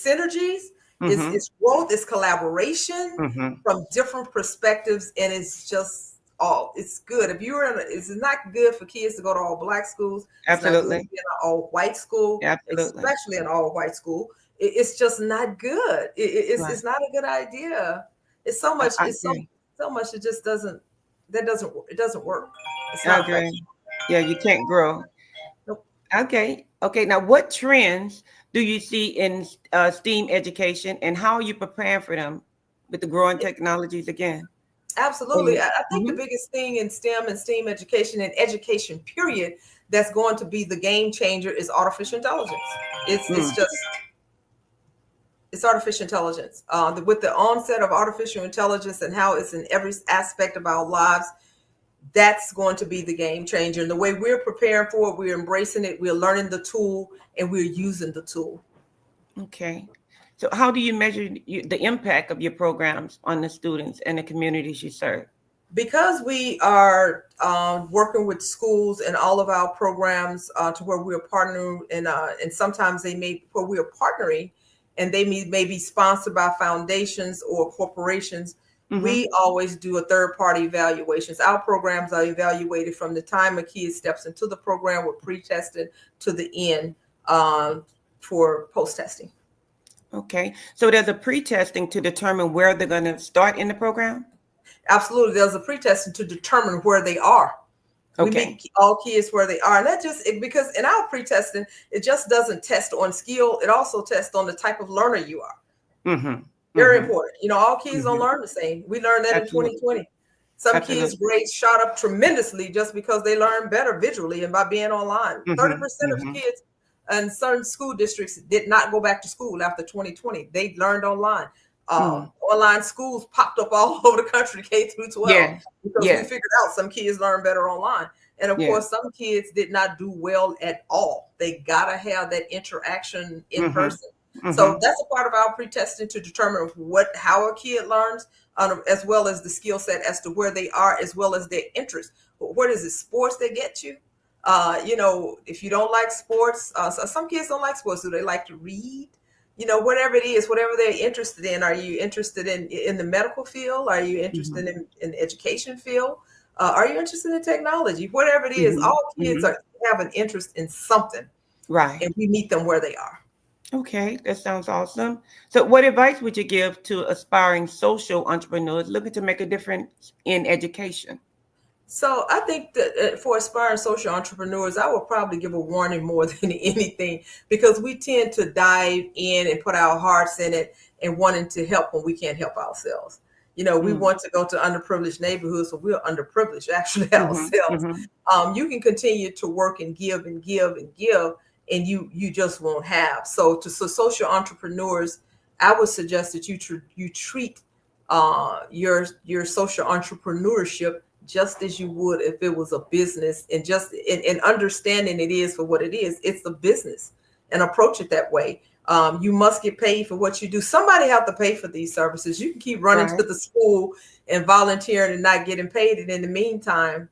synergies, it's growth, it's collaboration from different perspectives, and it's just it's good. If you're it's not good for kids to go to all Black schools. Absolutely. It's not good to be in an all white school. Absolutely. Especially an all white school. It's just not good. It's not a good idea. It's so much. It's so much. It just doesn't. It doesn't work. It's not effective. Yeah, you can't grow. Nope. Okay. Now, what trends do you see in STEAM education, and how are you preparing for them with the growing technologies again? Absolutely. I think the biggest thing in STEM and STEAM education and education period that's going to be the game changer is artificial intelligence. It's artificial intelligence. With the onset of artificial intelligence and how it's in every aspect of our lives, that's going to be the game changer. And the way we're preparing for it, we're embracing it, we're learning the tool, and we're using the tool. Okay. So how do you measure the impact of your programs on the students and the communities you serve? Because we are working with schools and all of our programs to where we're partnering, and sometimes where we are partnering, and they may be sponsored by foundations or corporations. We always do a third-party evaluations. Our programs are evaluated from the time a kid steps into the program, we're pre-tested, to the end for post-testing. Okay. So there's a pre-testing to determine where they're going to start in the program? Absolutely. There's a pre-testing to determine where they are. We meet all kids where they are. And that because in our pre-testing, it just doesn't test on skill. It also tests on the type of learner you are. Very important. All kids don't learn the same. We learned that in 2020. Some kids' grades shot up tremendously just because they learn better visually and by being online. 30% of kids in certain school districts did not go back to school after 2020. They learned online. Online schools popped up all over the country, K through 12, because we figured out some kids learn better online. And of course, some kids did not do well at all. They gotta have that interaction in person. So that's a part of our pre-testing to determine how a kid learns, as well as the skill set as to where they are, as well as their interest. But what is it? Sports that get you? If you don't like sports, so some kids don't like sports. Do they like to read? Whatever it is, whatever they're interested in. Are you interested in the medical field? Are you interested in the education field? Are you interested in technology? Whatever it is, all kids have an interest in something. Right. And we meet them where they are. Okay, that sounds awesome. So what advice would you give to aspiring social entrepreneurs looking to make a difference in education? So I think that for aspiring social entrepreneurs, I would probably give a warning more than anything, because we tend to dive in and put our hearts in it and wanting to help when we can't help ourselves. We want to go to underprivileged neighborhoods, so we're underprivileged actually ourselves. You can continue to work and give and give and give, and you just won't have. So social entrepreneurs, I would suggest that you treat your social entrepreneurship just as you would if it was a business, and just in understanding it is for what it is. It's a business, and approach it that way. You must get paid for what you do. Somebody have to pay for these services. You can keep running to the school and volunteering and not getting paid, and in the meantime,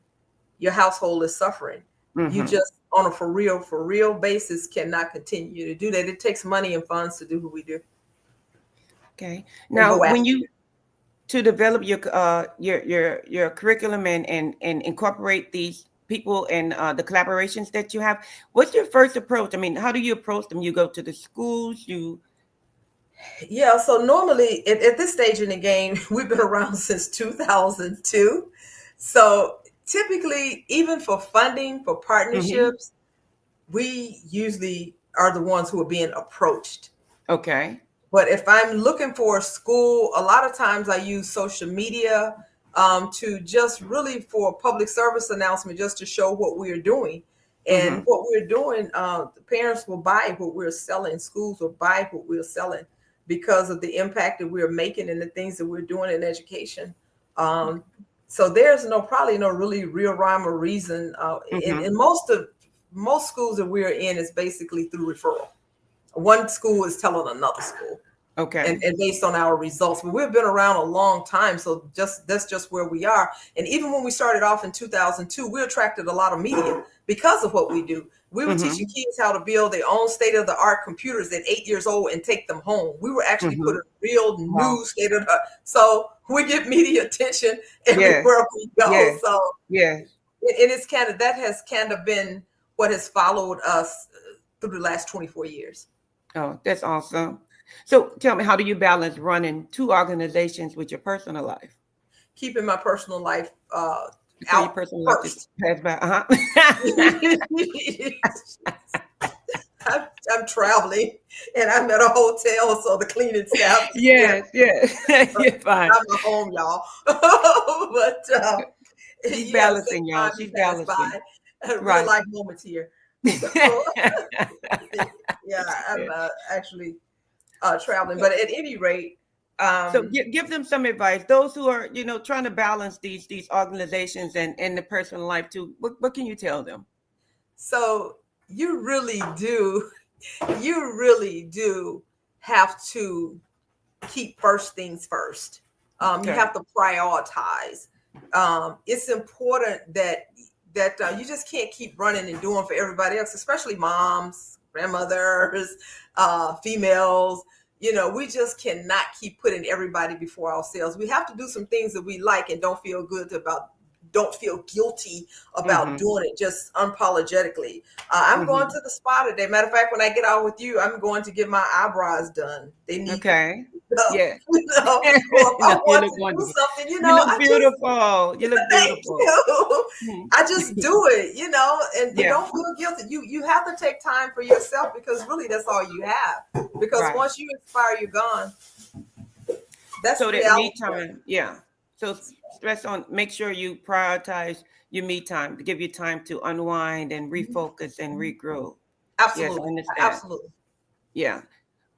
your household is suffering. You just on a for real basis cannot continue to do that. It takes money and funds to do what we do. Okay. Now, when you to develop your curriculum and incorporate these people and the collaborations that you have, what's your first approach? I mean, how do you approach them? You go to the schools, so normally at this stage in the game, we've been around since 2002. So typically, even for funding, for partnerships, we usually are the ones who are being approached. Okay. But if I'm looking for a school, a lot of times I use social media to just really for a public service announcement, just to show what we're doing. And what we're doing, the parents will buy what we're selling. Schools will buy what we're selling because of the impact that we're making and the things that we're doing in education. So there's probably no really real rhyme or reason. In most schools that we're in is basically through referral. One school is telling another school. Okay. And based on our results. But we've been around a long time. So that's just where we are. And even when we started off in 2002, we attracted a lot of media because of what we do. We were teaching kids how to build their own state-of-the-art computers at 8 years old and take them home. We were actually putting real new state-of-the-art. So we get media attention everywhere we go. So and it's that has kind of been what has followed us through the last 24 years. Oh, that's awesome. So tell me, how do you balance running two organizations with your personal life? Keeping my personal life out your personal life just pass by. I'm traveling and I'm at a hotel, so the cleaning staff. Yes. You're fine. I'm at home, y'all. But she's balancing, y'all. She's balancing. Real life moments here. So, I'm actually traveling, but at any rate, so give them some advice. Those who are, trying to balance these organizations and the personal life too. What can you tell them? So you really do have to keep first things first. You have to prioritize. It's important that you just can't keep running and doing for everybody else, especially moms, grandmothers, females. We just cannot keep putting everybody before ourselves. We have to do some things that we like and don't feel guilty about doing it just unapologetically. I'm going to the spa today. Matter of fact, when I get out with you, I'm going to get my eyebrows done. They need Yeah. Or if I want to do something, you look beautiful. You look beautiful. I just do it, and don't feel guilty. You have to take time for yourself, because really that's all you have. Because once you expire, you're gone. That's so that me time. Yeah. So stress on. Make sure you prioritize your me time to give you time to unwind and refocus and regrow. Absolutely. Yes, I understand. Absolutely. Yeah.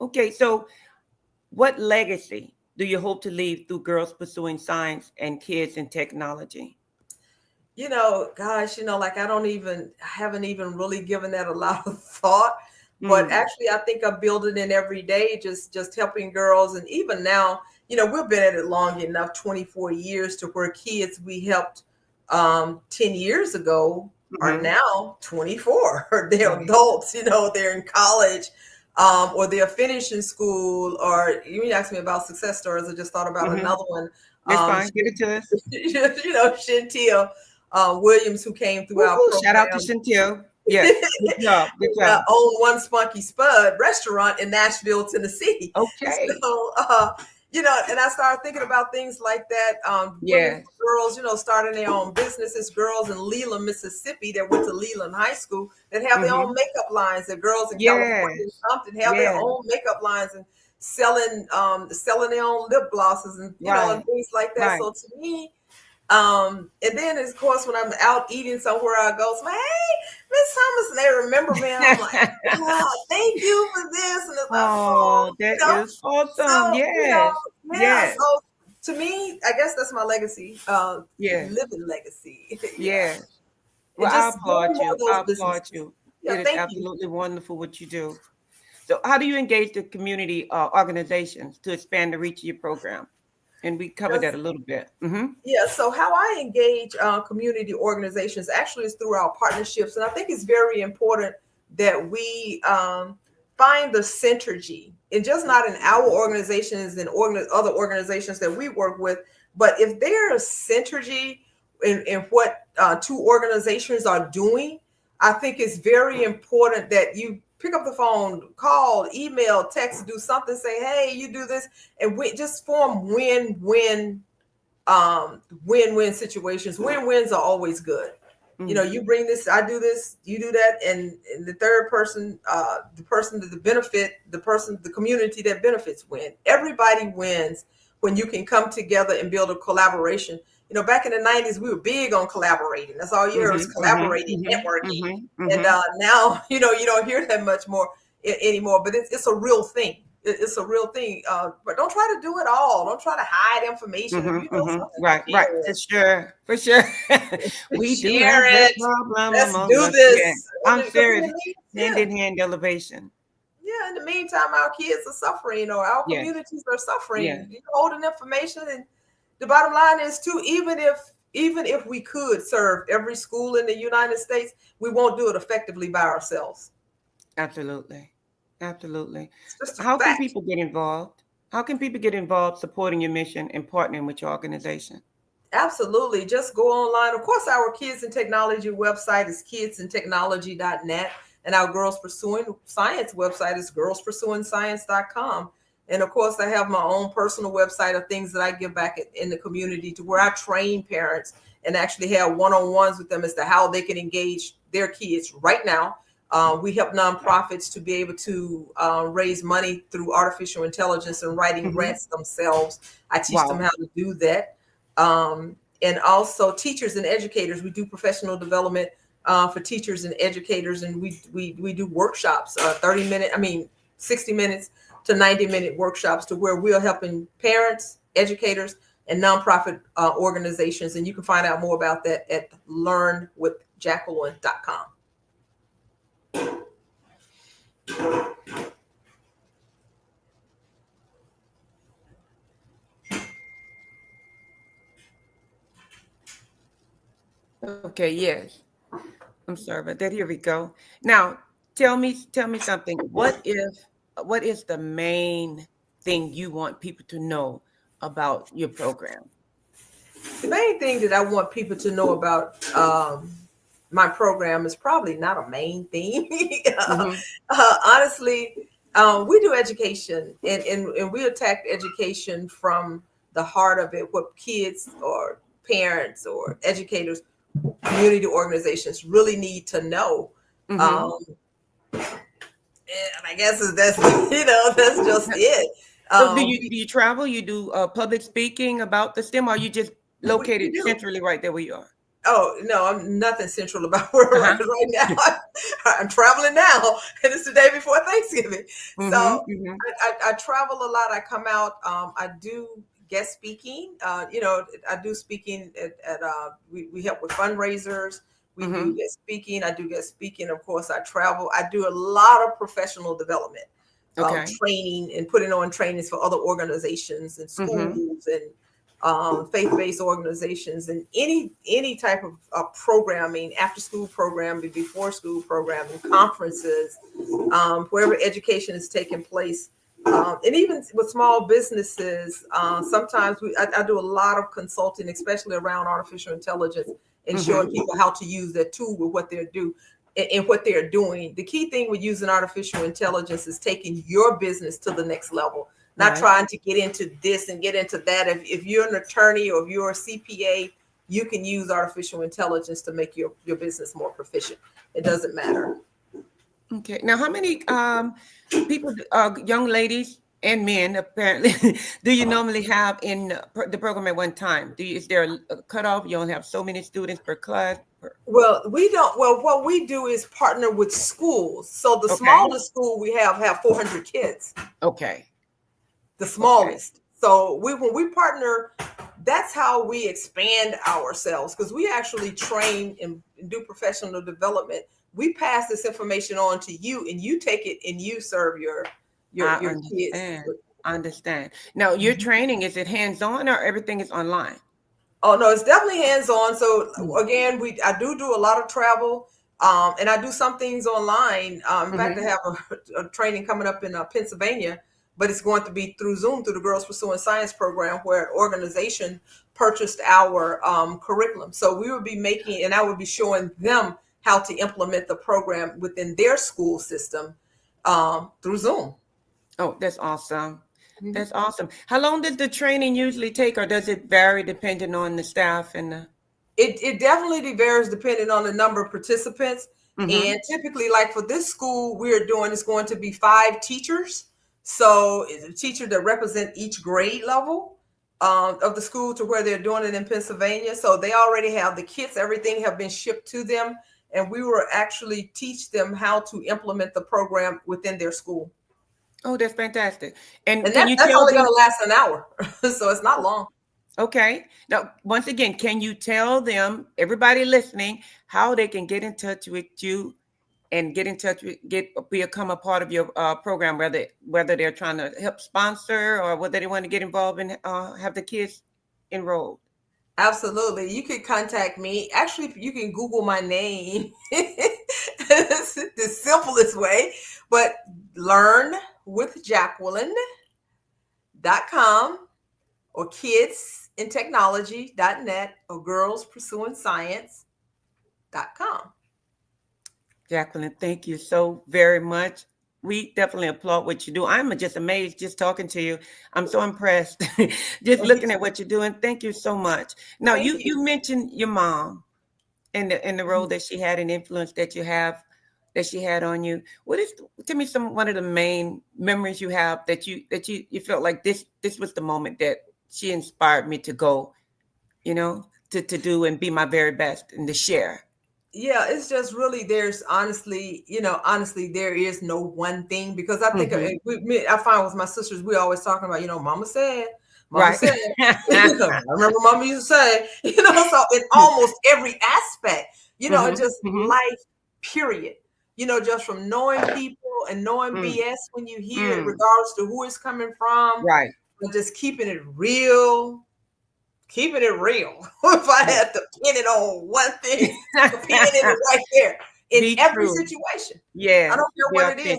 Okay. So, what legacy do you hope to leave through girls pursuing science and kids in technology? gosh, like I haven't even really given that a lot of thought. But actually, I think I'm building it every day, just helping girls. And even now, we've been at it long enough, 24 years, to where kids we helped 10 years ago are now 24. They're adults, they're in college, or they're finishing school. Or you asked me about success stories. I just thought about another one. That's fine. Give it to us. Chantel Williams, who came through our program. Shout out to Chantel. Yes, good job. Good job. Own One Spunky Spud restaurant in Nashville, Tennessee. Okay. So, and I started thinking about things like that. Girls, starting their own businesses. Girls in Leland, Mississippi, that went to Leland High School, that have their own makeup lines. That girls in California and have their own makeup lines and selling their own lip glosses and and things like that. So to me. And then of course when I'm out eating somewhere, I go, hey, Miss Thomas, and they remember me, and I'm like, thank you for this. And it's that is awesome. So, so to me, I guess that's my legacy. Living legacy. Well, I applaud you. It is absolutely wonderful what you do. So how do you engage the community organizations to expand the reach of your program? And we covered that a little bit. So how I engage community organizations actually is through our partnerships. And I think it's very important that we find the synergy, and just not in our organizations and other organizations that we work with, but if there's synergy in what two organizations are doing, I think it's very important that you pick up the phone, call, email, text, do something, say, hey, you do this, and we just form win-win situations. Win-wins are always good. You bring this, I do this, you do that, and the third person, the community that benefits win. Everybody wins when you can come together and build a collaboration. Back in the 90s, we were big on collaborating. That's all you hear is collaborating, networking. And now, you don't hear that much more anymore, but it's a real thing. It's a real thing. But don't try to do it all. Don't try to hide information. Right. For sure. We share it. Let's do this. Yeah. I'm serious. Hand-in-hand elevation. In the meantime, our kids are suffering, or our communities are suffering. You're holding information, and the bottom line is too, even if we could serve every school in the United States, we won't do it effectively by ourselves. Absolutely. How can people get involved? How can people get involved supporting your mission and partnering with your organization? Absolutely. Just go online. Of course, our Kids and Technology website is kidsandtechnology.net, and our Girls Pursuing Science website is girlspursuingscience.com. And of course, I have my own personal website of things that I give back in the community, to where I train parents and actually have one-on-ones with them as to how they can engage their kids right now. We help nonprofits to be able to raise money through artificial intelligence and writing grants themselves. I teach them how to do that. And also teachers and educators. We do professional development for teachers and educators, and we do workshops, 60 minutes to 90-minute workshops, to where we're helping parents, educators, and nonprofit organizations. And you can find out more about that at learnwithjacqueline.com. Okay, yes. I'm sorry about that. Here we go. Now, tell me something. What is the main thing you want people to know about your program? The main thing that I want people to know about my program is probably not a main thing. Honestly, we do education, and we attack education from the heart of it, what kids or parents or educators, community organizations really need to know. And I guess that's just it. So do you travel? You do public speaking about the STEM, or are you just located centrally right there where you are? Oh, no, I'm nothing central about where I'm right now. I'm traveling now, and it's the day before Thanksgiving. So I travel a lot. I come out. I do guest speaking. I do speaking we help with fundraisers. We do guest speaking. I do guest speaking. Of course, I travel. I do a lot of professional development, training and putting on trainings for other organizations and schools and faith-based organizations and any type of programming, after school programming, before school programming, conferences, wherever education is taking place. And even with small businesses, sometimes I do a lot of consulting, especially around artificial intelligence, and showing people how to use that tool with what they're doing. The key thing with using artificial intelligence is taking your business to the next level, not trying to get into this and get into that. If you're an attorney or if you're a CPA, you can use artificial intelligence to make your business more proficient. It doesn't matter. Okay. Now, how many people, young ladies and men, apparently, do you normally have in the program at one time? Is there a cutoff? You only have so many students per class? Well, we don't. Well, what we do is partner with schools. So the smallest school we have 400 kids. Okay. The smallest. Okay. So when we partner, that's how we expand ourselves, because we actually train and do professional development. We pass this information on to you, and you take it and you serve your kids. I understand. Now, your training, is it hands-on or everything is online? Oh, no, it's definitely hands-on. So again, I do a lot of travel, and I do some things online. In fact, I have a training coming up in Pennsylvania, but it's going to be through Zoom, through the Girls Pursuing Science program, where an organization purchased our curriculum. So we would be making, and I would be showing them how to implement the program within their school system through Zoom. Oh, that's awesome. That's awesome. How long does the training usually take, or does it vary depending on the staff and the... It definitely varies depending on the number of participants. And typically, like for this school we're doing, it's going to be 5 teachers. So it's a teacher that represent each grade level of the school to where they're doing it in Pennsylvania. So they already have the kits, everything have been shipped to them. And we will actually teach them how to implement the program within their school. Oh, that's fantastic. And that's only going to last an hour. So it's not long. Okay. Now, once again, can you tell them, everybody listening, how they can get in touch with you and become a part of your program, whether they're trying to help sponsor or whether they want to get involved and have the kids enrolled? Absolutely. You could contact me. Actually, you can Google my name. It's the simplest way, but learnwithjacqueline.com or kidsinTechnology.net or girlspursuingscience.com. Jacqueline, thank you so very much. We definitely applaud what you do. I'm just amazed just talking to you. I'm so impressed just looking at what you're doing. Thank you so much. Now, you mentioned your mom and the role that she had and influence that she had on you. Tell me one of the main memories you have that you felt like this was the moment that she inspired me to go, to do and be my very best and to share. Yeah, it's just really, there's honestly, there is no one thing, because I think I find with my sisters, we always talking about, mama said, said. I remember mama used to say, so in almost every aspect, just life, period, just from knowing people and knowing BS when you hear it, regardless to who it's coming from, right? But just keeping it real. If I had to pin it on one thing, pin it right there in every situation. Yeah, I don't care what it is.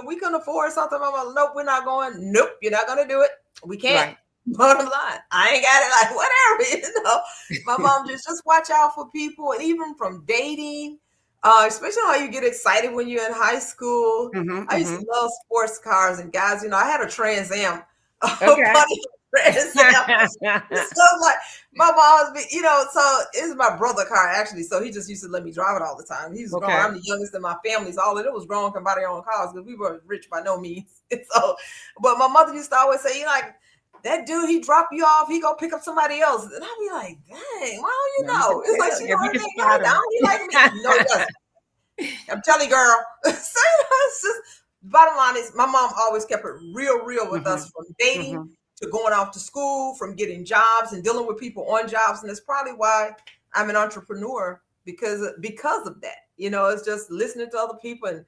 We can afford something. I'm like, nope, we're not going. Nope, you're not going to do it. We can't. Right. Bottom line, I ain't got it. Like whatever. My mom just watch out for people, and even from dating, especially how you get excited when you're in high school. I used to love sports cars and guys. I had a Trans Am. Okay. So like my mom's, so it's my brother car actually. So he just used to let me drive it all the time. He was grown. I'm the youngest in my family, so all of it was grown can buy their own cars, because we weren't rich by no means. So, but my mother used to always say, that dude, he drop you off, he go pick up somebody else, and I'd be like, dang, why don't you know? It's like she he like me. No, he doesn't. I'm telling you, girl. It's just, bottom line is, my mom always kept it real with us, from dating to going off to school, from getting jobs and dealing with people on jobs. And that's probably why I'm an entrepreneur, because of that. You know, it's just listening to other people and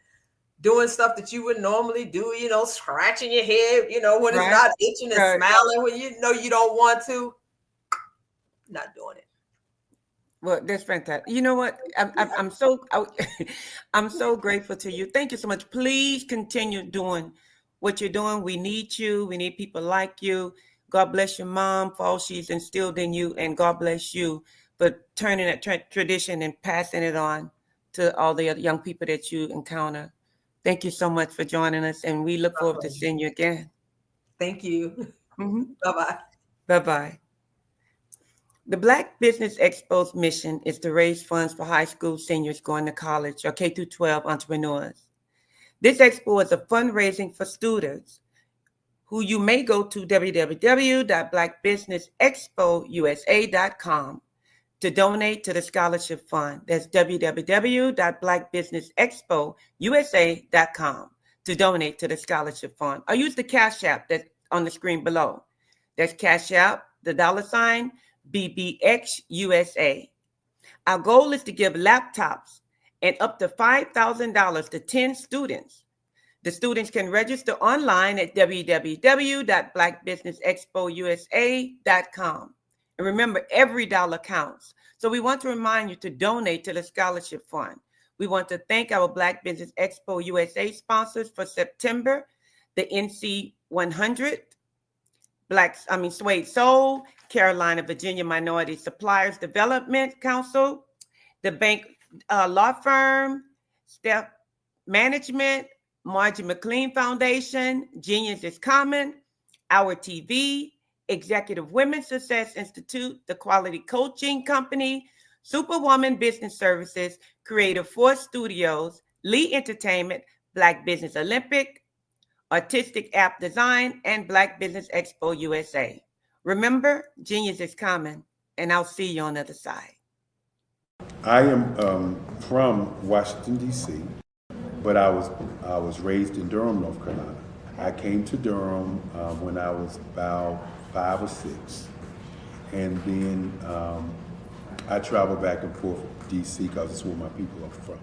doing stuff that you would normally do, you know, scratching your head, you know, when it's not itching and smiling when you know you don't want to. Not doing it. Well, that's fantastic. You know what? I'm so grateful to you. Thank you so much. Please continue doing what you're doing. We need you. We need people like you. God bless your mom for all she's instilled in you, and God bless you for turning that tradition and passing it on to all the other young people that you encounter. Thank you so much for joining us, and we look forward to seeing you again. Thank you. Mm-hmm. Bye-bye. Bye-bye. The Black Business Expo's mission is to raise funds for high school seniors going to college or K-12 entrepreneurs. This expo is a fundraising for students who you may go to www.blackbusinessexpousa.com to donate to the scholarship fund. That's www.blackbusinessexpousa.com to donate to the scholarship fund. Or use the Cash App that's on the screen below. That's Cash App, the $ BBXUSA. Our goal is to give laptops and up to $5,000 to 10 students. The students can register online at www.blackbusinessexpousa.com. And remember, every dollar counts. So we want to remind you to donate to the scholarship fund. We want to thank our Black Business Expo USA sponsors for September, the NC 100, Suede Soul, Carolina, Virginia Minority Suppliers Development Council, the bank law firm, Step Management, Margie McLean Foundation, Genius is Common, Our TV, Executive Women's Success Institute, The Quality Coaching Company, Superwoman Business Services, Creative Force Studios, Lee Entertainment, Black Business Olympic, Artistic App Design, and Black Business Expo USA. Remember, genius is common, and I'll see you on the other side. I am from Washington, D.C., but I was raised in Durham, North Carolina. I came to Durham when I was about 5 or 6, and then I traveled back and forth to D.C. because it's where my people are from.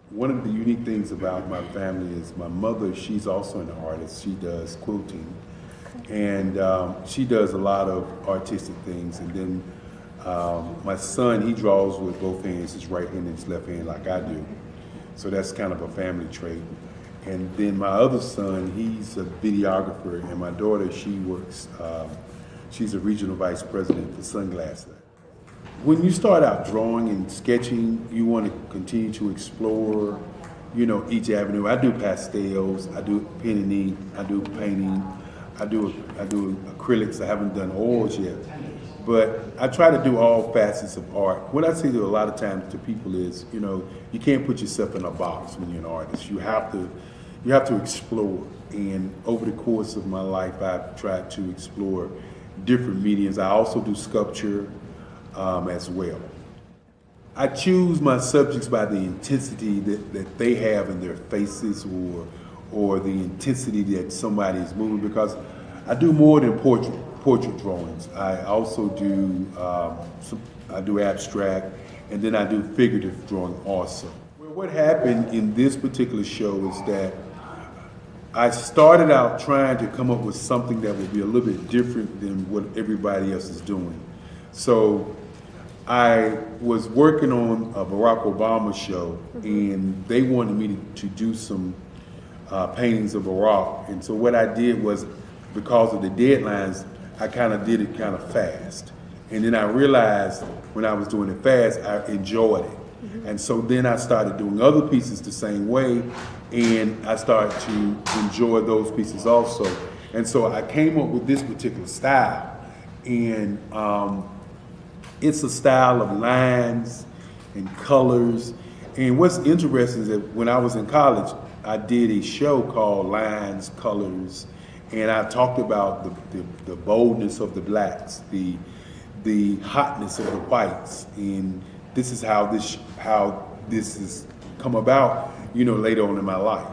One of the unique things about my family is my mother, she's also an artist. She does quilting, and she does a lot of artistic things. And then my son, he draws with both hands, his right hand and his left hand like I do. So that's kind of a family trait. And then my other son, he's a videographer, and my daughter, she works, she's a regional vice president for Sunglass Lab. When you start out drawing and sketching, you want to continue to explore, you know, each avenue. I do pastels, I do pen and ink, I do painting, I do acrylics. I haven't done oils yet, but I try to do all facets of art. What I say to a lot of times to people is, you know, you can't put yourself in a box when you're an artist. You have to explore. And over the course of my life, I've tried to explore different mediums. I also do sculpture as well. I choose my subjects by the intensity that they have in their faces, or the intensity that somebody is moving, because I do more than portrait drawings. I also do I do abstract, and then I do figurative drawing also. Well, what happened in this particular show is that I started out trying to come up with something that would be a little bit different than what everybody else is doing. So I was working on a Barack Obama show, and they wanted me to do some paintings of Barack. And so what I did was, because of the deadlines, I kind of did it kind of fast. And then I realized when I was doing it fast, I enjoyed it. And so then I started doing other pieces the same way, and I started to enjoy those pieces also. And so I came up with this particular style, and it's a style of lines and colors. And what's interesting is that when I was in college, I did a show called Lines, Colors, and I talked about the boldness of the blacks, the hotness of the whites, and this is how this has come about, you know, later on in my life.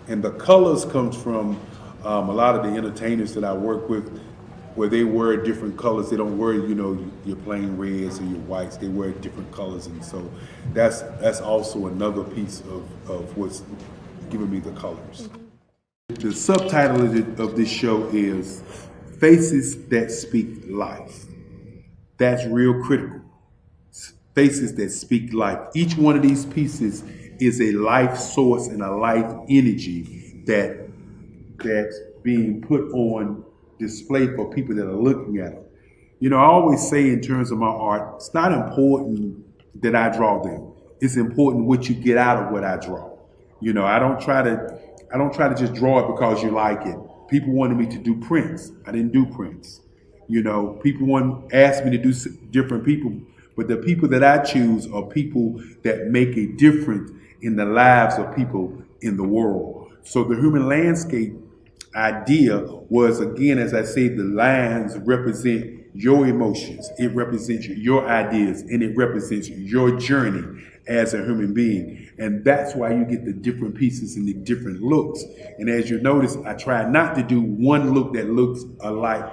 And the colors comes from a lot of the entertainers that I work with. where they wear different colors. They don't wear, you know, your plain reds or your whites. They wear different colors, and so that's also another piece of what's giving me the colors. The subtitle of this show is Faces That Speak Life. That's real critical. Faces that speak life. Each one of these pieces is a life source and a life energy that's being put on display for people that are looking at them. You know, I always say in terms of my art, it's not important that I draw them. It's important what you get out of what I draw. You know, I don't try to just draw it because you like it. People wanted me to do prints. I didn't do prints. You know, people asked me to do different people, but the people that I choose are people that make a difference in the lives of people in the world. So the human landscape idea was, again, as I say, the lines represent your emotions, it represents your ideas, and it represents your journey as a human being. And that's why you get the different pieces and the different looks. And as you notice, I try not to do one look that looks alike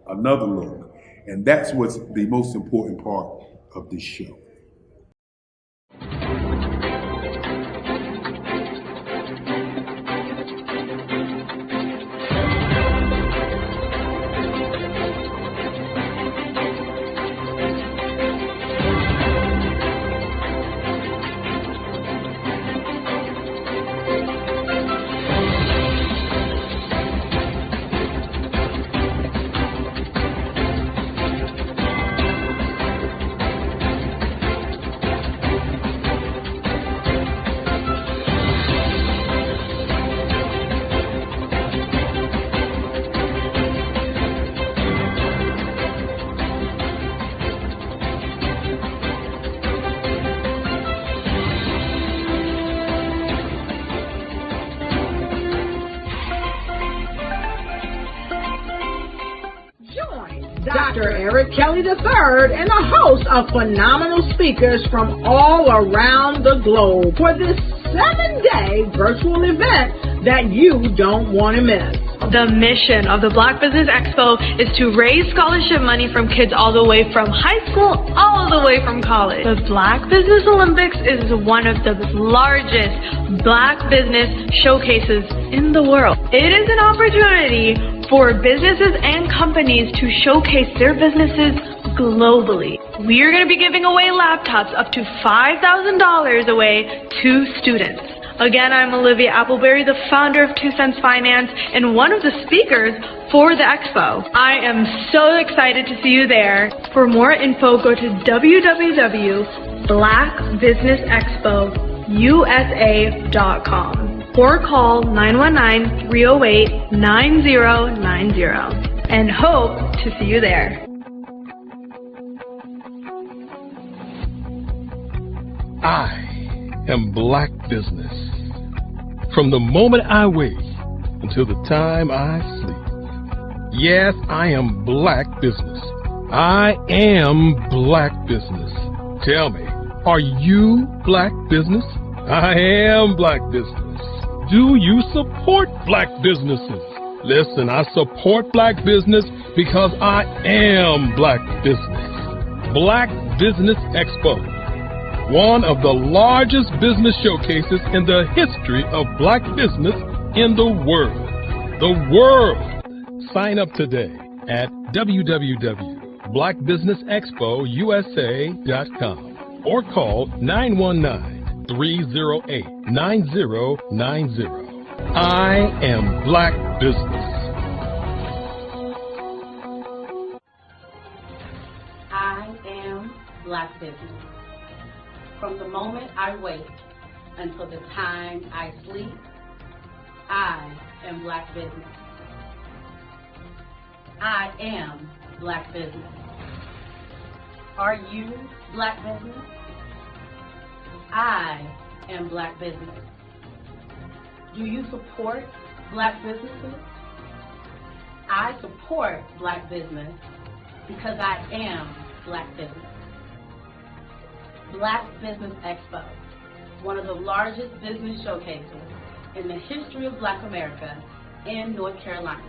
another look. And that's what's the most important part of this show. Dr. Eric Kelly III and a host of phenomenal speakers from all around the globe for this 7-day virtual event that you don't want to miss. The mission of the Black Business Expo is to raise scholarship money from kids all the way from high school, all the way from college. The Black Business Olympics is one of the largest Black business showcases in the world. It is an opportunity for businesses and companies to showcase their businesses globally. We are going to be giving away laptops up to $5,000 away to students. Again, I'm Olivia Appleberry, the founder of 2 Cents Finance and one of the speakers for the expo. I am so excited to see you there. For more info, go to www.blackbusinessexpousa.com or call 919-308-9090 and hope to see you there. I am Black Business. From the moment I wake until the time I sleep. Yes, I am Black Business. I am Black Business. Tell me, are you Black Business? I am Black Business. Do you support Black businesses? Listen, I support Black business because I am Black Business. Black Business Expo, one of the largest business showcases in the history of Black business in the world. The world! Sign up today at www.blackbusinessexpousa.com or call 919-308-9090. I am Black Business. I am Black Business. From the moment I wake until the time I sleep, I am Black Business. I am Black Business. Are you Black Business? I am Black Business. Do you support Black businesses? I support Black business because I am Black Business. Black Business Expo, one of the largest business showcases in the history of Black America in North Carolina.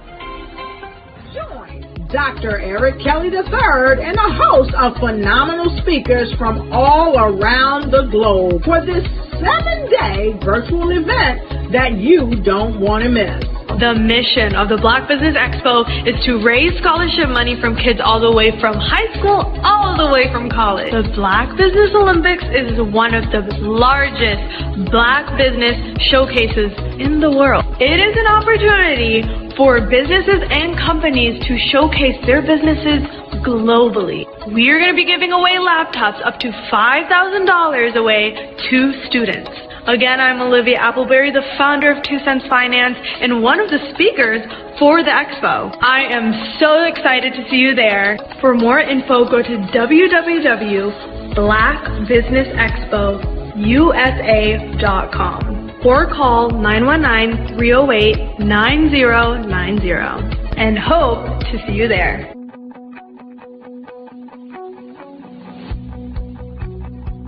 Join Dr. Eric Kelly III, and a host of phenomenal speakers from all around the globe for this 7-day virtual event that you don't want to miss. The mission of the Black Business Expo is to raise scholarship money from kids all the way from high school, all the way from college. The Black Business Olympics is one of the largest Black business showcases in the world. It is an opportunity for businesses and companies to showcase their businesses globally. We are going to be giving away laptops up to $5,000 away to students. Again, I'm Olivia Appleberry, the founder of 2 Cents Finance and one of the speakers for the expo. I am so excited to see you there. For more info, go to www.blackbusinessexpousa.com or call 919-308-9090 and hope to see you there.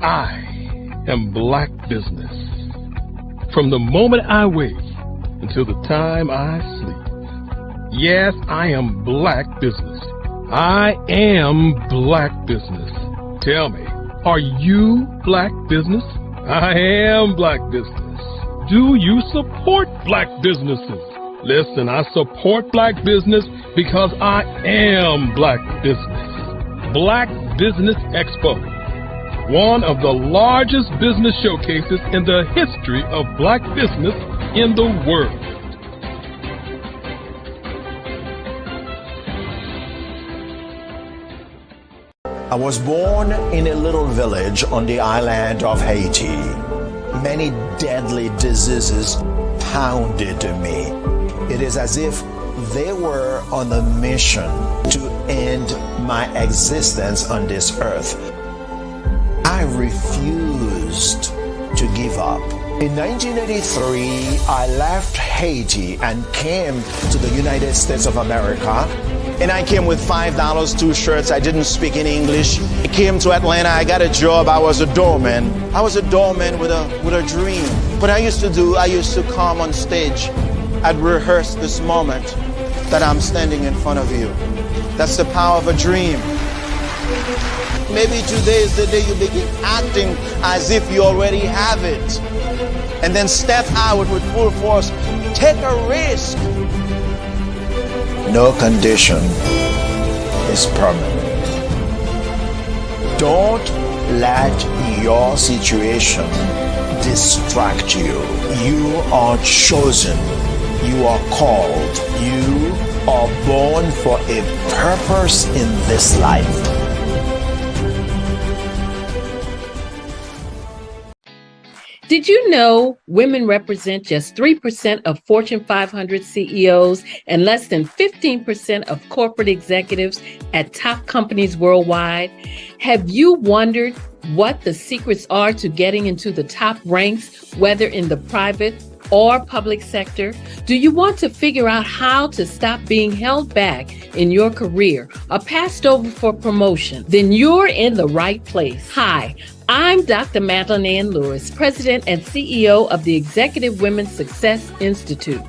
I am Black Business. From the moment I wake until the time I sleep. Yes, I am Black Business. I am Black Business. Tell me, are you Black Business? I am Black Business. Do you support Black businesses? Listen, I support Black business because I am Black Business. Black Business Expo, one of the largest business showcases in the history of Black business in the world. I was born in a little village on the island of Haiti. Many deadly diseases pounded me. It is as if they were on a mission to end my existence on this earth. I refused to give up. In 1983, I left Haiti and came to the United States of America. And I came with $5, 2 shirts. I didn't speak in English. I came to Atlanta. I got a job. I was a doorman. I was a doorman with a dream. What I used to come on stage. I'd rehearse this moment that I'm standing in front of you. That's the power of a dream. Maybe today is the day you begin acting as if you already have it. And then step out with full force. Take a risk. No condition is permanent. Don't let your situation distract you. You are chosen. You are called. You are born for a purpose in this life. Did you know women represent just 3% of Fortune 500 CEOs and less than 15% of corporate executives at top companies worldwide? Have you wondered what the secrets are to getting into the top ranks, whether in the private or public sector? Do you want to figure out how to stop being held back in your career or passed over for promotion? Then you're in the right place. Hi, I'm Dr. Madeline Ann Lewis, President and CEO of the Executive Women's Success Institute.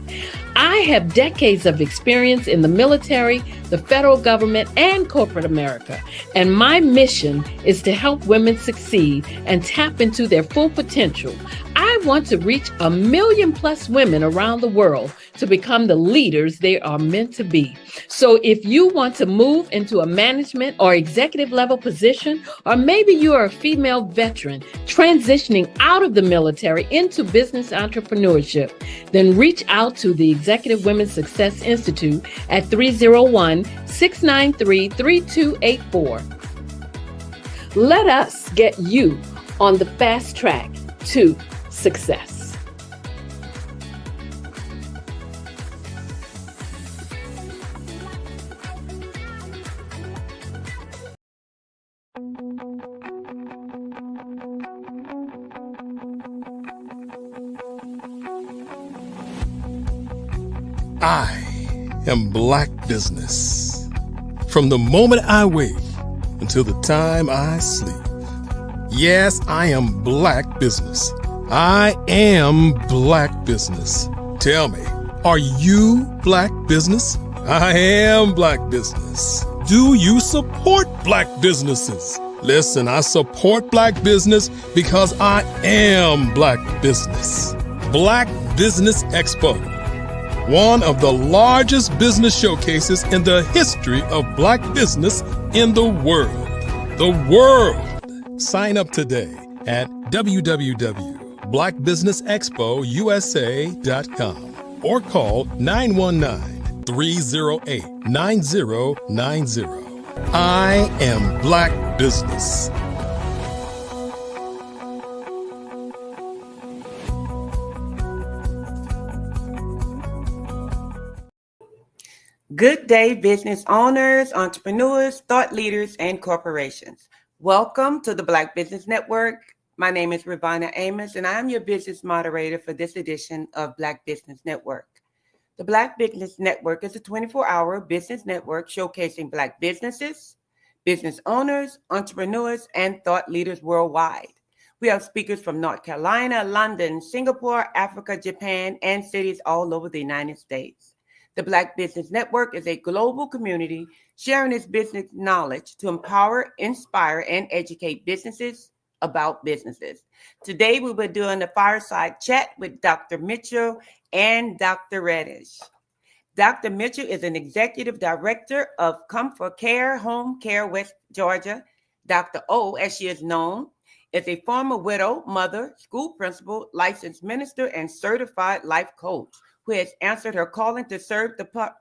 I have decades of experience in the military, the federal government, and corporate America, and my mission is to help women succeed and tap into their full potential. I want to reach 1 million plus women around the world to become the leaders they are meant to be. So if you want to move into a management or executive level position, or maybe you are a female veteran transitioning out of the military into business entrepreneurship, then reach out to the Executive Women's Success Institute at 301-693-3284. Let us get you on the fast track to success. I am Black Business. From the moment I wake until the time I sleep. Yes, I am Black Business. I am Black Business. Tell me, are you Black Business? I am Black business. Do you support Black businesses? Listen, I support Black business because I am Black business. Black Business Expo, one of the largest business showcases in the history of Black business in the world. The world! Sign up today at www.blackbusinessexpousa.com or call 919-308-9090. I am Black business. Good day, business owners, entrepreneurs, thought leaders, and corporations. Welcome to the Black Business Network. My name is Ravana Amos, and I am your business moderator for this edition of Black Business Network. The Black Business Network is a 24-hour business network showcasing Black businesses, business owners, entrepreneurs, and thought leaders worldwide. We have speakers from North Carolina, London, Singapore, Africa, Japan, and cities all over the United States. The Black Business Network is a global community sharing its business knowledge to empower, inspire, and educate businesses about businesses. Today, we will be doing a fireside chat with Dr. Mitchell and Dr. Reddish. Dr. Mitchell is an executive director of Comfort Care Home Care, West Georgia. Dr. O, as she is known, is a former widow, mother, school principal, licensed minister, and certified life coach, who has answered her calling to serve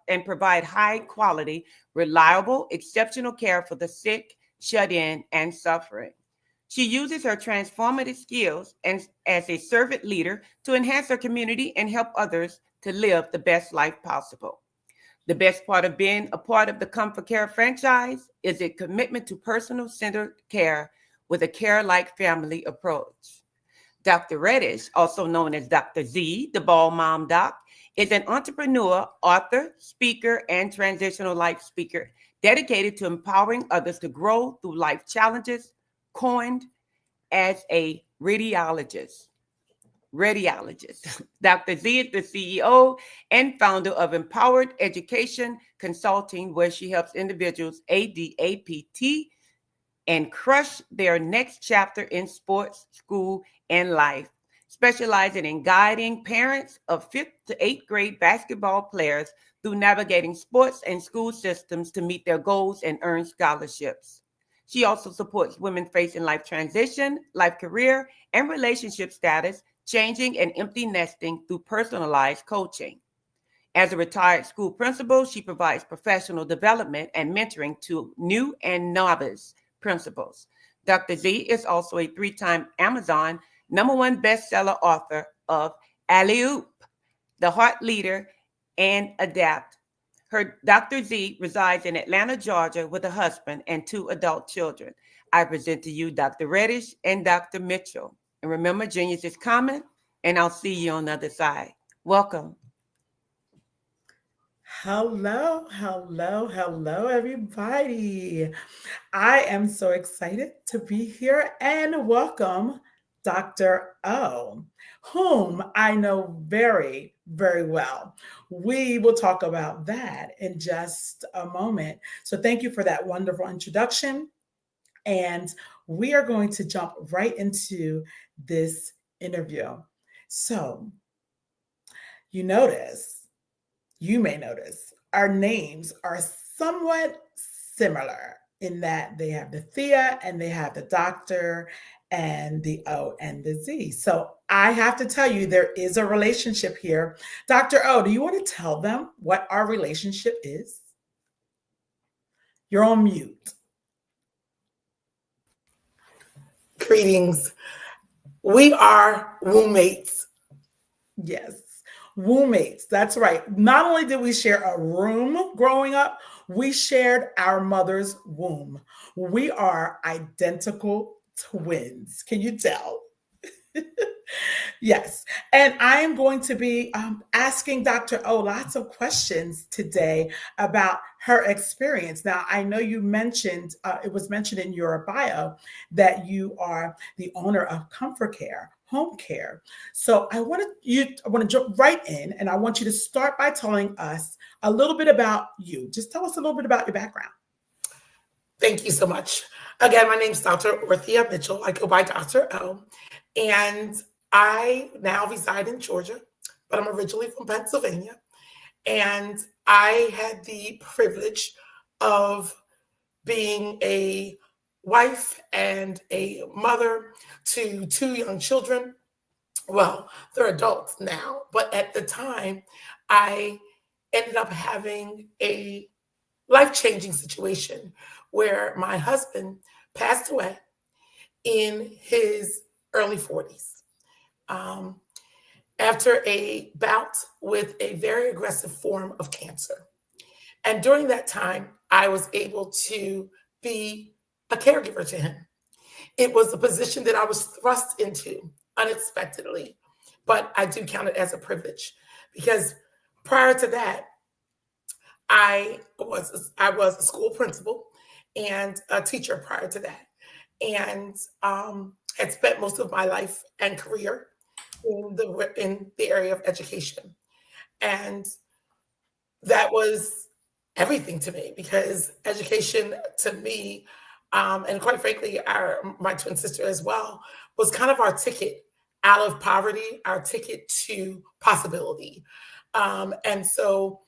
and provide high quality, reliable, exceptional care for the sick, shut in, and suffering. She uses her transformative skills as a servant leader to enhance her community and help others to live the best life possible. The best part of being a part of the Comfort Care franchise is a commitment to personal-centered care with a care-like family approach. Dr. Reddish, also known as Dr. Z, the Bald Mom Doc, is an entrepreneur, author, speaker, and transitional life speaker dedicated to empowering others to grow through life challenges, coined as a radiologist. Dr. Z is the CEO and founder of Empowered Education Consulting, where she helps individuals ADAPT and crush their next chapter in sports, school, and life, specializing in guiding parents of 5th to 8th grade basketball players through navigating sports and school systems to meet their goals and earn scholarships. She also supports women facing life transition, life career, and relationship status, changing and empty nesting through personalized coaching. As a retired school principal, she provides professional development and mentoring to new and novice principals. Dr. Z is also a 3-time Amazon #1 bestseller author of Alley-Oop, The Heart Leader, and Adapt. Her Dr. Z resides in Atlanta, Georgia, with a husband and 2 adult children. I present to you Dr. Reddish and Dr. Mitchell. And remember, genius is coming, and I'll see you on the other side. Welcome. Hello, everybody. I am so excited to be here and welcome Dr. O, whom I know very, very well. We will talk about that in just a moment. So thank you for that wonderful introduction. And we are going to jump right into this interview. So you may notice our names are somewhat similar in that they have the Thea and they have the doctor and the O and the Z. So I have to tell you, there is a relationship here. Dr. O, do you want to tell them what our relationship is? You're on mute. Greetings. We are roommates. Yes. Roommates, that's right. Not only did we share a room growing up, we shared our mother's womb. We are identical twins. Can you tell? Yes. And I am going to be asking Dr. O lots of questions today about her experience. Now, I know you mentioned, it was mentioned in your bio that you are the owner of Comfort Care home care. So I want to jump right in, and I want you to start by telling us a little bit about you. Just tell us a little bit about your background. Thank you so much. Again, my name is Dr. Orthea Mitchell. I go by Dr. O, and I now reside in Georgia, but I'm originally from Pennsylvania. And I had the privilege of being a wife and a mother to 2 young children. Well, they're adults now, but at the time, I ended up having a life-changing situation where my husband passed away in his early 40s after a bout with a very aggressive form of cancer. And during that time, I was able to be a caregiver to him. It was a position that I was thrust into unexpectedly, but I do count it as a privilege because prior to that, I was a school principal and a teacher prior to that, and had spent most of my life and career in the area of education. And that was everything to me because education to me, and quite frankly, my twin sister as well, was kind of our ticket out of poverty, our ticket to possibility. And so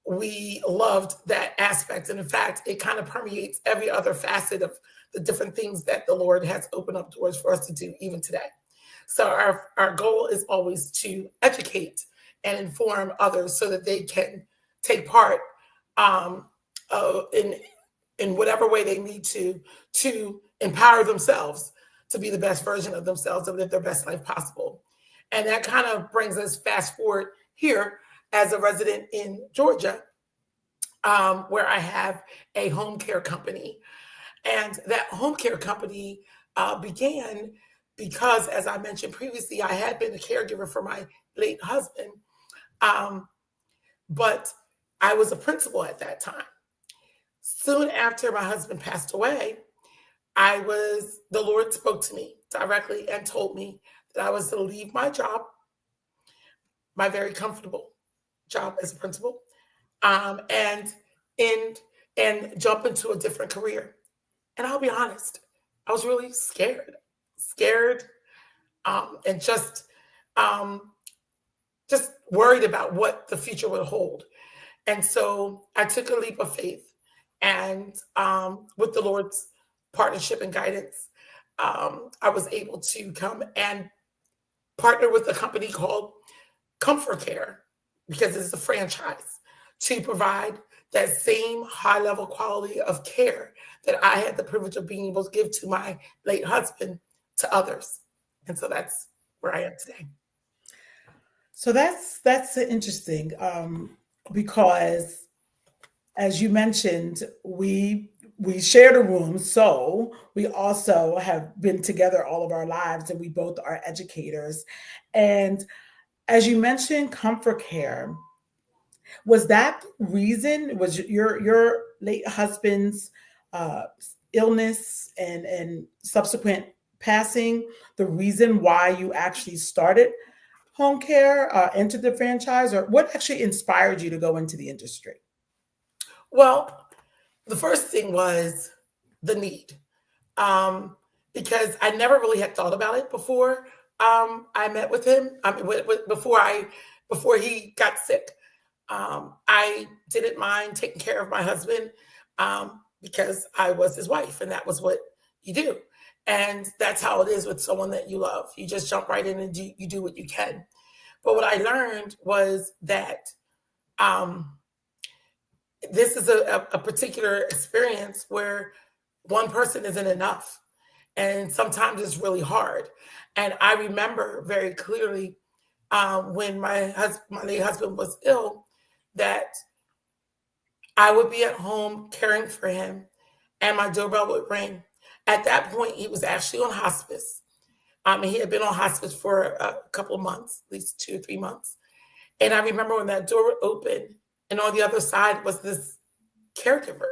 we loved that aspect. And in fact, it kind of permeates every other facet of the different things that the Lord has opened up doors for us to do even today. So our goal is always to educate and inform others so that they can take part in whatever way they need to empower themselves to be the best version of themselves and live their best life possible. And that kind of brings us fast forward here as a resident in Georgia, where I have a home care company. And that home care company began because, as I mentioned previously, I had been a caregiver for my late husband, but I was a principal at that time. Soon after my husband passed away, the Lord spoke to me directly and told me that I was to leave my job, my very comfortable job as a principal, and jump into a different career. And I'll be honest, I was really scared, and just worried about what the future would hold. And so I took a leap of faith, and with the Lord's partnership and guidance, I was able to come and partner with a company called Comfort Care, because it's a franchise, to provide that same high level quality of care that I had the privilege of being able to give to my late husband to others. And so that's where I am today. So that's interesting because, as you mentioned, we shared a room, so we also have been together all of our lives, and we both are educators. And as you mentioned, Comfort Care, was that reason? Was your late husband's illness and subsequent passing the reason why you actually started home care, entered the franchise, or what actually inspired you to go into the industry? Well, the first thing was the need, because I never really had thought about it before I met with him. Before he got sick, I didn't mind taking care of my husband because I was his wife, and that was what you do. And that's how it is with someone that you love. You just jump right in and you do what you can. But what I learned was that this is a particular experience where one person isn't enough. And sometimes it's really hard. And I remember very clearly when my late husband was ill, that I would be at home caring for him and my doorbell would ring. At that point, he was actually on hospice. He had been on hospice for a couple of months, at least 2 or 3 months. And I remember when that door opened and on the other side was this caregiver.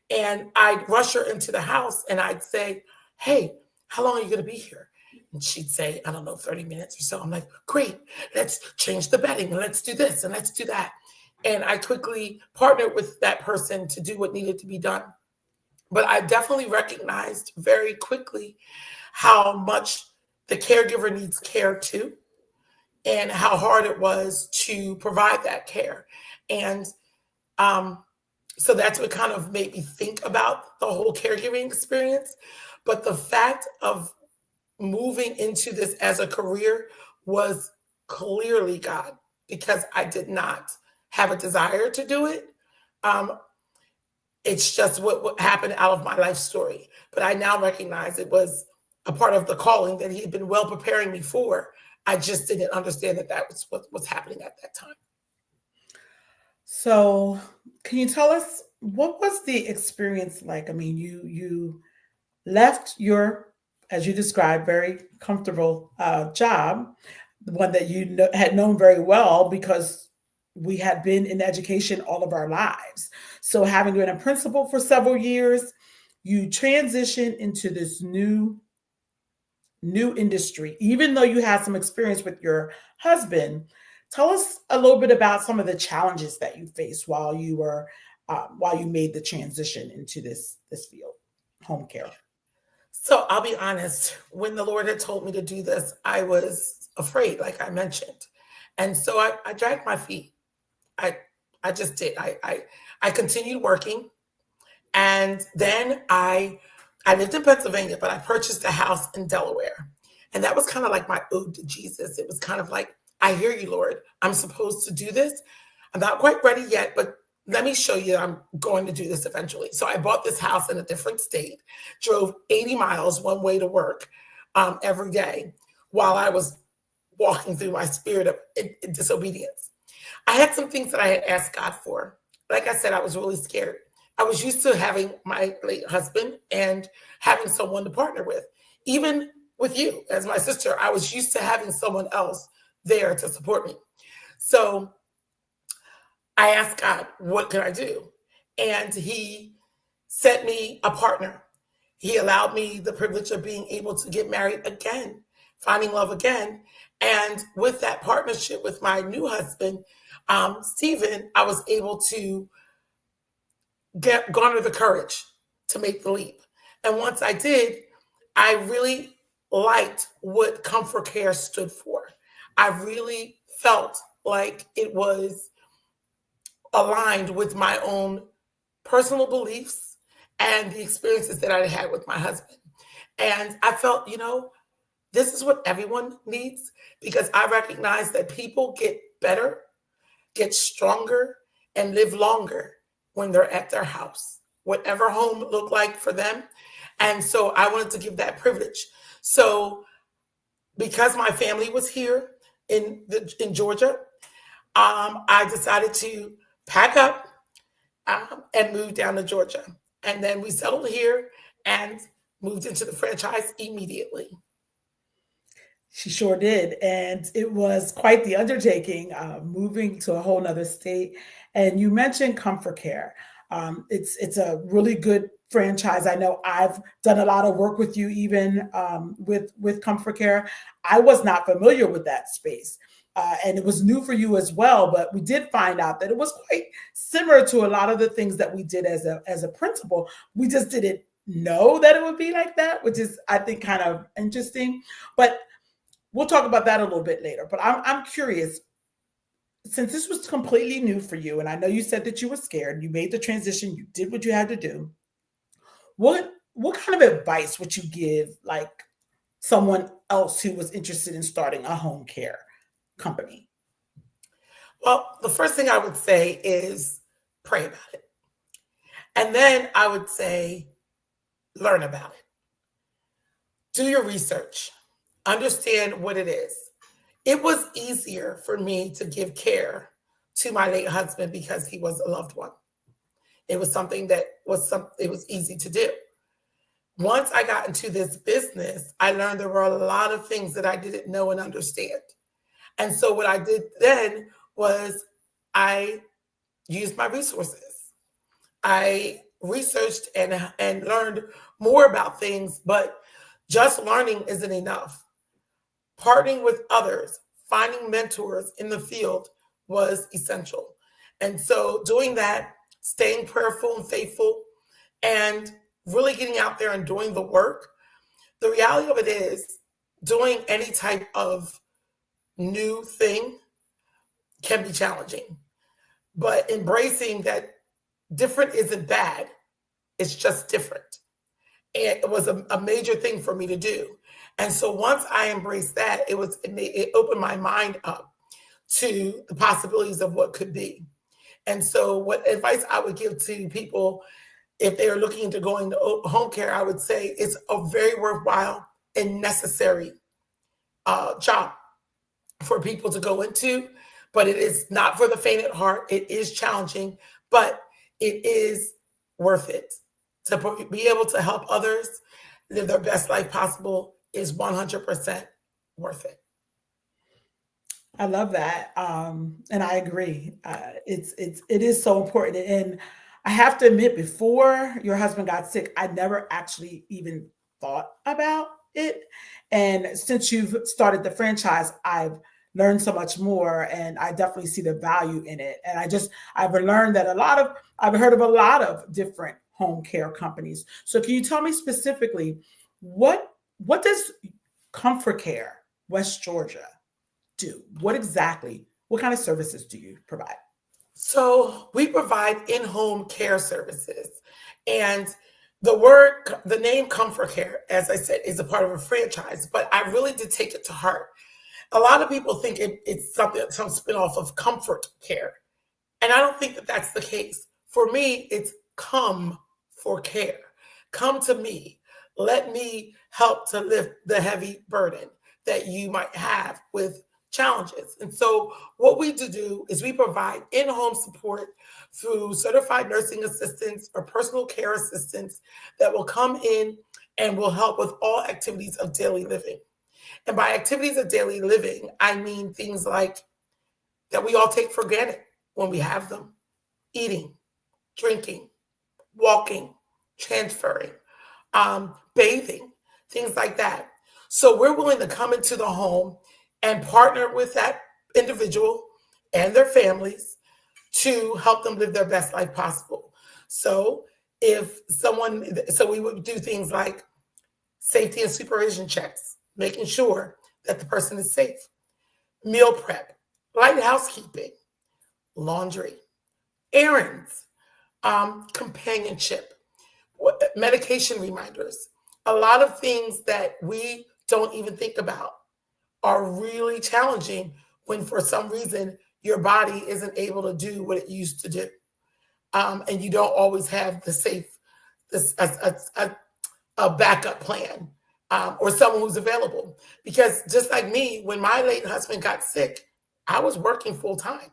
And I'd rush her into the house and I'd say, "Hey, how long are you going to be here?" And she'd say, I don't know, 30 minutes or so. I'm like, great, let's change the bedding and let's do this and let's do that. And I quickly partnered with that person to do what needed to be done. But I definitely recognized very quickly how much the caregiver needs care too, and how hard it was to provide that care. And so that's what kind of made me think about the whole caregiving experience. But the fact of moving into this as a career was clearly God, because I did not have a desire to do it. It's just what happened out of my life story. But I now recognize it was a part of the calling that he had been well preparing me for. I just didn't understand that that was what was happening at that time. So can you tell us, what was the experience like? I mean, you left your, as you described, very comfortable job, the one that you had known very well, because we had been in education all of our lives. So having been a principal for several years, you transition into this new industry, even though you had some experience with your husband. Tell us a little bit about some of the challenges that you faced while you were while you made the transition into this field, home care. So I'll be honest, when the Lord had told me to do this, I was afraid, like I mentioned. And so I dragged my feet. I just did. I continued working. And then I lived in Pennsylvania, but I purchased a house in Delaware. And that was kind of like my ode to Jesus. It was kind of like, I hear you, Lord. I'm supposed to do this. I'm not quite ready yet, but let me show you I'm going to do this eventually. So I bought this house in a different state, drove 80 miles one way to work every day while I was walking through my spirit of disobedience. I had some things that I had asked God for. Like I said, I was really scared. I was used to having my late husband and having someone to partner with. Even with you as my sister, I was used to having someone else there to support me. So I asked God, what can I do? And he sent me a partner. He allowed me the privilege of being able to get married again, finding love again. And with that partnership with my new husband, Stephen, I was able to garner the courage to make the leap. And once I did, I really liked what Comfort Care stood for. I really felt like it was aligned with my own personal beliefs and the experiences that I had with my husband. And I felt, this is what everyone needs, because I recognize that people get better, get stronger, and live longer when they're at their house, whatever home looked like for them. And so I wanted to give that privilege. So because my family was here in Georgia, I decided to pack up and move down to Georgia. And then we settled here and moved into the franchise immediately. She sure did. And it was quite the undertaking, moving to a whole nother state. And you mentioned Comfort Care. It's a really good franchise. I know I've done a lot of work with you, even with Comfort Care. I was not familiar with that space. And it was new for you as well, but we did find out that it was quite similar to a lot of the things that we did as a principal. We just didn't know that it would be like that, which is, I think, kind of interesting. But we'll talk about that a little bit later. But I'm curious, since this was completely new for you, and I know you said that you were scared, you made the transition, you did what you had to do. What kind of advice would you give, like, someone else who was interested in starting a home care company? Well, the first thing I would say is pray about it. And then I would say, learn about it. Do your research. Understand what it is. It was easier for me to give care to my late husband because he was a loved one. It was something that it was easy to do. Once I got into this business, I learned there were a lot of things that I didn't know and understand. And so what I did then was I used my resources. I researched and learned more about things, but just learning isn't enough. partnering with others, finding mentors in the field was essential. And so doing that, staying prayerful and faithful, and really getting out there and doing the work. The reality of it is doing any type of new thing can be challenging, but embracing that different isn't bad, it's just different. And it was a major thing for me to do. And so once I embraced that, it opened my mind up to the possibilities of what could be. And so what advice I would give to people if they're looking into going to home care, I would say it's a very worthwhile and necessary job for people to go into, but it is not for the faint at heart. It is challenging, but it is worth it. To be able to help others live their best life possible is 100% worth it. I love that, and I agree. It is so important. And I have to admit, before your husband got sick, I never actually even thought about it. And since you've started the franchise, I've learned so much more, and I definitely see the value in it. And I've learned that I've heard of a lot of different home care companies. So can you tell me specifically what does Comfort Care West Georgia do? What kind of services do you provide? So we provide in-home care services, and the name Comfort Care, as I said, is a part of a franchise, but I really did take it to heart. A lot of people think it's some spinoff of Comfort Care, and I don't think that that's the case. For me, it's come for care. Come to me. Let me help to lift the heavy burden that you might have with challenges. And so what we do is we provide in-home support through certified nursing assistants or personal care assistants that will come in and will help with all activities of daily living. And by activities of daily living, I mean things like that we all take for granted when we have them: eating, drinking, walking, transferring, bathing, things like that. So we're willing to come into the home and partner with that individual and their families to help them live their best life possible. So we would do things like safety and supervision checks, making sure that the person is safe, meal prep, light housekeeping, laundry, errands, companionship, medication reminders, a lot of things that we don't even think about are really challenging when for some reason your body isn't able to do what it used to do. And you don't always have a backup plan or someone who's available. Because just like me, when my late husband got sick, I was working full time.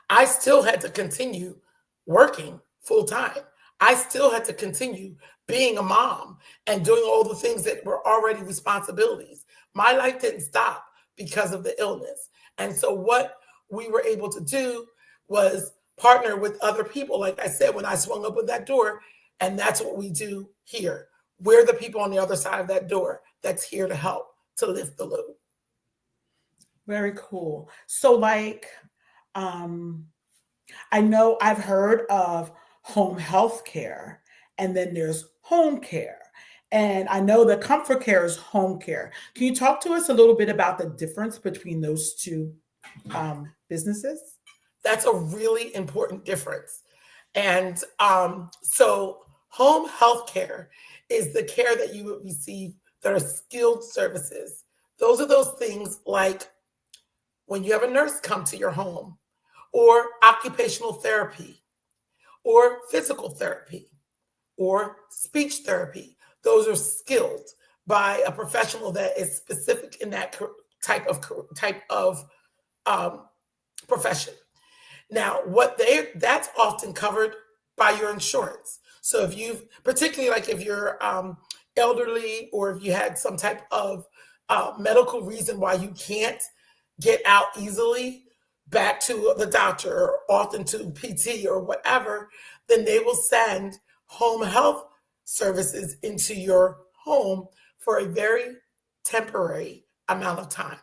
I still had to continue working full time. I still had to continue being a mom and doing all the things that were already responsibilities. My life didn't stop because of the illness. And so what we were able to do was partner with other people, like I said, when I swung open that door, and that's what we do here. We're the people on the other side of that door that's here to help, to lift the load. Very cool. So I know I've heard of home health care, and then there's home care. And I know that Comfort Care is home care. Can you talk to us a little bit about the difference between those two businesses? That's a really important difference. And so home health care is the care that you would receive that are skilled services. Those are those things like when you have a nurse come to your home, or occupational therapy, or physical therapy, or speech therapy. Those are skilled by a professional that is specific in that type of profession. Now, that's often covered by your insurance. So particularly if you're elderly, or if you had some type of medical reason why you can't get out easily back to the doctor, or often to PT or whatever, then they will send home health services into your home for a very temporary amount of time.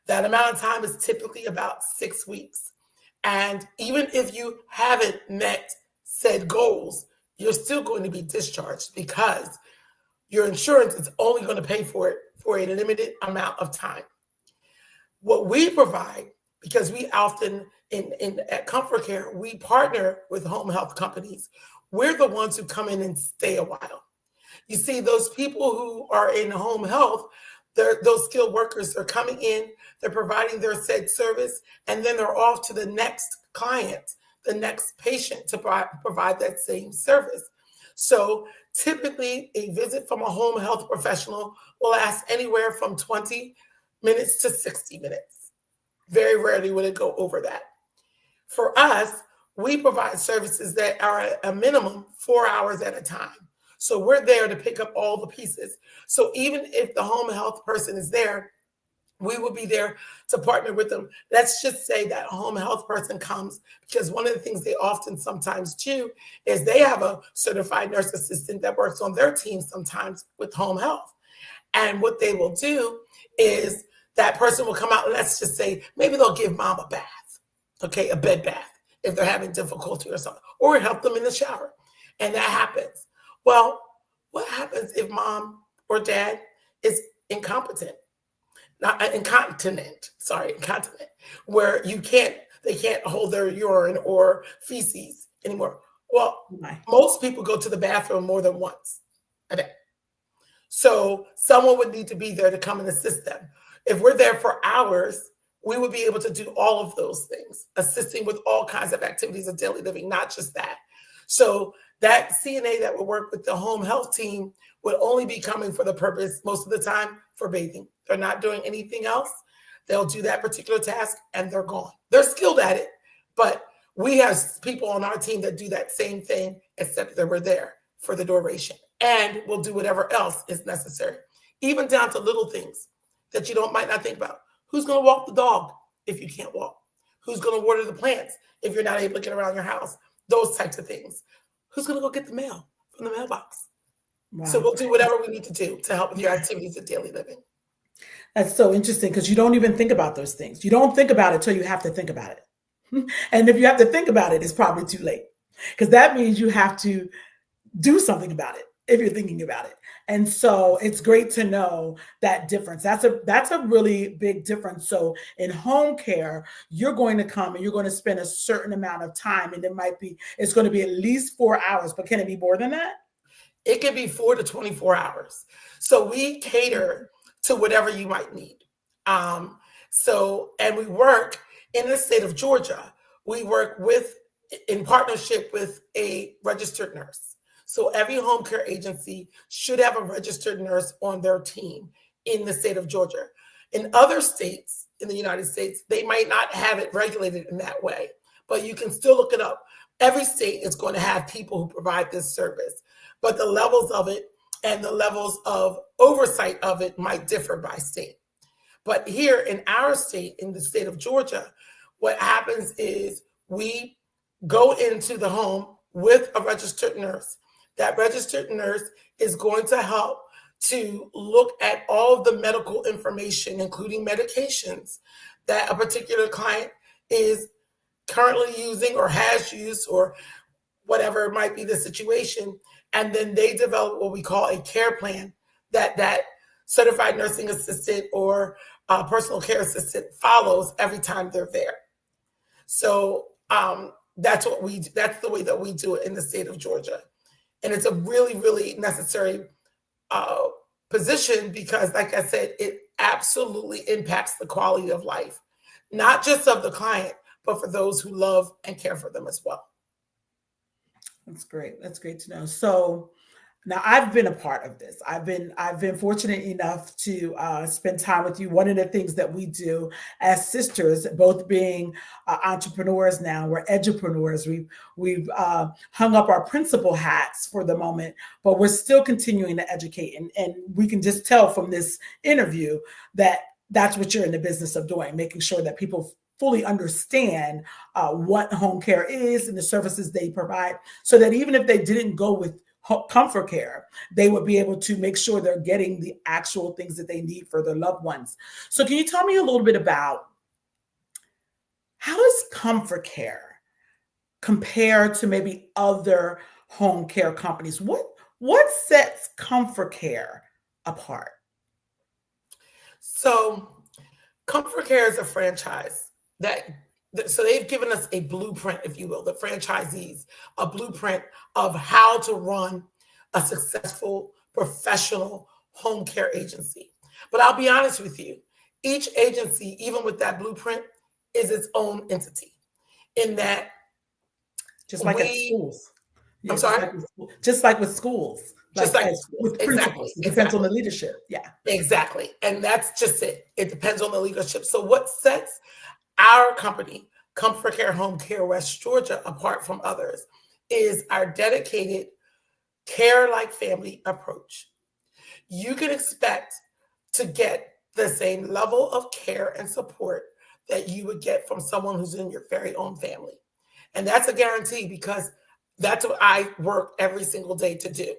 That amount of time is typically about 6 weeks. And even if you haven't met said goals, you're still going to be discharged because your insurance is only going to pay for it for a limited amount of time. What we provide, because we often at Comfort Care, we partner with home health companies. We're the ones who come in and stay a while. You see, those people who are in home health, those skilled workers are coming in, they're providing their said service, and then they're off to the next client, the next patient to provide that same service. So typically a visit from a home health professional will last anywhere from 20 minutes to 60 minutes. Very rarely will it go over that. For us, we provide services that are at a minimum 4 hours at a time. So we're there to pick up all the pieces. So even if the home health person is there, we will be there to partner with them. Let's just say that a home health person comes, because one of the things they often sometimes do is they have a certified nurse assistant that works on their team sometimes with home health. And what they will do is that person will come out and let's just say maybe they'll give mom a bath, okay, a bed bath if they're having difficulty or something, or help them in the shower. And that happens. Well, what happens if mom or dad is incontinent, where they can't hold their urine or feces anymore? Well, most people go to the bathroom more than once a day. So someone would need to be there to come and assist them. If we're there for hours, we would be able to do all of those things, assisting with all kinds of activities of daily living, not just that. So that CNA that would work with the home health team would only be coming for the purpose, most of the time, for bathing. They're not doing anything else. They'll do that particular task and they're gone. They're skilled at it, but we have people on our team that do that same thing, except that we're there for the duration. And we'll do whatever else is necessary, even down to little things that you might not think about. Who's going to walk the dog if you can't walk? Who's going to water the plants if you're not able to get around your house? Those types of things. Who's going to go get the mail from the mailbox? Wow. So we'll do whatever we need to do to help with your activities of daily living. That's so interesting because you don't even think about those things. You don't think about it till you have to think about it. And if you have to think about it, it's probably too late, because that means you have to do something about it if you're thinking about it. And so it's great to know that difference. That's a really big difference. So in home care, you're going to come and you're going to spend a certain amount of time, and it's going to be at least 4 hours, but can it be more than that? It can be 4 to 24 hours. So we cater to whatever you might need. And we work in the state of Georgia. We work in partnership with a registered nurse. So every home care agency should have a registered nurse on their team in the state of Georgia. In other states in the United States, they might not have it regulated in that way, but you can still look it up. Every state is going to have people who provide this service, but the levels of it and the levels of oversight of it might differ by state. But here in our state, in the state of Georgia, what happens is we go into the home with a registered nurse. That registered nurse is going to help to look at all of the medical information, including medications that a particular client is currently using or has used, or whatever might be the situation. And then they develop what we call a care plan that certified nursing assistant or personal care assistant follows every time they're there. So that's the way that we do it in the state of Georgia. And it's a really, really necessary position because, like I said, it absolutely impacts the quality of life, not just of the client, but for those who love and care for them as well. That's great. That's great to know. So now I've been a part of this. I've been fortunate enough to spend time with you. One of the things that we do as sisters, both being entrepreneurs now, we're edupreneurs. We've hung up our principal hats for the moment, but we're still continuing to educate. And we can just tell from this interview that that's what you're in the business of doing, making sure that people fully understand what home care is and the services they provide, so that even if they didn't go with comfort care, they would be able to make sure they're getting the actual things that they need for their loved ones. So can you tell me a little bit about how does comfort care compare to maybe other home care companies? What sets comfort care apart? So Comfort Care is a franchise so they've given us a blueprint, if you will, the franchisees, a blueprint of how to run a successful professional home care agency. But I'll be honest with you, each agency, even with that blueprint, is its own entity in that just like at schools. I'm sorry? Just like with schools. Just like with principals. It depends on the leadership. Yeah. Exactly. And that's just it. It depends on the leadership. So what sets our company, Comfort Care Home Care West Georgia, apart from others is our dedicated care-like family approach. You can expect to get the same level of care and support that you would get from someone who's in your very own family. And that's a guarantee because that's what I work every single day to do,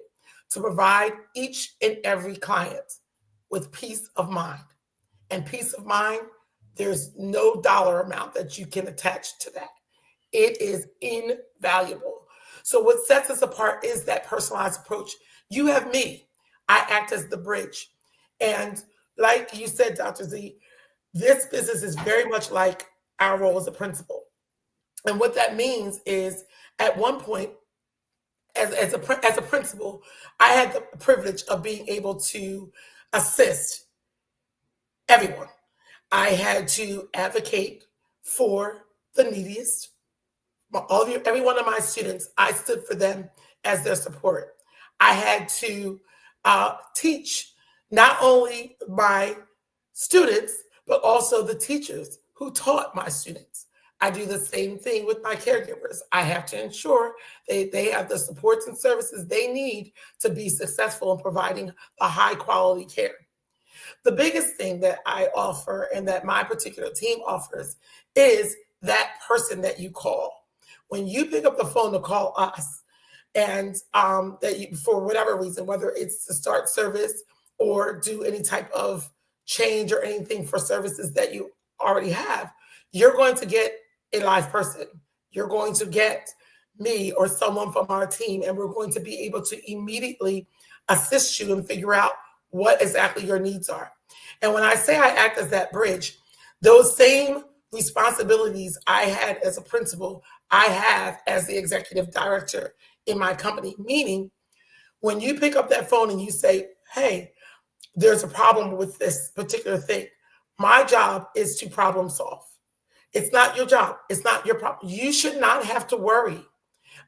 to provide each and every client with peace of mind. And peace of mind, there's no dollar amount that you can attach to that. It is invaluable. So what sets us apart is that personalized approach. You have me. I act as the bridge. And like you said, Dr. Z, this business is very much like our role as a principal. And what that means is at one point, as a principal, I had the privilege of being able to assist everyone. I had to advocate for the neediest. Every one of my students, I stood for them as their support. I had to teach not only my students, but also the teachers who taught my students. I do the same thing with my caregivers. I have to ensure they have the supports and services they need to be successful in providing a high quality care. The biggest thing that I offer and that my particular team offers is that person that you call. When you pick up the phone to call us and that you, for whatever reason, whether it's to start service or do any type of change or anything for services that you already have, you're going to get a live person. You're going to get me or someone from our team, and we're going to be able to immediately assist you and figure out what exactly your needs are. And when I say I act as that bridge, those same responsibilities I had as a principal, I have as the executive director in my company. Meaning, when you pick up that phone and you say, hey, there's a problem with this particular thing, my job is to problem solve. It's not your job. It's not your problem. You should not have to worry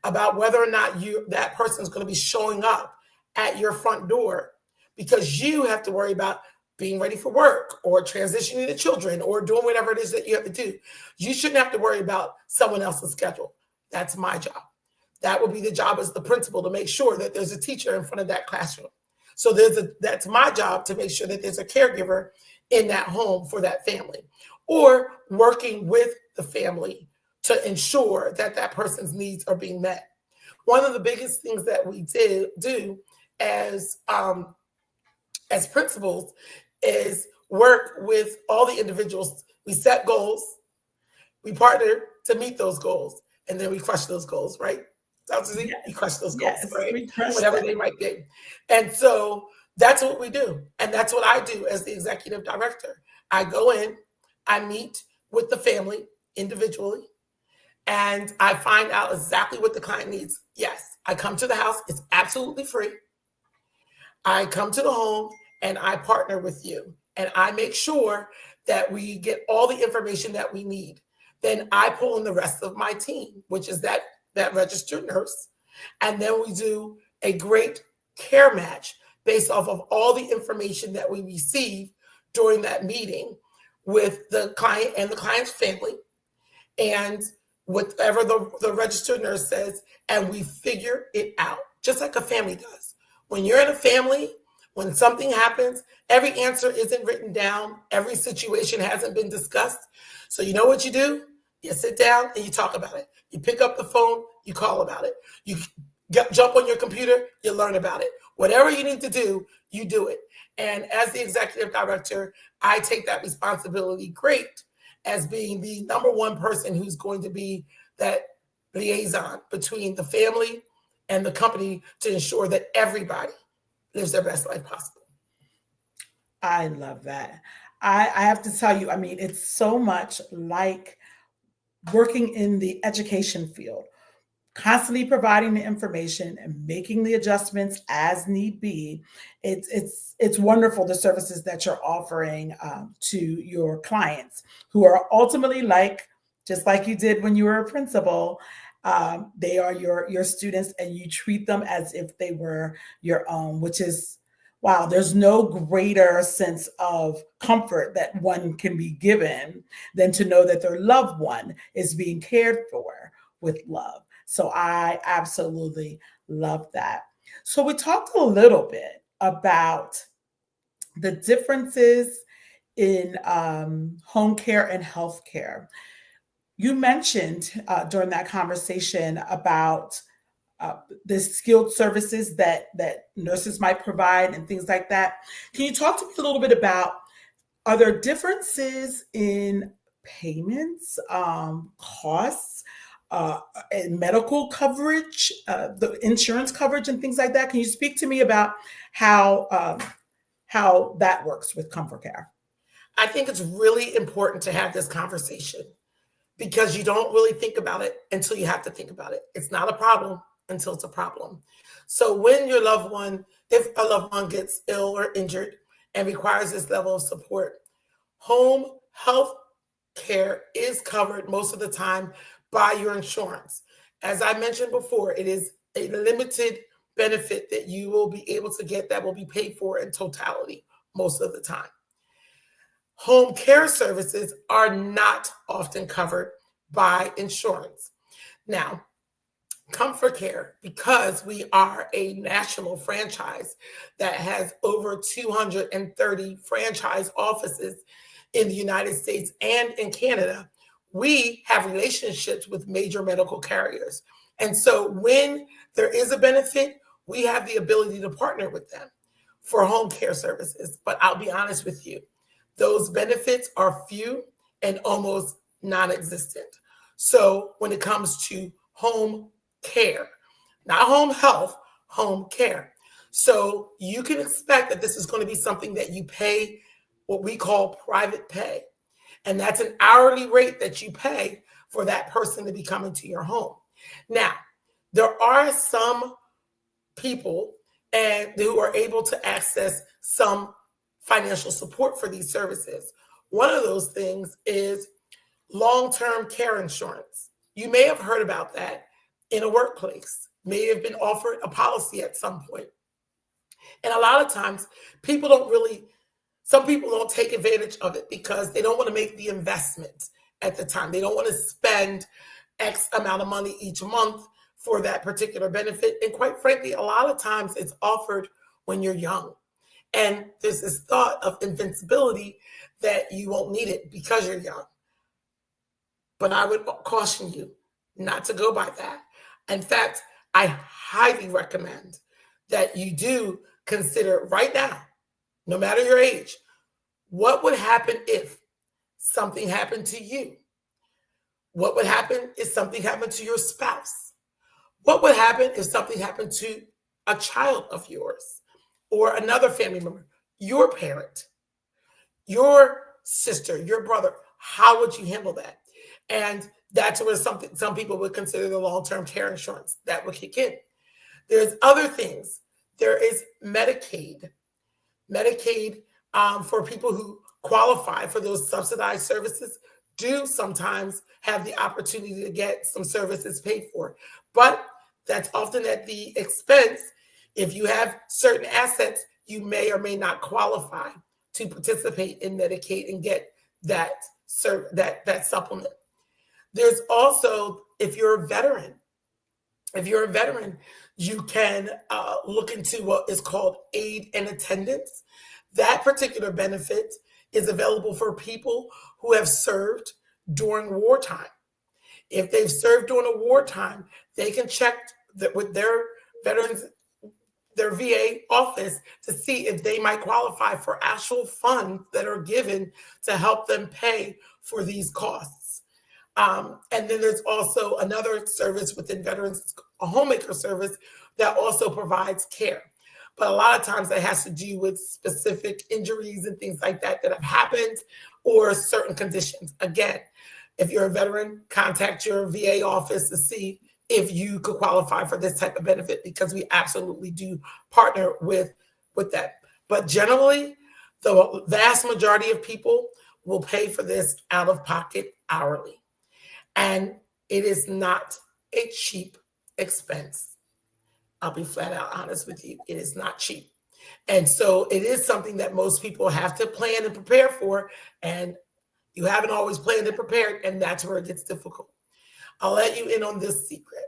about whether or not that person's going to be showing up at your front door, because you have to worry about being ready for work or transitioning the children or doing whatever it is that you have to do. You shouldn't have to worry about someone else's schedule. That's my job. That will be the job as the principal, to make sure that there's a teacher in front of that classroom. So that's my job, to make sure that there's a caregiver in that home for that family, or working with the family to ensure that that person's needs are being met. One of the biggest things that we do as principals is work with all the individuals. We set goals, we partner to meet those goals, and then we crush those goals, right? Dr. Z, we crush those goals, right? Whatever they might be. And so that's what we do. And that's what I do as the executive director. I go in, I meet with the family individually, and I find out exactly what the client needs. Yes, I come to the house. It's absolutely free. I come to the home and I partner with you, and I make sure that we get all the information that we need. Then I pull in the rest of my team, which is that registered nurse. And then we do a great care match based off of all the information that we receive during that meeting with the client and the client's family, and whatever the registered nurse says, and we figure it out, just like a family does. When you're in a family, when something happens, every answer isn't written down. Every situation hasn't been discussed. So you know what you do? You sit down and you talk about it. You pick up the phone, you call about it. jump on your computer, you learn about it. Whatever you need to do, you do it. And as the executive director, I take that responsibility great as being the number one person who's going to be that liaison between the family and the company to ensure that everybody lives their best life possible. I love that. I have to tell you, I mean, it's so much like working in the education field, constantly providing the information and making the adjustments as need be. It's wonderful, the services that you're offering to your clients, who are ultimately just like you did when you were a principal. They are your students, and you treat them as if they were your own, which is, wow, there's no greater sense of comfort that one can be given than to know that their loved one is being cared for with love. So I absolutely love that. So we talked a little bit about the differences in home care and health care. You mentioned during that conversation about the skilled services that nurses might provide and things like that. Can you talk to me a little bit about, are there differences in payments, costs, and medical coverage, the insurance coverage and things like that? Can you speak to me about how that works with Comfort Care? I think it's really important to have this conversation because you don't really think about it until you have to think about it. It's not a problem until it's a problem. So when your loved one, if a loved one gets ill or injured and requires this level of support, home health care is covered most of the time by your insurance. As I mentioned before, it is a limited benefit that you will be able to get that will be paid for in totality most of the time. Home care services are not often covered by insurance. Now, Comfort Care, because we are a national franchise that has over 230 franchise offices in the United States and in Canada, we have relationships with major medical carriers. And so when there is a benefit, we have the ability to partner with them for home care services. But I'll be honest with you, those benefits are few and almost non-existent. So when it comes to home care, not home health, home care. So you can expect that this is going to be something that you pay what we call private pay. And that's an hourly rate that you pay for that person to be coming to your home. Now, there are some people who are able to access some financial support for these services. One of those things is long-term care insurance. You may have heard about that in a workplace, may have been offered a policy at some point. And a lot of times some people don't take advantage of it because they don't want to make the investment at the time. They don't want to spend X amount of money each month for that particular benefit. And quite frankly, a lot of times it's offered when you're young. And there's this thought of invincibility that you won't need it because you're young. But I would caution you not to go by that. In fact, I highly recommend that you do consider right now, no matter your age, what would happen if something happened to you? What would happen if something happened to your spouse? What would happen if something happened to a child of yours or another family member, your parent, your sister, your brother? How would you handle that? And that's where some people would consider the long-term care insurance that would kick in. There's other things. There is Medicaid. Medicaid for people who qualify for those subsidized services do sometimes have the opportunity to get some services paid for. But that's often at the expense. If you have certain assets, you may or may not qualify to participate in Medicaid and get that supplement. There's also, if you're a veteran, you can look into what is called aid and attendance. That particular benefit is available for people who have served during wartime. If they've served during a wartime, they can check that with their veterans, their VA office, to see if they might qualify for actual funds that are given to help them pay for these costs. And then there's also another service within veterans, a homemaker service, that also provides care. But a lot of times that has to do with specific injuries and things like that that have happened, or certain conditions. Again, if you're a veteran, contact your VA office to see if you could qualify for this type of benefit, because we absolutely do partner with that. But generally, the vast majority of people will pay for this out of pocket hourly. And it is not a cheap expense. I'll be flat out honest with you. It is not cheap. And so it is something that most people have to plan and prepare for. And you haven't always planned and prepared, and that's where it gets difficult. I'll let you in on this secret.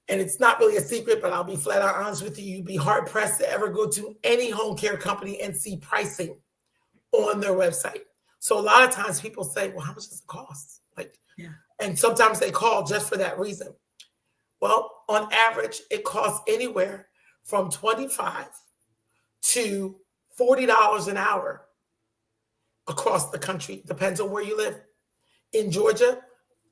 And it's not really a secret, but I'll be flat out honest with you. You'd be hard pressed to ever go to any home care company and see pricing on their website. So a lot of times people say, well, how much does it cost? And sometimes they call just for that reason. Well, on average, it costs anywhere from $25 to $40 an hour across the country. Depends on where you live. In Georgia,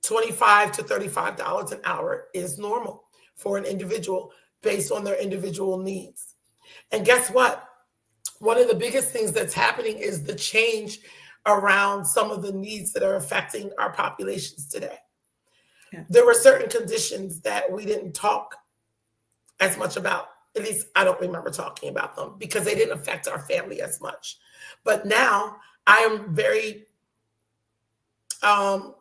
$25 to $35 an hour is normal for an individual based on their individual needs. And guess what? One of the biggest things that's happening is the change around some of the needs that are affecting our populations today. Yeah. There were certain conditions that we didn't talk as much about. At least I don't remember talking about them because they didn't affect our family as much. But now I am very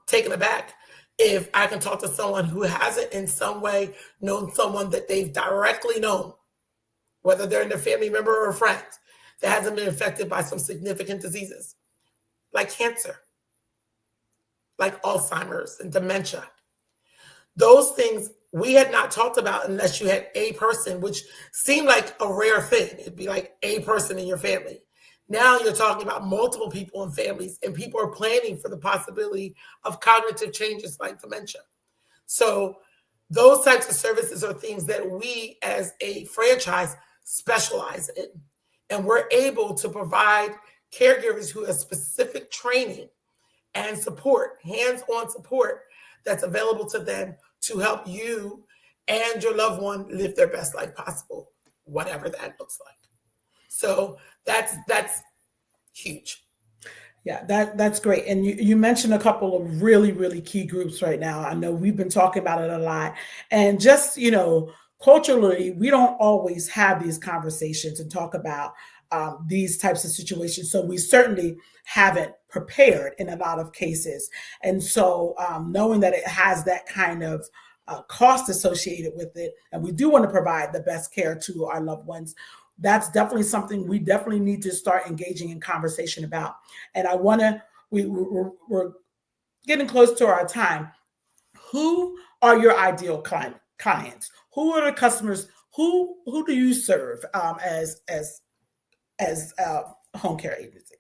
taken aback if I can talk to someone who hasn't in some way known someone that they've directly known, whether they're in their family member or a friend, that hasn't been affected by some significant diseases like cancer, like Alzheimer's and dementia. Those things we had not talked about unless you had a person, which seemed like a rare thing. It'd be like a person in your family. Now you're talking about multiple people in families, and people are planning for the possibility of cognitive changes like dementia. So those types of services are things that we as a franchise specialize in. And we're able to provide caregivers who have specific training and support, hands-on support that's available to them to help you and your loved one live their best life possible, whatever that looks like. So that's huge. Yeah, that's great. And you mentioned a couple of really, really key groups right now. I know we've been talking about it a lot. And just, culturally, we don't always have these conversations and talk about these types of situations. So we certainly haven't prepared in a lot of cases. And so knowing that it has that kind of cost associated with it, and we do want to provide the best care to our loved ones, that's definitely something we definitely need to start engaging in conversation about. And I want to, we're getting close to our time. Who are your ideal clients? Who are the customers? Who do you serve as a home care agency?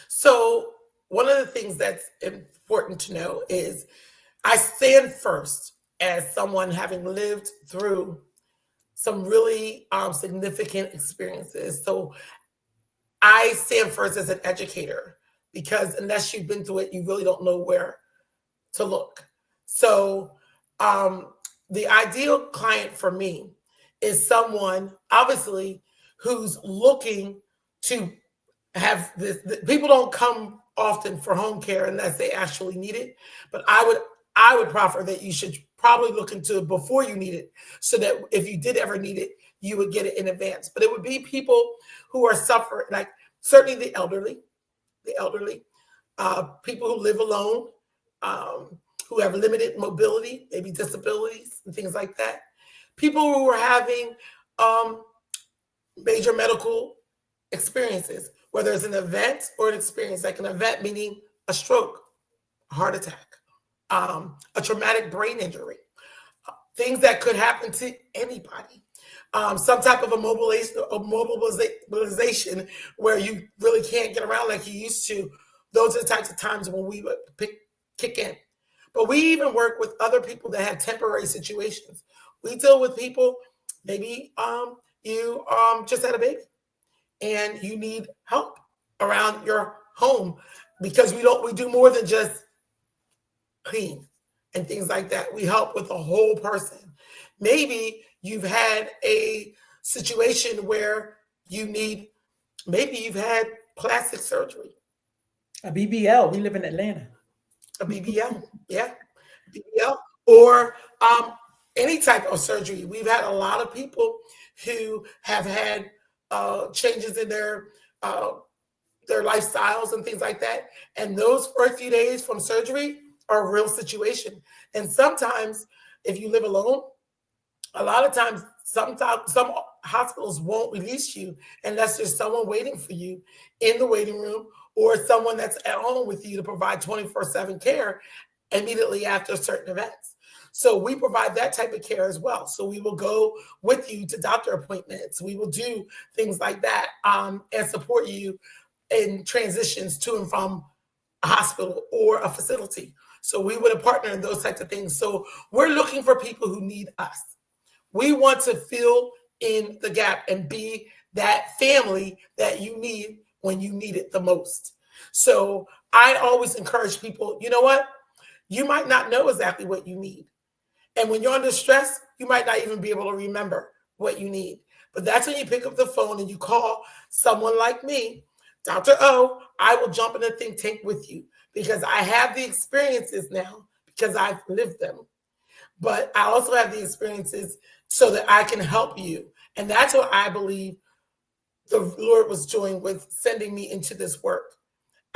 So one of the things that's important to know is I stand first as someone having lived through some really significant experiences. So I stand first as an educator, because unless you've been through it, you really don't know where to look. So the ideal client for me is someone, obviously, who's looking to have this. People don't come often for home care unless they actually need it. But I would proffer that you should probably look into it before you need it, so that if you did ever need it, you would get it in advance. But it would be people who are suffering, like certainly the elderly, people who live alone, who have limited mobility, maybe disabilities and things like that. People who are having major medical experiences, whether it's an event or an experience, like an event meaning a stroke, a heart attack, a traumatic brain injury, things that could happen to anybody. Some type of immobilization where you really can't get around like you used to. Those are the types of times when we would kick in. But we even work with other people that have temporary situations, We deal with people, maybe you just had a baby and you need help around your home, because we do more than just clean and things like that. We help with the whole person. Maybe you've had a situation where maybe you've had plastic surgery. A BBL. We live in Atlanta. A BBL, yeah. BBL. Or any type of surgery. We've had a lot of people who have had changes in their lifestyles and things like that. And those first few days from surgery are a real situation. And sometimes if you live alone, a lot of times, some hospitals won't release you unless there's someone waiting for you in the waiting room, or someone that's at home with you to provide 24/7 care immediately after certain events. So we provide that type of care as well. So we will go with you to doctor appointments. We will do things like that and support you in transitions to and from a hospital or a facility. So we would partner in those types of things. So we're looking for people who need us. We want to fill in the gap and be that family that you need when you need it the most. So I always encourage people, you know what? You might not know exactly what you need. And when you're under stress, you might not even be able to remember what you need. But that's when you pick up the phone and you call someone like me, Dr. O. I will jump in the think tank with you because I have the experiences now because I've lived them. But I also have the experiences so that I can help you. And that's what I believe the Lord was doing with sending me into this work.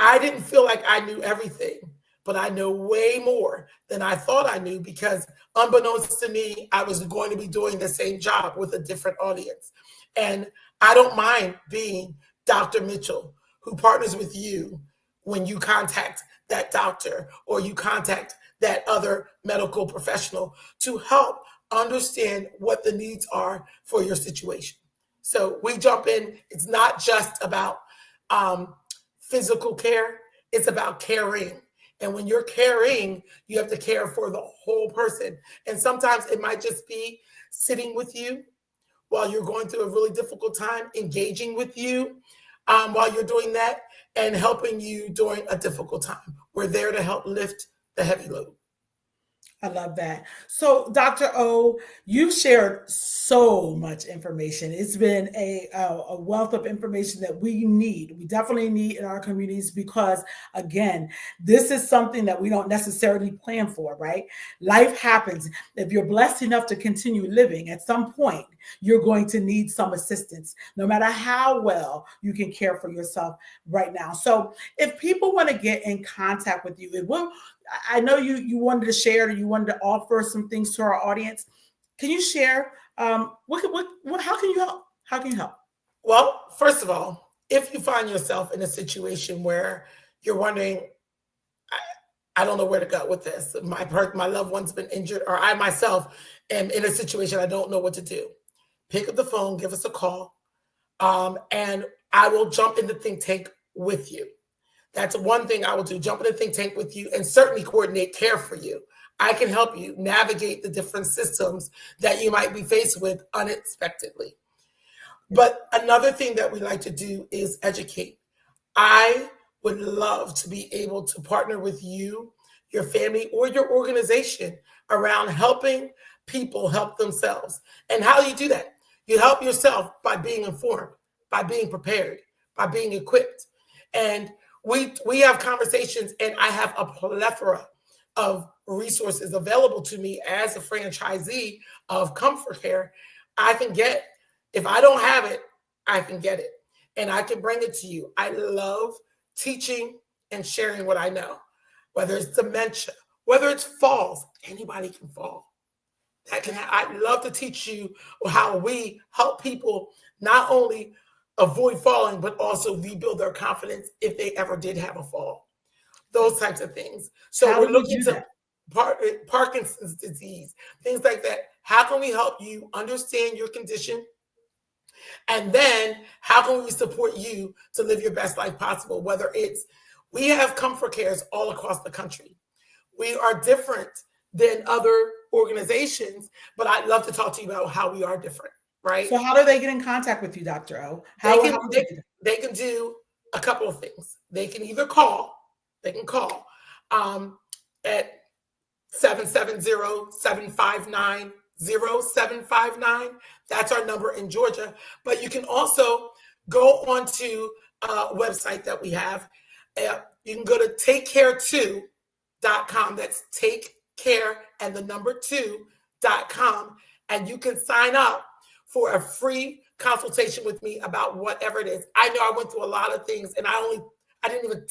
I didn't feel like I knew everything, but I know way more than I thought I knew, because unbeknownst to me, I was going to be doing the same job with a different audience. And I don't mind being Dr. Mitchell, who partners with you when you contact that doctor or you contact that other medical professional to help understand what the needs are for your situation. So we jump in. It's not just about physical care. It's about caring. And when you're caring, you have to care for the whole person. And sometimes it might just be sitting with you while you're going through a really difficult time, engaging with you while you're doing that, and helping you during a difficult time. We're there to help lift the heavy load. I love that. So, Dr. O, you shared so much information. It's been a wealth of information that we need. We definitely need in our communities because, again, this is something that we don't necessarily plan for, right? Life happens. If you're blessed enough to continue living, at some point, you're going to need some assistance, no matter how well you can care for yourself right now. So if people want to get in contact with you, I know you wanted to share, you wanted to offer some things to our audience. Can you share? How can you help? How can you help? Well, first of all, if you find yourself in a situation where you're wondering, I don't know where to go with this. My loved one's been injured, or I myself am in a situation I don't know what to do. Pick up the phone, give us a call, and I will jump in the think tank with you. That's one thing I will do, jump in the think tank with you and certainly coordinate care for you. I can help you navigate the different systems that you might be faced with unexpectedly. But another thing that we like to do is educate. I would love to be able to partner with you, your family, or your organization around helping people help themselves. And how do you do that? You help yourself by being informed, by being prepared, by being equipped. And we have conversations, and I have a plethora of resources available to me as a franchisee of Comfort Care. I can get, if I don't have it, I can get it, and I can bring it to you. I love teaching and sharing what I know, whether it's dementia, whether it's falls. Anybody can fall. I'd love to teach you how we help people not only avoid falling, but also rebuild their confidence if they ever did have a fall. Those types of things. So we're looking to Parkinson's disease, things like that. How can we help you understand your condition? And then how can we support you to live your best life possible? Whether it's, we have Comfort Cares all across the country. We are different than other organizations, but I'd love to talk to you about how we are different, right? So how do they get in contact with you, Dr. O? They can do a couple of things. They can either call, at 770-759-0759. That's our number in Georgia. But you can also go onto a website that we have. You can go to takecare2.com. That's takecare and the number 2.com. And you can sign up for a free consultation with me about whatever it is. I know I went through a lot of things and I didn't even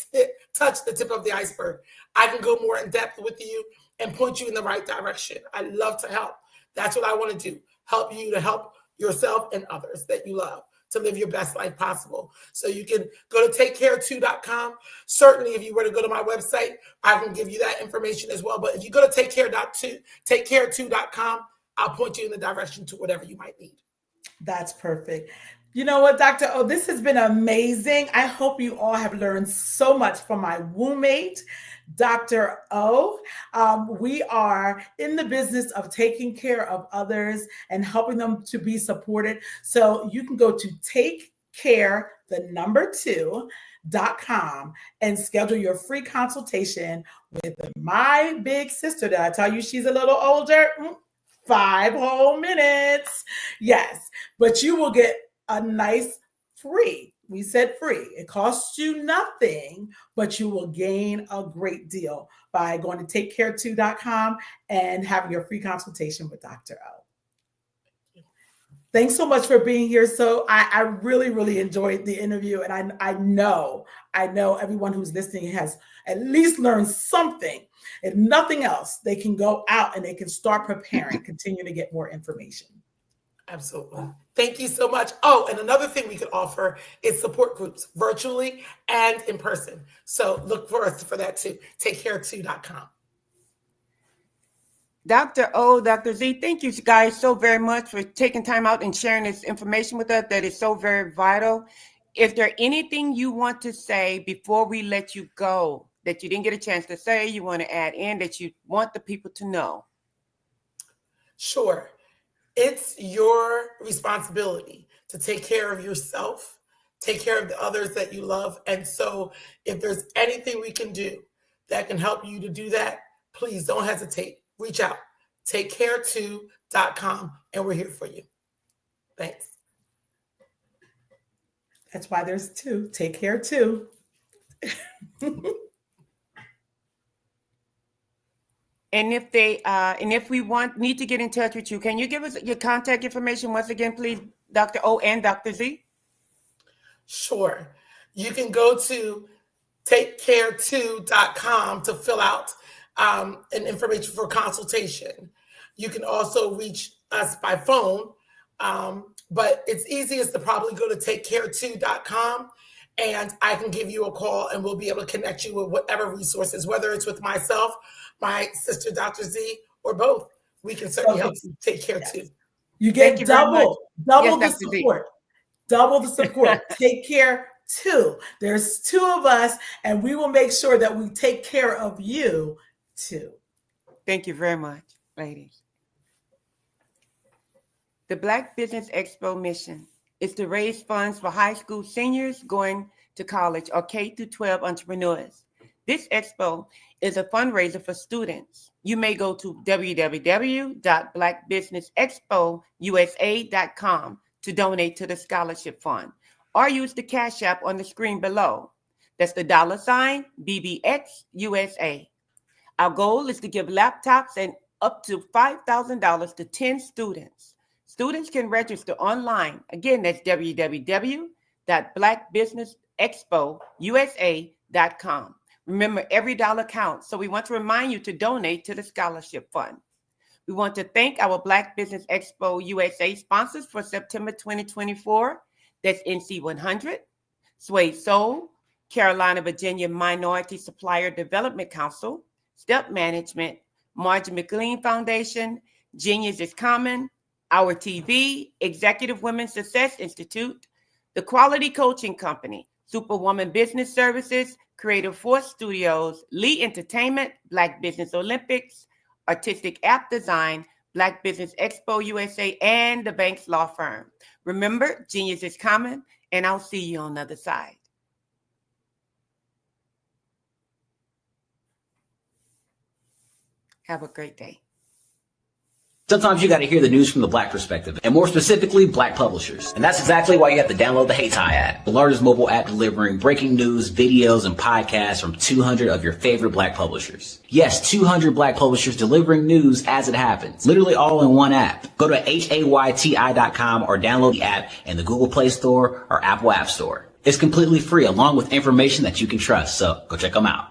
touch the tip of the iceberg. I can go more in depth with you and point you in the right direction. I love to help. That's what I want to do. Help you to help yourself and others that you love to live your best life possible. So you can go to takecare2.com. Certainly, if you were to go to my website, I can give you that information as well. But if you go to takecare2.com, I'll point you in the direction to whatever you might need. That's perfect. You know what, Dr. O, this has been amazing. I hope you all have learned so much from my womb-mate, Dr. O. We are in the business of taking care of others and helping them to be supported. So you can go to takecare2.com and schedule your free consultation with my big sister. Did I tell you she's a little older? 5 whole minutes. Yes, but you will get a nice free. We said free. It costs you nothing, but you will gain a great deal by going to takecare2.com and having your free consultation with Dr. O. Thanks so much for being here. So I really, really enjoyed the interview. And I know everyone who's listening has at least learned something. If nothing else, they can go out and they can start preparing, continue to get more information. Absolutely. Thank you so much. Oh, and another thing we could offer is support groups virtually and in person. So look for us for that too. Takecare2.com. Dr. O, Dr. Z, thank you guys so very much for taking time out and sharing this information with us that is so very vital. Is there anything you want to say before we let you go that you didn't get a chance to say, you want to add in, that you want the people to know? Sure. It's your responsibility to take care of yourself, take care of the others that you love. And so if there's anything we can do that can help you to do that, please don't hesitate. Reach out. Takecare2.com, and we're here for you. Thanks. That's why there's two. Take care too. And if we need to get in touch with you, can you give us your contact information once again, please, Dr. O and Dr. Z? Sure. You can go to takecare2.com to fill out an information for consultation. You can also reach us by phone, but it's easiest to probably go to takecare2.com and I can give you a call and we'll be able to connect you with whatever resources, whether it's with myself, my sister, Dr. Z, or both. We can certainly help you take care too. You get double the support. Double the support. Take care too. There's two of us, and we will make sure that we take care of you too. Thank you very much, ladies. The Black Business Expo mission is to raise funds for high school seniors going to college or K-12 entrepreneurs. This expo is a fundraiser for students. You may go to www.blackbusinessexpousa.com to donate to the scholarship fund, or use the Cash App on the screen below. That's the $BBXUSA. Our goal is to give laptops and up to $5,000 to 10 students. Students can register online. Again, that's www.blackbusinessexpousa.com. Remember, every dollar counts, so we want to remind you to donate to the scholarship fund. We want to thank our Black Business Expo USA sponsors for September 2024. That's NC100, Sway Soul, Carolina, Virginia Minority Supplier Development Council, Step Management, Margie McLean Foundation, Genius is Common, Our TV, Executive Women's Success Institute, The Quality Coaching Company, Superwoman Business Services, Creative Force Studios, Lee Entertainment, Black Business Olympics, artistic app design, Black Business Expo USA, and the Banks Law Firm. Remember, genius is common, and I'll see you on the other side. Have a great day. Sometimes you got to hear the news from the Black perspective, and more specifically, Black publishers. And that's exactly why you have to download the HeyTie app, the largest mobile app delivering breaking news, videos, and podcasts from 200 of your favorite Black publishers. Yes, 200 Black publishers delivering news as it happens, literally all in one app. Go to HAYTI.com or download the app in the Google Play Store or Apple App Store. It's completely free, along with information that you can trust, so go check them out.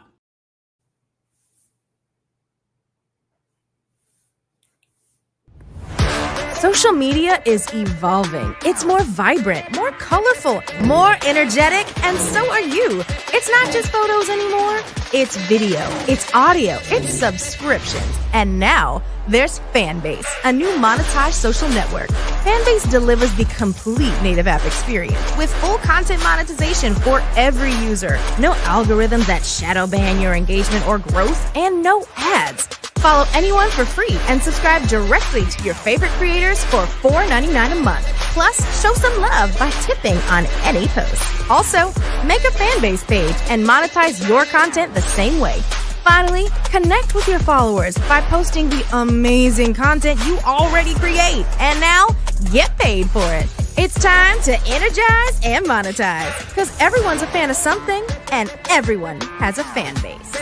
Social media is evolving. It's more vibrant, more colorful, more energetic, and so are you. It's not just photos anymore. It's video, it's audio, it's subscriptions. And now there's Fanbase, a new monetized social network. Fanbase delivers the complete native app experience with full content monetization for every user. No algorithms that shadow ban your engagement or growth, and no ads. Follow anyone for free and subscribe directly to your favorite creators for $4.99 a month. Plus, show some love by tipping on any post. Also, make a Fanbase page and monetize your content the same way. Finally, connect with your followers by posting the amazing content you already create. And now, get paid for it. It's time to energize and monetize, because everyone's a fan of something and everyone has a fan base.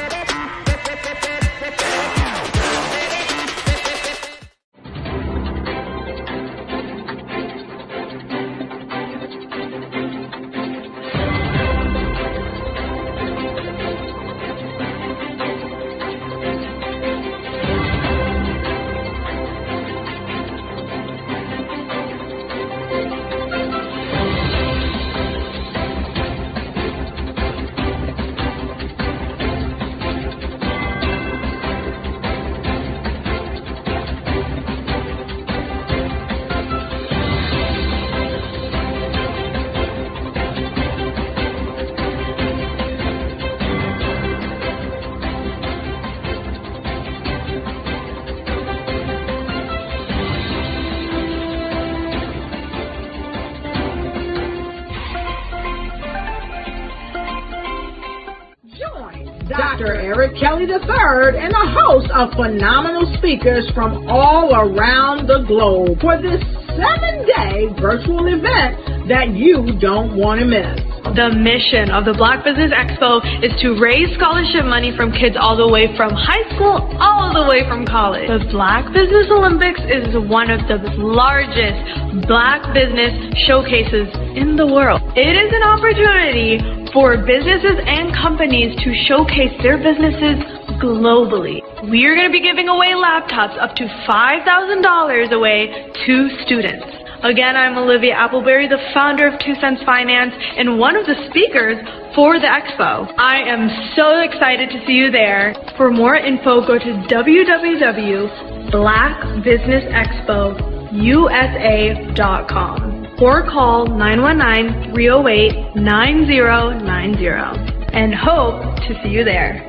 Dr. Eric Kelly III and a host of phenomenal speakers from all around the globe for this 7-day virtual event that you don't want to miss. The mission of the Black Business Expo is to raise scholarship money from kids all the way from high school, all the way from college. The Black Business Olympics is one of the largest Black business showcases in the world. It is an opportunity for businesses and companies to showcase their businesses globally. We are going to be giving away laptops up to $5,000 away to students. Again, I'm Olivia Appleberry, the founder of 2 Cents Finance and one of the speakers for the expo. I am so excited to see you there. For more info, go to www.blackbusinessexpousa.com or call 919-308-9090 and hope to see you there.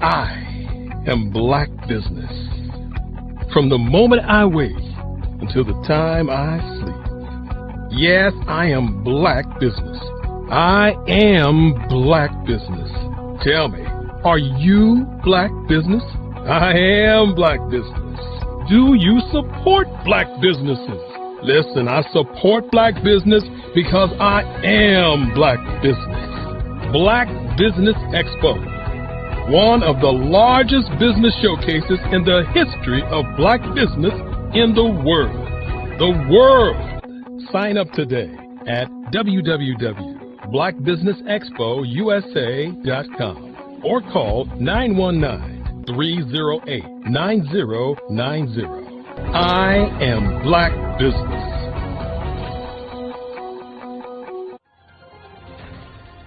I am Black Business. From the moment I wake until the time I sleep. Yes, I am Black Business. I am Black Business. Tell me, are you Black Business? I am Black Business. Do you support Black businesses? Listen, I support Black business because I am Black Business. Black Business Expo, one of the largest business showcases in the history of Black business in the world. The world! Sign up today at www.blackbusinessexpousa.com or call 919-308-9090. I am Black Business.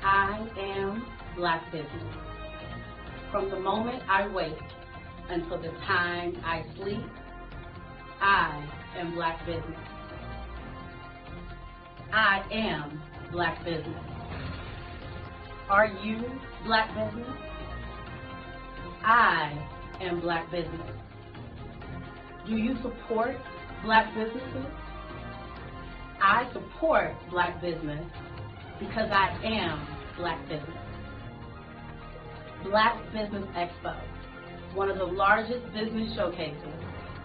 I am Black Business. From the moment I wake until the time I sleep, I am Black Business. I am Black Business. Are you Black business? I am Black business. Do you support Black businesses? I support Black business because I am Black business. Black Business Expo, one of the largest business showcases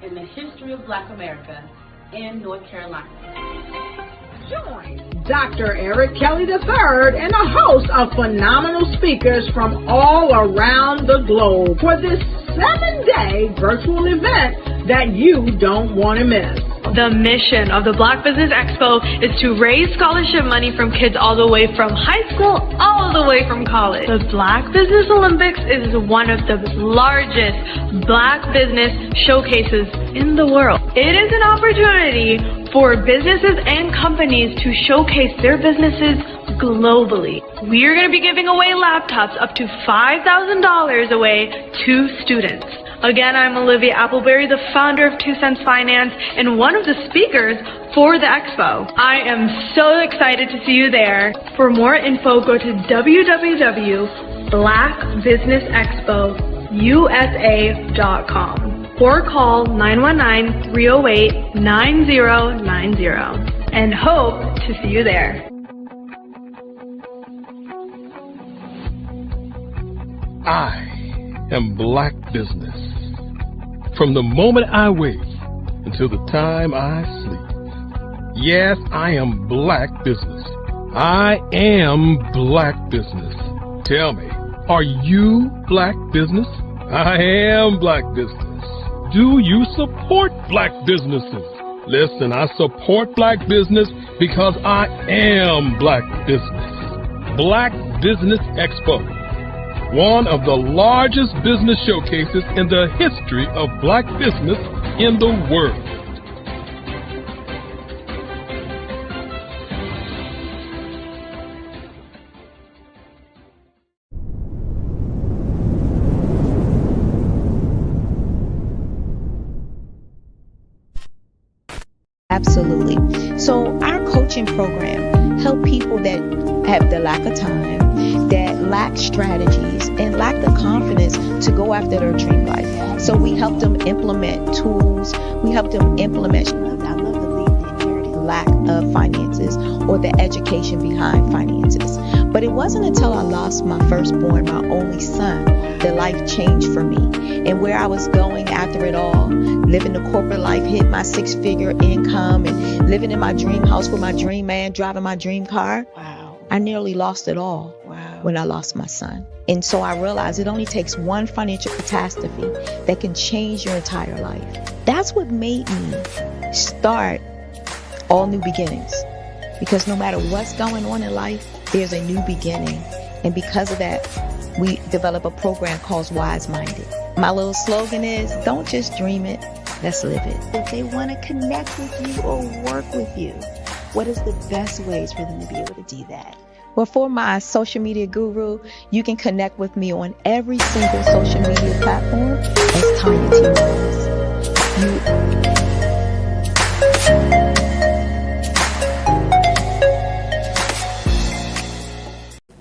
in the history of Black America in North Carolina. Join Dr. Eric Kelly III and a host of phenomenal speakers from all around the globe for this 7-day virtual event that you don't want to miss. The mission of the Black Business Expo is to raise scholarship money from kids all the way from high school, all the way from college. The Black Business Olympics is one of the largest Black business showcases in the world. It is an opportunity for businesses and companies to showcase their businesses globally. We are going to be giving away laptops up to $5,000 away to students. Again, I'm Olivia Appleberry, the founder of 2 Cents Finance and one of the speakers for the expo. I am so excited to see you there. For more info, go to www.blackbusinessexpousa.com or call 919-308-9090 and hope to see you there. I am Black business. From the moment I wake until the time I sleep. Yes, I am Black business. I am Black business. Tell me, are you Black business? I am Black business. Do you support Black businesses? Listen, I support Black business because I am Black business. Black Business Expo, one of the largest business showcases in the history of Black business in the world. Absolutely. So our coaching program help people that have the lack of time, that lack strategies, and lack the confidence to go after their dream life. So we help them implement tools. We help them implement, I love to leave the inherited lack of finances or the education behind finances. But it wasn't until I lost my firstborn, my only son, that life changed for me. And where I was going after it all, living the corporate life, hit my 6-figure income, and living in my dream house with my dream man, driving my dream car. Wow. I nearly lost it all when I lost my son. And so I realized it only takes one financial catastrophe that can change your entire life. That's what made me start All New Beginnings. Because no matter what's going on in life, there's a new beginning. And because of that, we develop a program called Wise Minded. My little slogan is, don't just dream it, let's live it. If they want to connect with you or work with you, what is the best ways for them to be able to do that? Well, for my social media guru, you can connect with me on every single social media platform as Tanya T. Rose.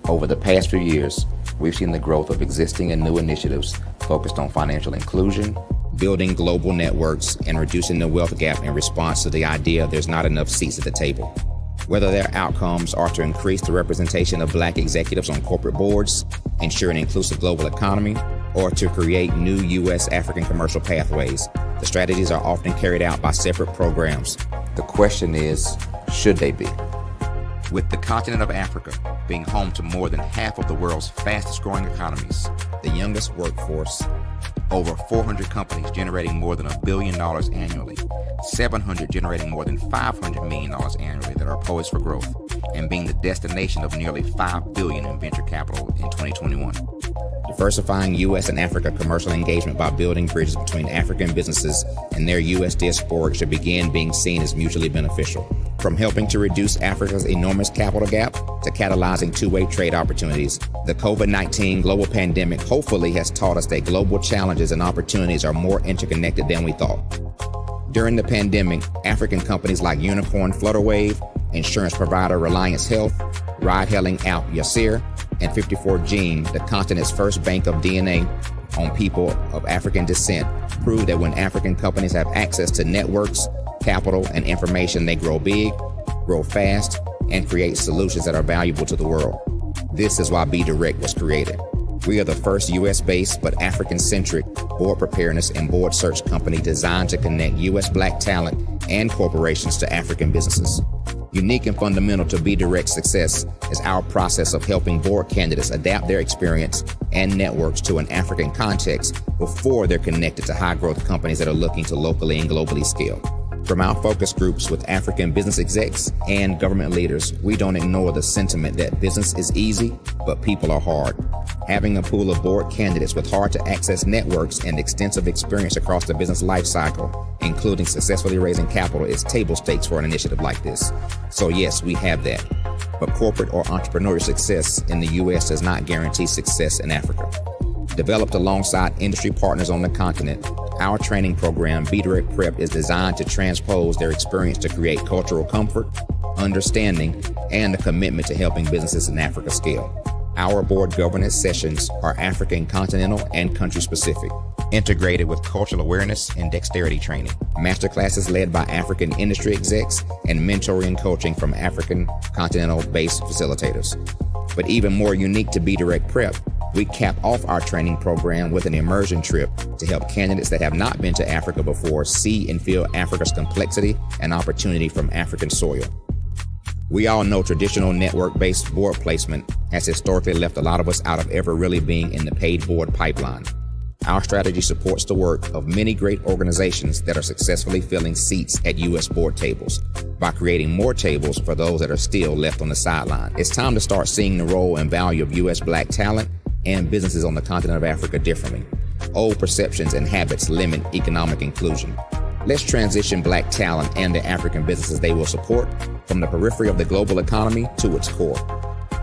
Over the past few years, we've seen the growth of existing and new initiatives focused on financial inclusion, building global networks, and reducing the wealth gap in response to the idea there's not enough seats at the table. Whether their outcomes are to increase the representation of Black executives on corporate boards, ensure an inclusive global economy, or to create new U.S. African commercial pathways, the strategies are often carried out by separate programs. The question is, should they be? With the continent of Africa being home to more than half of the world's fastest growing economies, the youngest workforce, over 400 companies generating more than $1 billion annually, 700 generating more than $500 million annually that are poised for growth, and being the destination of nearly $5 billion in venture capital in 2021. Diversifying U.S. and Africa commercial engagement by building bridges between African businesses and their U.S. diaspora should begin being seen as mutually beneficial. From helping to reduce Africa's enormous capital gap to catalyzing two-way trade opportunities, the COVID-19 global pandemic hopefully has taught us that global challenges and opportunities are more interconnected than we thought. During the pandemic, African companies like Unicorn Flutterwave, insurance provider Reliance Health, ride-hailing app Yasir, and 54 gene, the continent's first bank of DNA on people of African descent, prove that when African companies have access to networks, capital, and information, they grow big, grow fast, and create solutions that are valuable to the world. This is why Be Direct was created. We are the first U.S.-based but African-centric board preparedness and board search company designed to connect U.S. Black talent and corporations to African businesses. Unique and fundamental to Be Direct's success is our process of helping board candidates adapt their experience and networks to an African context before they're connected to high-growth companies that are looking to locally and globally scale. From our focus groups with African business execs and government leaders, we don't ignore the sentiment that business is easy, but people are hard. Having a pool of board candidates with hard-to-access networks and extensive experience across the business life cycle, including successfully raising capital, is table stakes for an initiative like this. So yes, we have that. But corporate or entrepreneurial success in the U.S. does not guarantee success in Africa. Developed alongside industry partners on the continent, our training program, Be Direct Prep, is designed to transpose their experience to create cultural comfort, understanding, and a commitment to helping businesses in Africa scale. Our board governance sessions are African, continental, and country-specific, integrated with cultural awareness and dexterity training, masterclasses led by African industry execs, and mentoring and coaching from African continental-based facilitators. But even more unique to Be Direct Prep, we cap off our training program with an immersion trip to help candidates that have not been to Africa before see and feel Africa's complexity and opportunity from African soil. We all know traditional network-based board placement has historically left a lot of us out of ever really being in the paid board pipeline. Our strategy supports the work of many great organizations that are successfully filling seats at U.S. board tables by creating more tables for those that are still left on the sideline. It's time to start seeing the role and value of U.S. Black talent and businesses on the continent of Africa differently. Old perceptions and habits limit economic inclusion. Let's transition Black talent and the African businesses they will support from the periphery of the global economy to its core.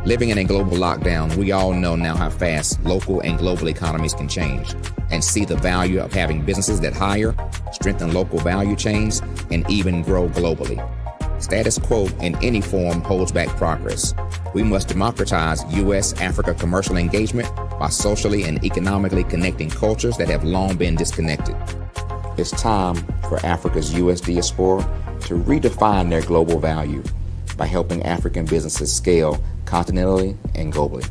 Living in a global lockdown, we all know now how fast local and global economies can change, and see the value of having businesses that hire, strengthen local value chains, and even grow globally. Status quo in any form holds back progress. We must democratize U.S.-Africa commercial engagement by socially and economically connecting cultures that have long been disconnected. It's time for Africa's U.S. diaspora to redefine their global value by helping African businesses scale continentally and globally.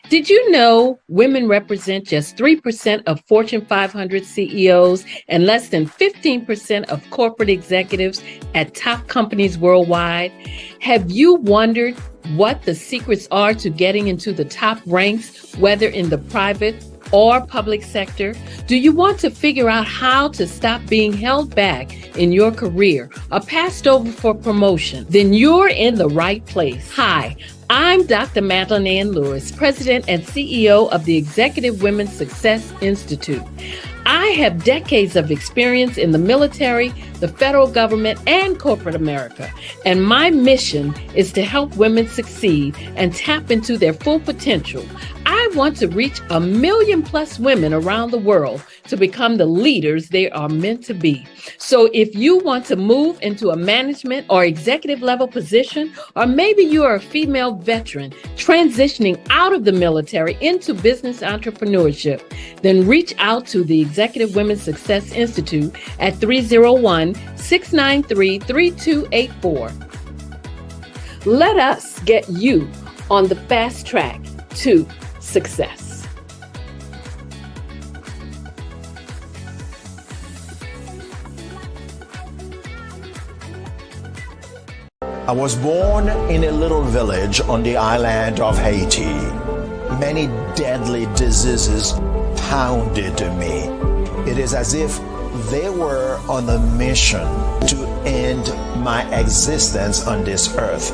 Did you know women represent just 3% of Fortune 500 CEOs and less than 15% of corporate executives at top companies worldwide? Have you wondered what the secrets are to getting into the top ranks, whether in the private or public sector? Do you want to figure out how to stop being held back in your career or passed over for promotion? Then you're in the right place. Hi, I'm Dr. Madeline Ann Lewis, President and CEO of the Executive Women's Success Institute. I have decades of experience in the military, the federal government, and corporate America, and my mission is to help women succeed and tap into their full potential. I want to reach 1 million+ women around the world to become the leaders they are meant to be. So if you want to move into a management or executive level position, or maybe you are a female veteran transitioning out of the military into business entrepreneurship, then reach out to the Executive Women's Success Institute at 301-693-3284. Let us get you on the fast track to success. I was born in a little village on the island of Haiti. Many deadly diseases pounded me. It is as if they were on a mission to end my existence on this earth.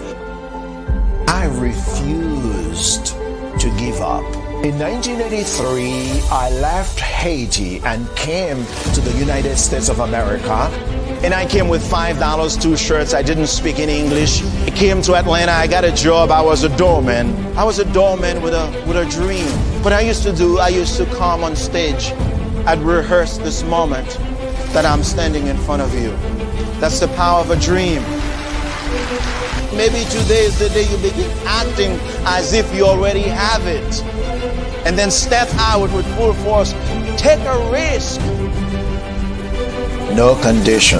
I refused to give up. In 1983, I left Haiti and came to the United States of America. And I came with $5, 2 shirts. I didn't speak in English. I came to Atlanta. I got a job. I was a doorman. I was a doorman with a dream. What I used to do, I used to come on stage. I'd rehearse this moment that I'm standing in front of you. That's the power of a dream. Maybe today is the day you begin acting as if you already have it. And then step out with full force. Take a risk. No condition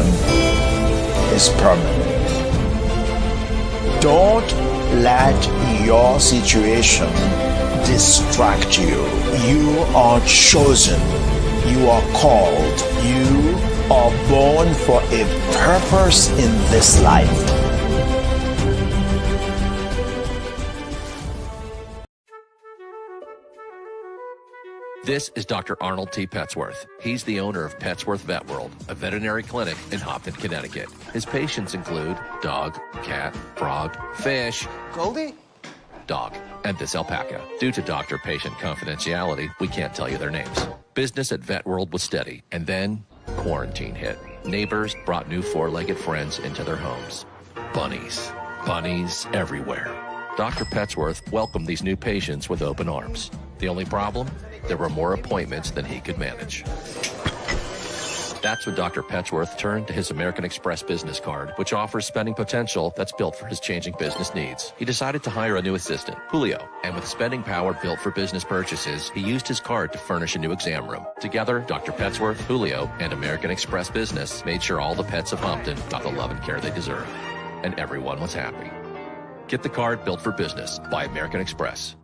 is permanent. Don't let your situation distract you. You are chosen. You are called. You are born for a purpose in this life. This is Dr. Arnold T. Petsworth. He's the owner of Petsworth Vet World, a veterinary clinic in Hopton, Connecticut. His patients include dog, cat, frog, fish, Goldie, dog, and this alpaca. Due to doctor-patient confidentiality, we can't tell you their names. Business at Vet World was steady, and then quarantine hit. Neighbors brought new four-legged friends into their homes. Bunnies. Bunnies everywhere. Dr. Petsworth welcomed these new patients with open arms. The only problem? There were more appointments than he could manage. That's when Dr. Petsworth turned to his American Express business card, which offers spending potential that's built for his changing business needs. He decided to hire a new assistant, Julio, and with spending power built for business purchases, he used his card to furnish a new exam room. Together, Dr. Petsworth, Julio, and American Express Business made sure all the pets of Hopton got the love and care they deserve. And everyone was happy. Get the card built for business by American Express.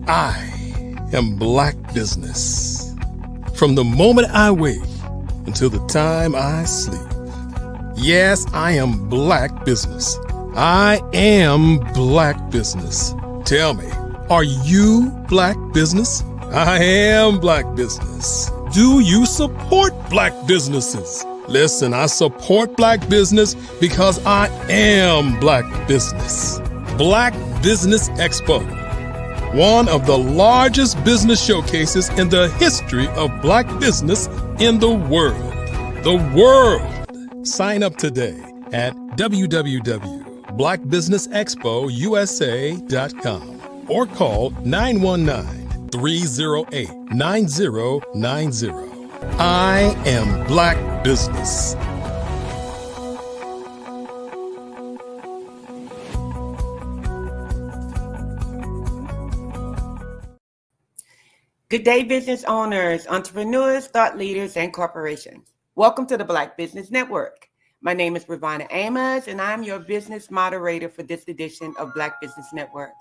I am Black Business. From the moment I wake until the time I sleep. Yes, I am Black Business. I am Black Business. Tell me, are you Black Business? I am Black Business. Do you support Black businesses? Listen, I support Black business because I am Black Business. Black Business Expo, one of the largest business showcases in the history of Black business in the world. The world! Sign up today at www.blackbusinessexpousa.com or call 919-308-9090. I am Black Business. Good day, business owners, entrepreneurs, thought leaders, and corporations. Welcome to the Black Business Network. My name is Ravana Amos, and I'm your business moderator for this edition of Black Business Network.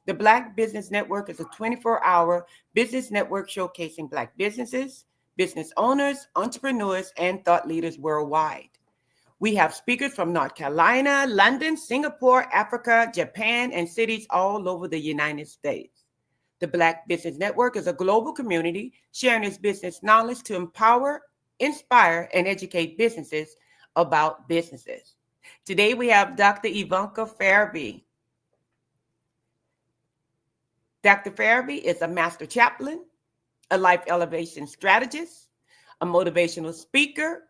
The Black Business Network is a 24-hour business network showcasing Black businesses, business owners, entrepreneurs, and thought leaders worldwide. We have speakers from North Carolina, London, Singapore, Africa, Japan, and cities all over the United States. The Black Business Network is a global community sharing its business knowledge to empower, inspire, and educate businesses about businesses. Today, we have Dr. Ivanka Farabee. Dr. Farabee is a master chaplain, a life elevation strategist, a motivational speaker,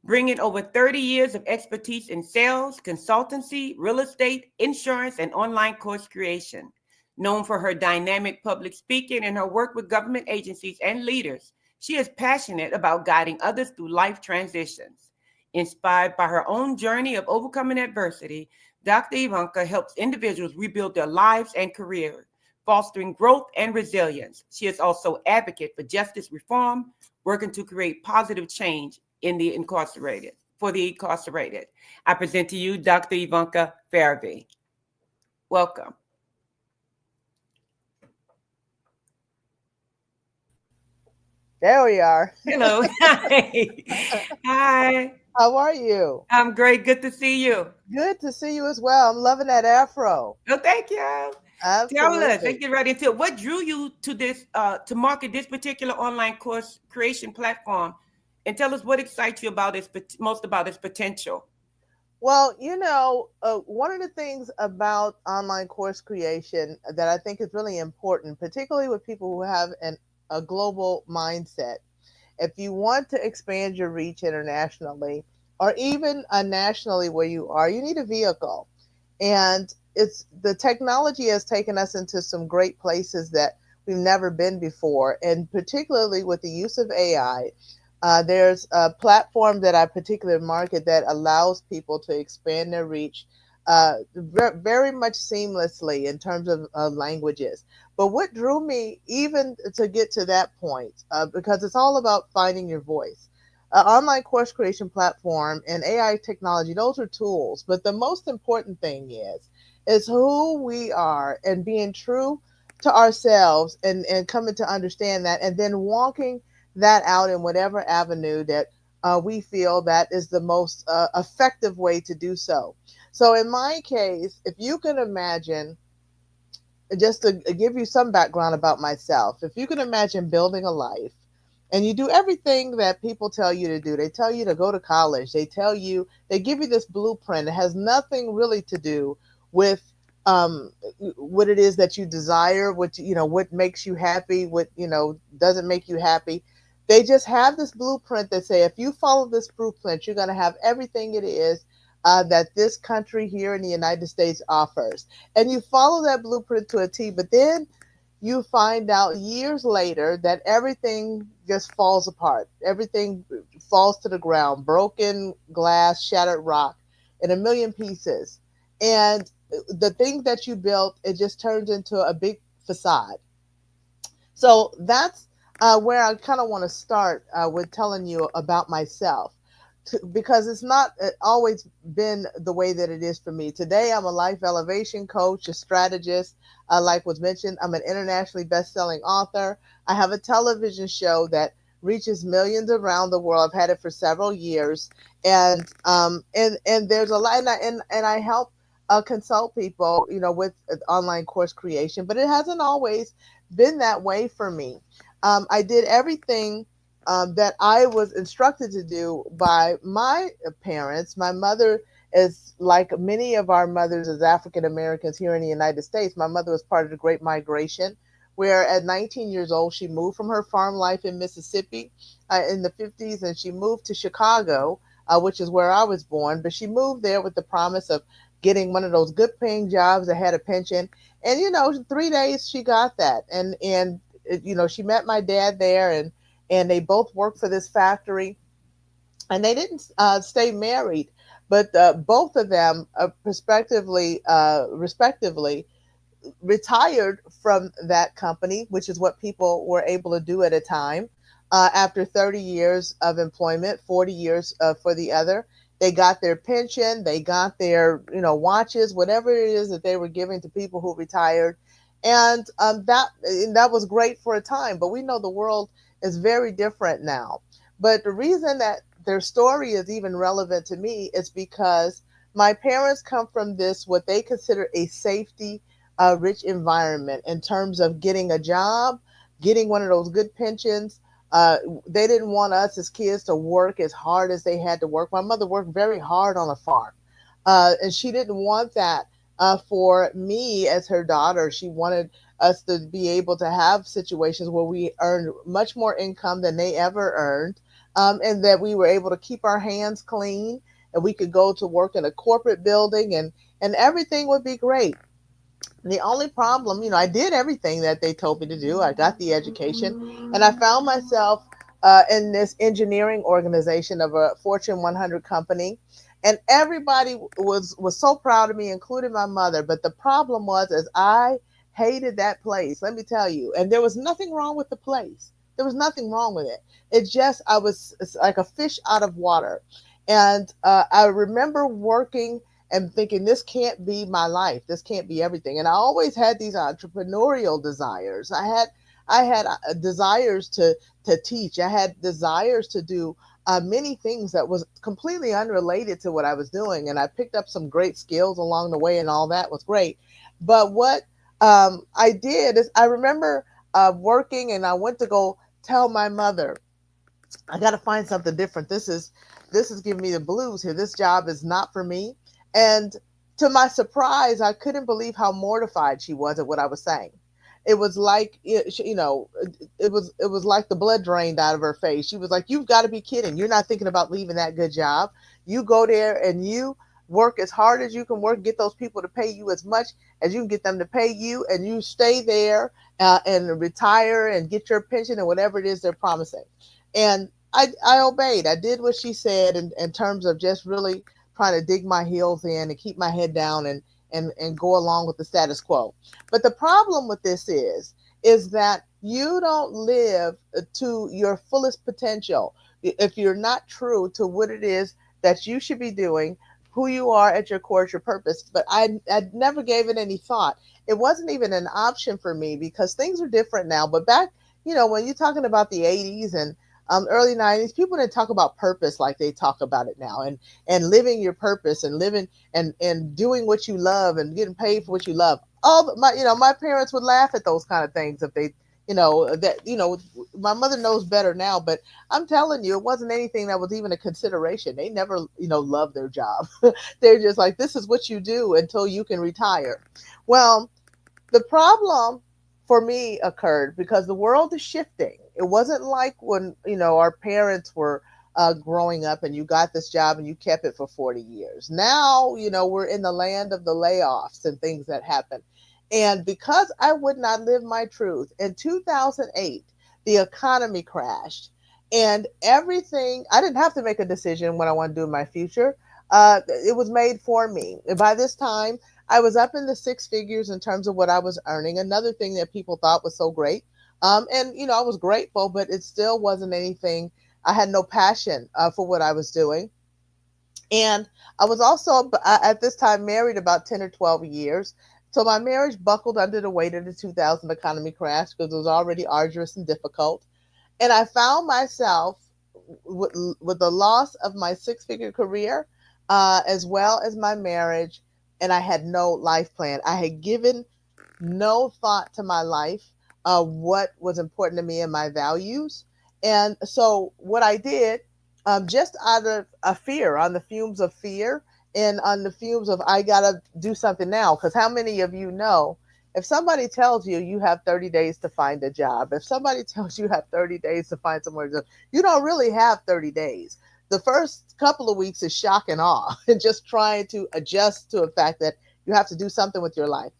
bringing over 30 years of expertise in sales, consultancy, real estate, insurance, and online course creation. Known for her dynamic public speaking and her work with government agencies and leaders, she is passionate about guiding others through life transitions. Inspired by her own journey of overcoming adversity, Dr. Ivanka helps individuals rebuild their lives and careers, fostering growth and resilience. She is also an advocate for justice reform, working to create positive change in the incarcerated, for the incarcerated. I present to you Dr. Ivanka Farabee. Welcome. There we are. Hello. Hi. Hi. How are you? I'm great. Good to see you. Good to see you as well. I'm loving that afro. Oh, thank you. Absolutely. Tell us, let's get right into it. What drew you to this, to market this particular online course creation platform? And tell us what excites you about its, most about its potential. Well, you know, one of the things about online course creation that I think is really important, particularly with people who have a global mindset. If you want to expand your reach internationally or even nationally where you are, you need a vehicle. And the technology has taken us into some great places that we've never been before. And particularly with the use of AI, there's a platform that I particularly market that allows people to expand their reach very much seamlessly in terms of languages. But what drew me even to get to that point, because it's all about finding your voice. Online course creation platform and AI technology, those are tools. But the most important thing is who we are and being true to ourselves and coming to understand that and then walking that out in whatever avenue that we feel that is the most effective way to do so. So in my case, if you can imagine, just to give you some background about myself, if you can imagine building a life and you do everything that people tell you to do, they tell you to go to college, they give you this blueprint. It has nothing really to do with what it is that you desire, what makes you happy, what doesn't make you happy. They just have this blueprint that say if you follow this blueprint, you're going to have everything it is that this country here in the United States offers. And you follow that blueprint to a T, but then you find out years later that everything just falls apart. Everything falls to the ground, broken glass, shattered rock in a million pieces. And the thing that you built, it just turns into a big facade. So that's where I kind of want to start with telling you about myself. Because it's not always been the way that it is for me. Today, I'm a life elevation coach, a strategist. Like was mentioned, I'm an internationally best-selling author. I have a television show that reaches millions around the world. I've had it for several years, and there's a lot, and I help consult people, with online course creation. But it hasn't always been that way for me. I did everything that I was instructed to do by my parents. My mother is like many of our mothers as African Americans here in the United States. My mother was part of the Great Migration, where at 19 years old, she moved from her farm life in Mississippi in the 50s, and she moved to Chicago, which is where I was born. But she moved there with the promise of getting one of those good paying jobs that had a pension. And, 3 days she got that. And she met my dad there, and they both worked for this factory, and they didn't stay married, but both of them respectively retired from that company, which is what people were able to do at a time. After 30 years of employment, 40 years for the other, they got their pension, they got their watches, whatever it is that they were giving to people who retired, and that was great for a time. But we know the world is very different now. But the reason that their story is even relevant to me is because my parents come from this, what they consider a safety rich environment in terms of getting a job, getting one of those good pensions. They didn't want us as kids to work as hard as they had to work. My mother worked very hard on a farm, and she didn't want that for me as her daughter. She wanted us to be able to have situations where we earned much more income than they ever earned, and that we were able to keep our hands clean, and we could go to work in a corporate building, and everything would be great. The only problem, I did everything that they told me to do. I got the education, and I found myself in this engineering organization of a Fortune 100 company. And everybody was so proud of me, including my mother. But the problem was I hated that place, let me tell you. And there was nothing wrong with the place. There was nothing wrong with it. It's just it's like a fish out of water. And I remember working and thinking, this can't be my life. This can't be everything. And I always had these entrepreneurial desires. I had desires to teach. I had desires to do many things that was completely unrelated to what I was doing. And I picked up some great skills along the way, and all that was great. But what I did is I remember working, and I went to go tell my mother, I got to find something different. This is giving me the blues here. This job is not for me. And to my surprise, I couldn't believe how mortified she was at what I was saying. It was like, it was like the blood drained out of her face. She was like, "You've got to be kidding. You're not thinking about leaving that good job. You go there and you Work as hard as you can work, get those people to pay you as much as you can get them to pay you, and you stay there and retire and get your pension and whatever it is they're promising. And I obeyed. I did what she said in terms of just really trying to dig my heels in and keep my head down and go along with the status quo. But the problem with this is that you don't live to your fullest potential if you're not true to what it is that you should be doing, who you are at your core, your purpose. But I never gave it any thought. It wasn't even an option for me because things are different now. But back, when you're talking about the 80s and early 90s, people didn't talk about purpose like they talk about it now, and living your purpose and living and doing what you love and getting paid for what you love. My parents would laugh at those kind of things if they, my mother knows better now, but I'm telling you, it wasn't anything that was even a consideration. They never, loved their job. They're just like, this is what you do until you can retire. Well, the problem for me occurred because the world is shifting. It wasn't like when, our parents were growing up and you got this job and you kept it for 40 years. Now, we're in the land of the layoffs and things that happen. And because I would not live my truth, in 2008, the economy crashed and everything, I didn't have to make a decision what I want to do in my future. It was made for me. And by this time, I was up in the six figures in terms of what I was earning. Another thing that people thought was so great. And I was grateful, but it still wasn't anything. I had no passion for what I was doing. And I was also at this time married about 10 or 12 years. So my marriage buckled under the weight of the 2000 economy crash because it was already arduous and difficult. And I found myself with the loss of my six-figure career, as well as my marriage, and I had no life plan. I had given no thought to my life, what was important to me and my values. And so what I did, just out of a fear, on the fumes of fear, and on the fumes of I gotta do something now, because how many of you know if somebody tells you you have 30 days to find a job, if somebody tells you have 30 days to find somewhere to, you don't really have 30 days. The first couple of weeks is shock and awe and just trying to adjust to the fact that you have to do something with your life.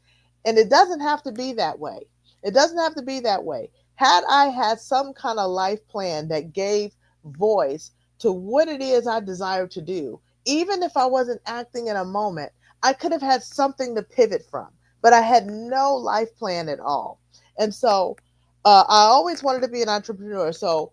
And it doesn't have to be that way. It doesn't have to be that way. Had I had some kind of life plan that gave voice to what it is I desire to do, even if I wasn't acting in a moment, I could have had something to pivot from, but I had no life plan at all. And so I always wanted to be an entrepreneur. So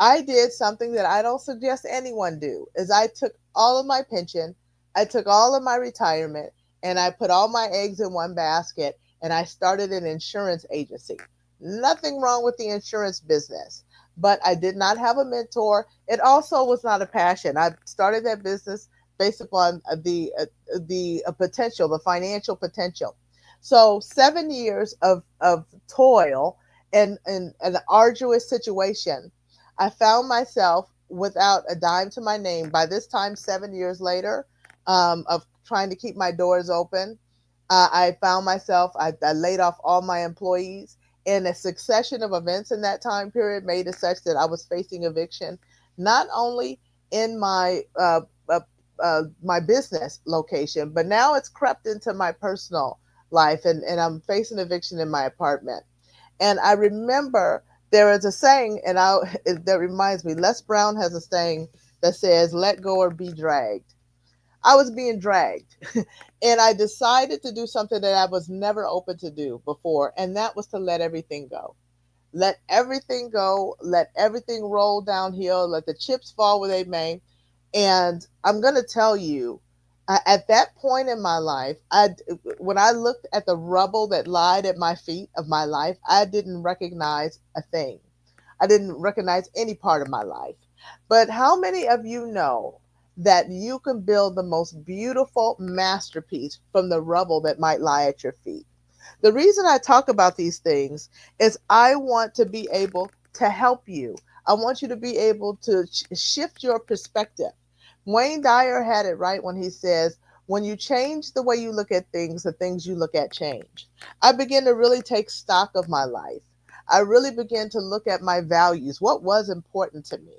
I did something that I don't suggest anyone do, is I took all of my pension, I took all of my retirement, and I put all my eggs in one basket, and I started an insurance agency. Nothing wrong with the insurance business, but I did not have a mentor. It also was not a passion. I started that business based upon the potential, the financial potential. So 7 years of toil and an arduous situation, I found myself without a dime to my name. By this time, 7 years later, of trying to keep my doors open, I found myself, I laid off all my employees, and a succession of events in that time period made it such that I was facing eviction, not only in my my business location, but now it's crept into my personal life, and I'm facing eviction in my apartment. And I remember there is a saying, and that reminds me, Les Brown has a saying that says, let go or be dragged. I was being dragged and I decided to do something that I was never open to do before. And that was to let everything go. Let everything go. Let everything roll downhill. Let the chips fall where they may. And I'm going to tell you, at that point in my life, when I looked at the rubble that lied at my feet of my life, I didn't recognize a thing. I didn't recognize any part of my life. But how many of you know that you can build the most beautiful masterpiece from the rubble that might lie at your feet? The reason I talk about these things is I want to be able to help you. I want you to be able to shift your perspective. Wayne Dyer had it right when he says, when you change the way you look at things, the things you look at change. I began to really take stock of my life. I really began to look at my values, what was important to me.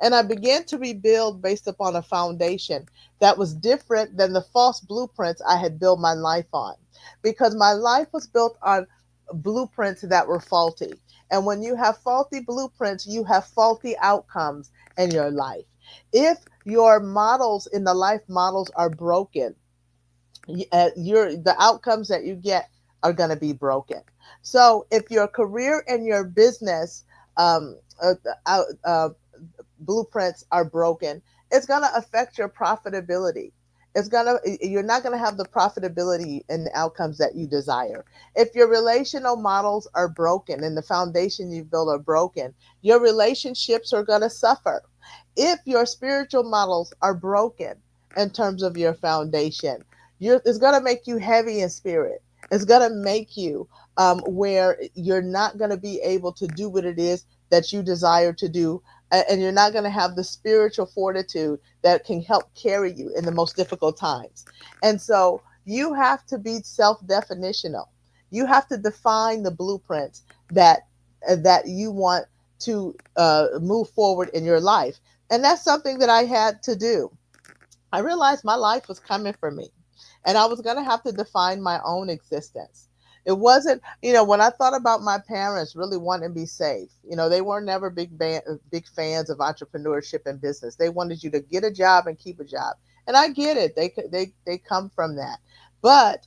And I began to rebuild based upon a foundation that was different than the false blueprints I had built my life on, because my life was built on blueprints that were faulty. And when you have faulty blueprints, you have faulty outcomes in your life. If your models in the life models are broken, the outcomes that you get are going to be broken. So if your career and your business um, blueprints are broken, it's going to affect your profitability. You're not going to have the profitability and the outcomes that you desire. If your relational models are broken and the foundation you've built are broken, your relationships are going to suffer. If your spiritual models are broken in terms of your foundation, it's going to make you heavy in spirit. It's going to make you where you're not going to be able to do what it is that you desire to do, and you're not going to have the spiritual fortitude that can help carry you in the most difficult times. And so you have to be self-definitional. You have to define the blueprints that you want to move forward in your life. And that's something that I had to do. I realized my life was coming for me, and I was going to have to define my own existence. It wasn't, when I thought about my parents really wanting to be safe, they were never big fans of entrepreneurship and business. They wanted you to get a job and keep a job. And I get it. They come from that. But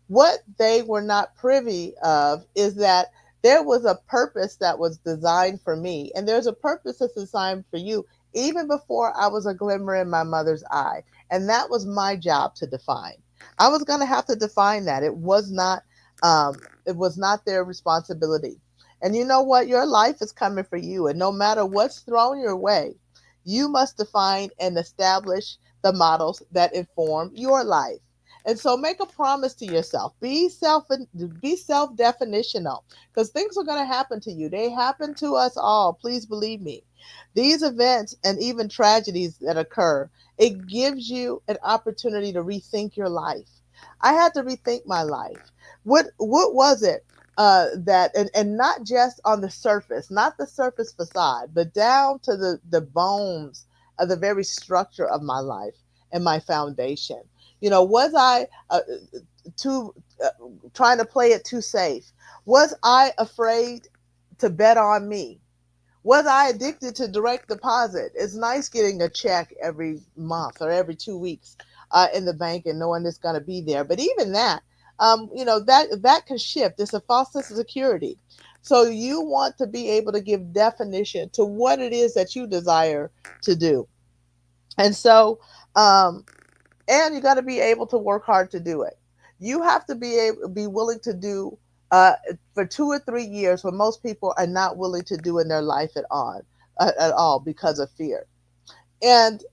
what they were not privy of is that there was a purpose that was designed for me, and there's a purpose that's designed for you even before I was a glimmer in my mother's eye. And that was my job to define. I was going to have to define that. It was not their responsibility. And you know what? Your life is coming for you. And no matter what's thrown your way, you must define and establish the models that inform your life. And so make a promise to yourself. Be self-definitional, because things are going to happen to you. They happen to us all. Please believe me. These events and even tragedies that occur, it gives you an opportunity to rethink your life. I had to rethink my life. What was it that, and not just on the surface, not the surface facade, but down to the bones of the very structure of my life and my foundation. Was I trying to play it too safe? Was I afraid to bet on me? Was I addicted to direct deposit? It's nice getting a check every month or every 2 weeks in the bank and knowing it's going to be there. But even that, that can shift. It's a false sense of security. So you want to be able to give definition to what it is that you desire to do. And so, and you got to be able to work hard to do it. You have to be willing to do for 2 or 3 years what most people are not willing to do in their life at all because of fear. And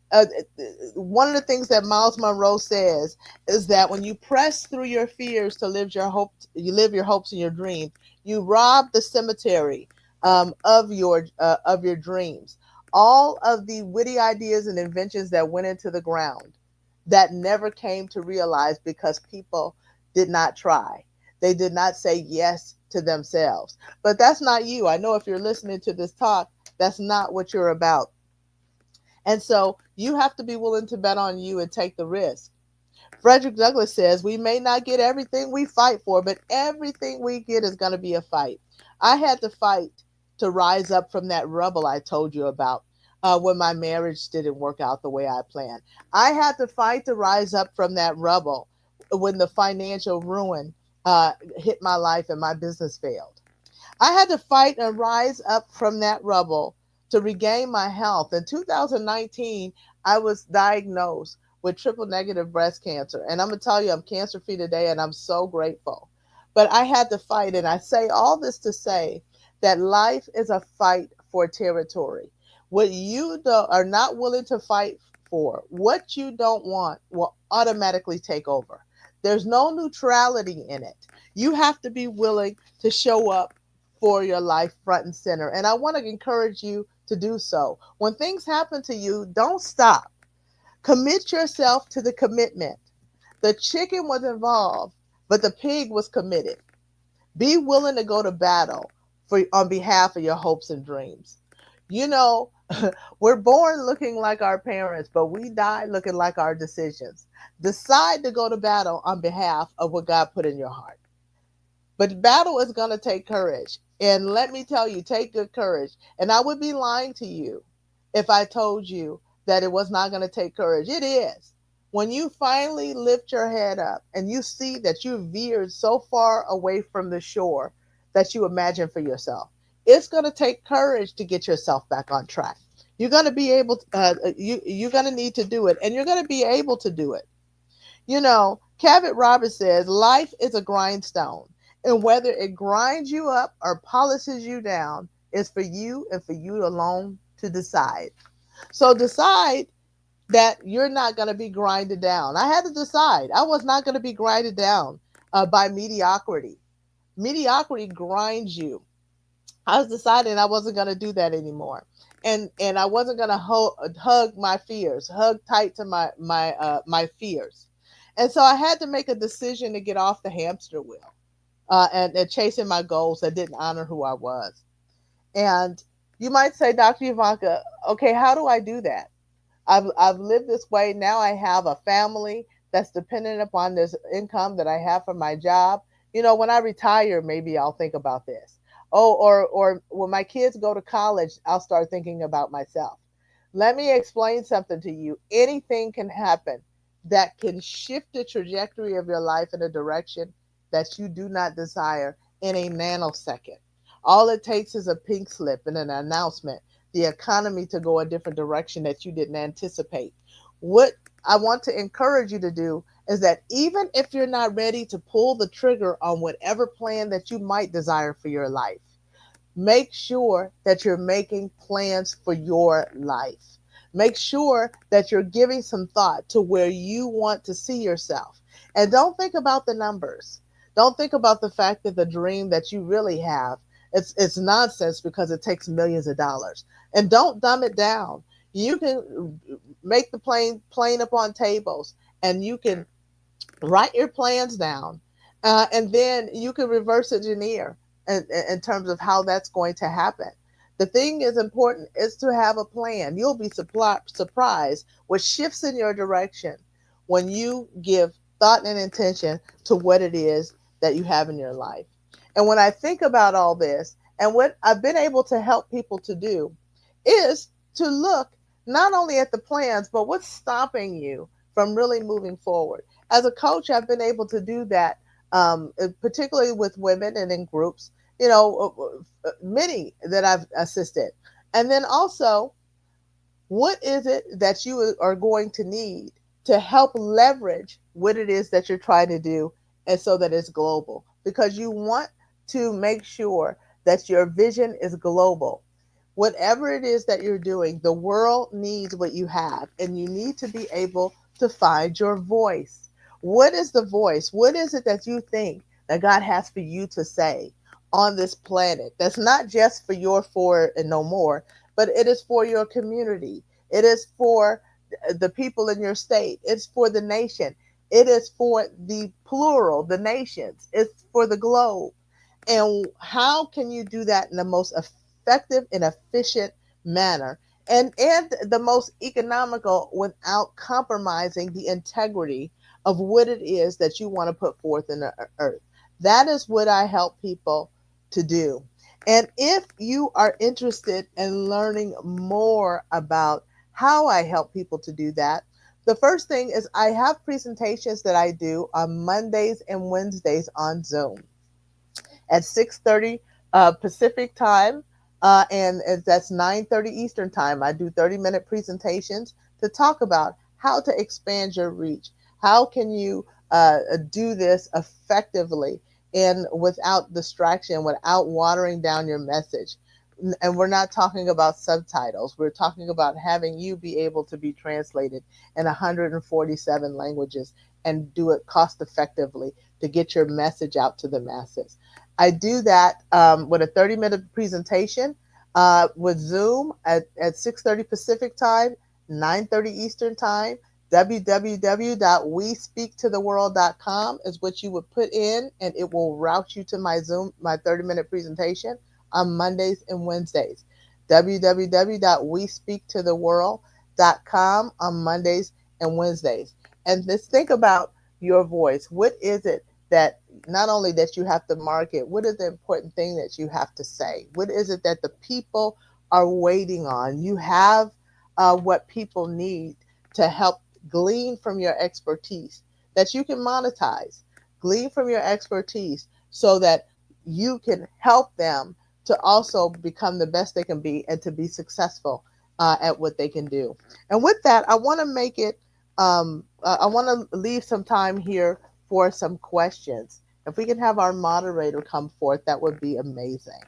one of the things that Miles Monroe says is that when you press through your fears to live your hopes and your dreams, you rob the cemetery of your dreams. All of the witty ideas and inventions that went into the ground that never came to realize because people did not try. They did not say yes to themselves. But that's not you. I know if you're listening to this talk, that's not what you're about. And so you have to be willing to bet on you and take the risk. Frederick Douglass says, we may not get everything we fight for, but everything we get is going to be a fight. I had to fight to rise up from that rubble I told you about when my marriage didn't work out the way I planned. I had to fight to rise up from that rubble when the financial ruin hit my life and my business failed. I had to fight and rise up from that rubble to regain my health. In 2019, I was diagnosed with triple negative breast cancer. And I'm going to tell you, I'm cancer free today, and I'm so grateful. But I had to fight. And I say all this to say that life is a fight for territory. What you are not willing to fight for, what you don't want, will automatically take over. There's no neutrality in it. You have to be willing to show up for your life front and center. And I want to encourage you to do so. When things happen to you, don't stop. Commit yourself to the commitment. The chicken was involved, but the pig was committed. Be willing to go to battle on behalf of your hopes and dreams. We're born looking like our parents, but we die looking like our decisions. Decide to go to battle on behalf of what God put in your heart. But battle is going to take courage. And let me tell you, take good courage. And I would be lying to you if I told you that it was not going to take courage. It is. When you finally lift your head up and you see that you veered so far away from the shore that you imagine for yourself, it's going to take courage to get yourself back on track. You're going to be able to, you're going to need to do it, and you're going to be able to do it. You know, Cavett Roberts says life is a grindstone, and whether it grinds you up or polishes you down is for you and for you alone to decide. So decide that you're not going to be grinded down. I had to decide I was not going to be grinded down by mediocrity. Mediocrity grinds you. I was deciding I wasn't going to do that anymore. And I wasn't going to hug my fears, hug tight to my fears. And so I had to make a decision to get off the hamster wheel and chasing my goals that didn't honor who I was. And you might say, Dr. Ivanka, okay, how do I do that? I've lived this way. Now I have a family that's dependent upon this income that I have from my job. You know, when I retire, maybe I'll think about this. Oh, or when my kids go to college, I'll start thinking about myself. Let me explain something to you. Anything can happen that can shift the trajectory of your life in a direction that you do not desire in a nanosecond. All it takes is a pink slip and an announcement, the economy to go a different direction that you didn't anticipate. What I want to encourage you to do is that even if you're not ready to pull the trigger on whatever plan that you might desire for your life, make sure that you're making plans for your life. Make sure that you're giving some thought to where you want to see yourself. And don't think about the numbers. Don't think about the fact that the dream that you really have, it's nonsense because it takes millions of dollars. And don't dumb it down. You can make the plain upon tables, and you can write your plans down, and then you can reverse engineer in terms of how that's going to happen. The thing is important is to have a plan. You'll be surprised what shifts in your direction when you give thought and intention to what it is that you have in your life. And when I think about all this, and what I've been able to help people to do is to look not only at the plans, but what's stopping you from really moving forward. As a coach, I've been able to do that, particularly with women and in groups, you know, many that I've assisted. And then also, what is it that you are going to need to help leverage what it is that you're trying to do, and so that it's global? Because you want to make sure that your vision is global. Whatever it is that you're doing, the world needs what you have, and you need to be able to find your voice. What is the voice? What is it that you think that God has for you to say on this planet? That's not just for your four and no more, but it is for your community. It is for the people in your state. It's for the nation. It is for the plural, the nations. It's for the globe. And how can you do that in the most effective and efficient manner, and the most economical, without compromising the integrity of what it is that you want to put forth in the earth? That is what I help people to do. And if you are interested in learning more about how I help people to do that, the first thing is I have presentations that I do on Mondays and Wednesdays on Zoom at 6:30 Pacific time, and that's 9:30 Eastern time. I do 30-minute presentations to talk about how to expand your reach. How can you do this effectively and without distraction, without watering down your message? And we're not talking about subtitles. We're talking about having you be able to be translated in 147 languages and do it cost effectively to get your message out to the masses. I do that with a 30-minute presentation with Zoom at 6:30 Pacific time, 9:30 Eastern time. www.wespeaktotheworld.com is what you would put in, and it will route you to my Zoom, my 30-minute presentation on Mondays and Wednesdays. www.wespeaktotheworld.com on Mondays and Wednesdays. And just think about your voice. What is it that not only that you have to market, what is the important thing that you have to say? What is it that the people are waiting on? You have what people need to help glean from your expertise that you can monetize. Glean from your expertise so that you can help them to also become the best they can be and to be successful at what they can do. And with that, I want to make it, I want to leave some time here for some questions. If we can have our moderator come forth, that would be amazing.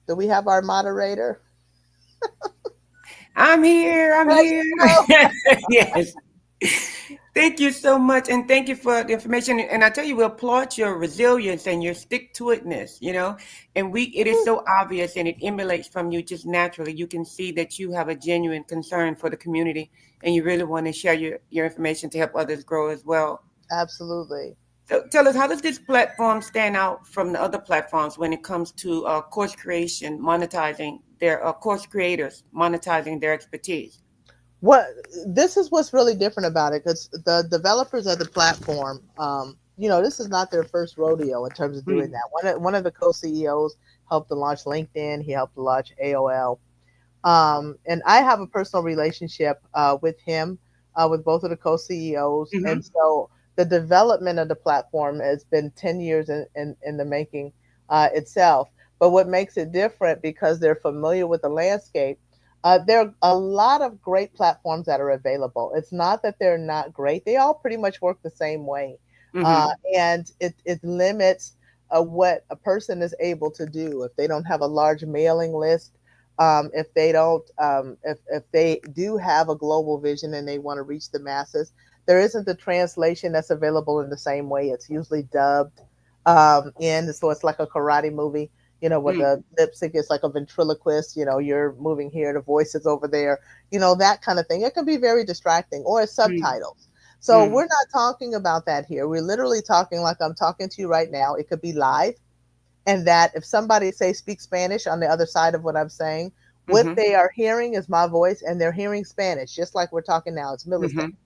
Do we have our moderator? I'm here. Yes. Thank you so much. And thank you for the information. And I tell you, we applaud your resilience and your stick-to-itness, and it is so obvious and it emulates from you just naturally. You can see that you have a genuine concern for the community and you really want to share your information to help others grow as well. Absolutely. So tell us, how does this platform stand out from the other platforms when it comes to course creation, monetizing their course creators, monetizing their expertise? This is what's really different about it, because the developers of the platform, this is not their first rodeo in terms of doing that. One of the co-CEOs helped to launch LinkedIn. He helped to launch AOL. And I have a personal relationship with him, with both of the co-CEOs. Mm-hmm. And so the development of the platform has been 10 years in the making itself. But what makes it different, because they're familiar with the landscape, there are a lot of great platforms that are available. It's not that they're not great. They all pretty much work the same way. Mm-hmm. And it limits what a person is able to do. If they don't have a large mailing list, if they don't, if they do have a global vision and they want to reach the masses, there isn't the translation that's available in the same way. It's usually dubbed in, so it's like a karate movie. With the lip sync, it's like a ventriloquist, you're moving here, the voice is over there, that kind of thing. It can be very distracting, or it's subtitles. So we're not talking about that here. We're literally talking like I'm talking to you right now. It could be live. And that if somebody, say, speaks Spanish on the other side of what I'm saying, what they are hearing is my voice, and they're hearing Spanish, just like we're talking now. It's milliseconds.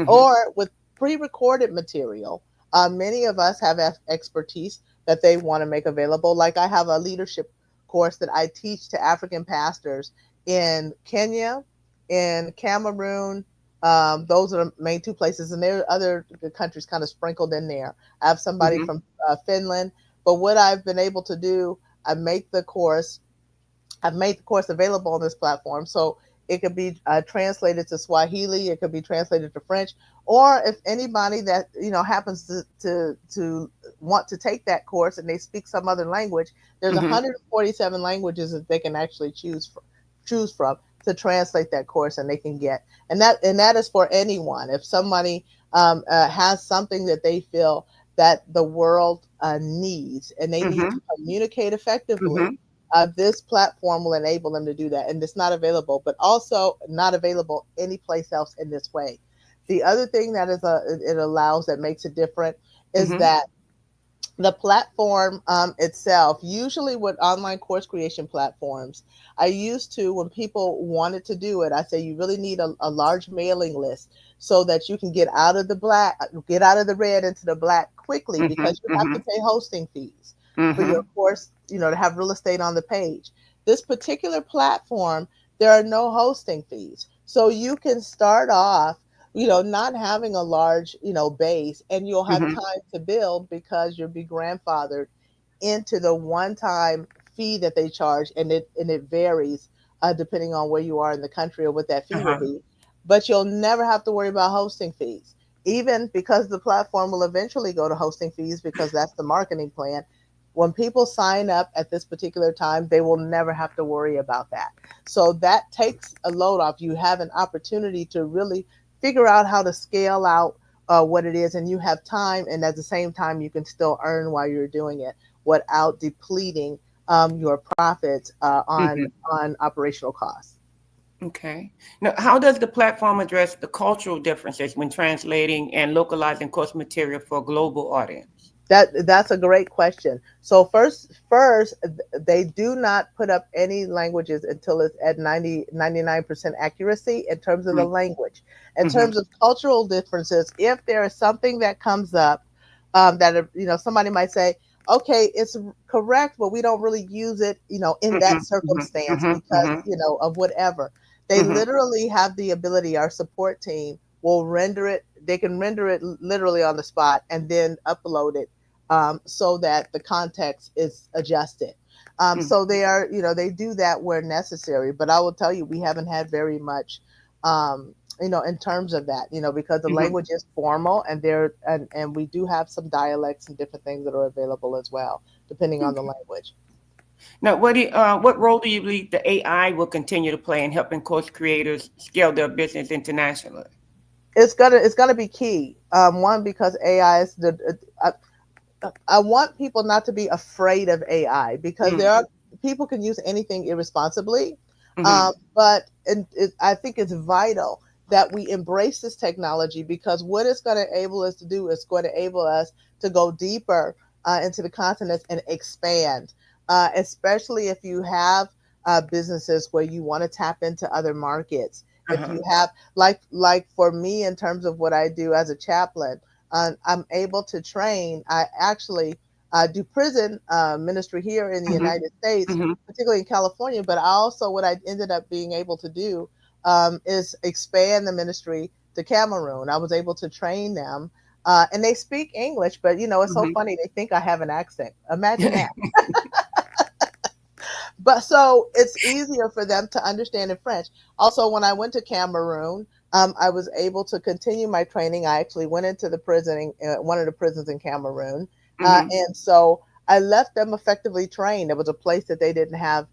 Or with pre-recorded material, many of us have expertise that they want to make available. Like I have a leadership course that I teach to African pastors in Kenya, in Cameroon. Those are the main two places, and there are other countries kind of sprinkled in there. I have somebody from Finland. But what I've been able to do, I've made the course available on this platform. So it could be translated to Swahili, it could be translated to French, or if anybody that happens to want to take that course and they speak some other language, there's 147 languages that they can actually choose from to translate that course, and they can get, and that is for anyone. If somebody has something that they feel that the world needs, and they need to communicate effectively, this platform will enable them to do that. And it's not available, but also not available anyplace else in this way. The other thing that it allows, that makes it different, is that the platform itself, usually with online course creation platforms, I used to, when people wanted to do it, I say you really need a large mailing list so that you can get out of the red into the black quickly, because you have to pay hosting fees for your course, to have real estate on the page. This particular platform, there are no hosting fees. So you can start off not having a large, base, and you'll have time to build, because you'll be grandfathered into the one-time fee that they charge, and it varies depending on where you are in the country or what that fee will be. But you'll never have to worry about hosting fees, even because the platform will eventually go to hosting fees, because that's the marketing plan. When people sign up at this particular time, they will never have to worry about that. So that takes a load off. You have an opportunity to really figure out how to scale out what it is, and you have time, and at the same time you can still earn while you're doing it without depleting your profits on operational costs. Okay. Now, how does the platform address the cultural differences when translating and localizing course material for a global audience? That's a great question. So first they do not put up any languages until it's at 99% accuracy in terms of the language. In Mm-hmm. terms of cultural differences, if there is something that comes up that somebody might say, okay, it's correct, but we don't really use it, in that circumstance because, of whatever. They literally have the ability, our support team will render it, they can render it literally on the spot and then upload it so that the context is adjusted. So they do that where necessary. But I will tell you, we haven't had very much, in terms of that, because the language is formal and we do have some dialects and different things that are available as well, depending on the language. Now, what role do you believe the AI will continue to play in helping course creators scale their business internationally? It's gonna be key. One, because AI is I want people not to be afraid of AI because people can use anything irresponsibly. But I think it's vital that we embrace this technology because what it's going to enable us to do is going to enable us to go deeper into the continents and expand, especially if you have businesses where you want to tap into other markets. If you have, like for me, in terms of what I do as a chaplain, I'm able to train. I actually do prison ministry here in the United States, particularly in California. But what I ended up being able to do is expand the ministry to Cameroon. I was able to train them. And they speak English, but it's so funny. They think I have an accent. Imagine that. But so it's easier for them to understand in French. Also, when I went to Cameroon, I was able to continue my training. I actually went into the prison, one of the prisons in Cameroon. And so I left them effectively trained. It was a place that they didn't have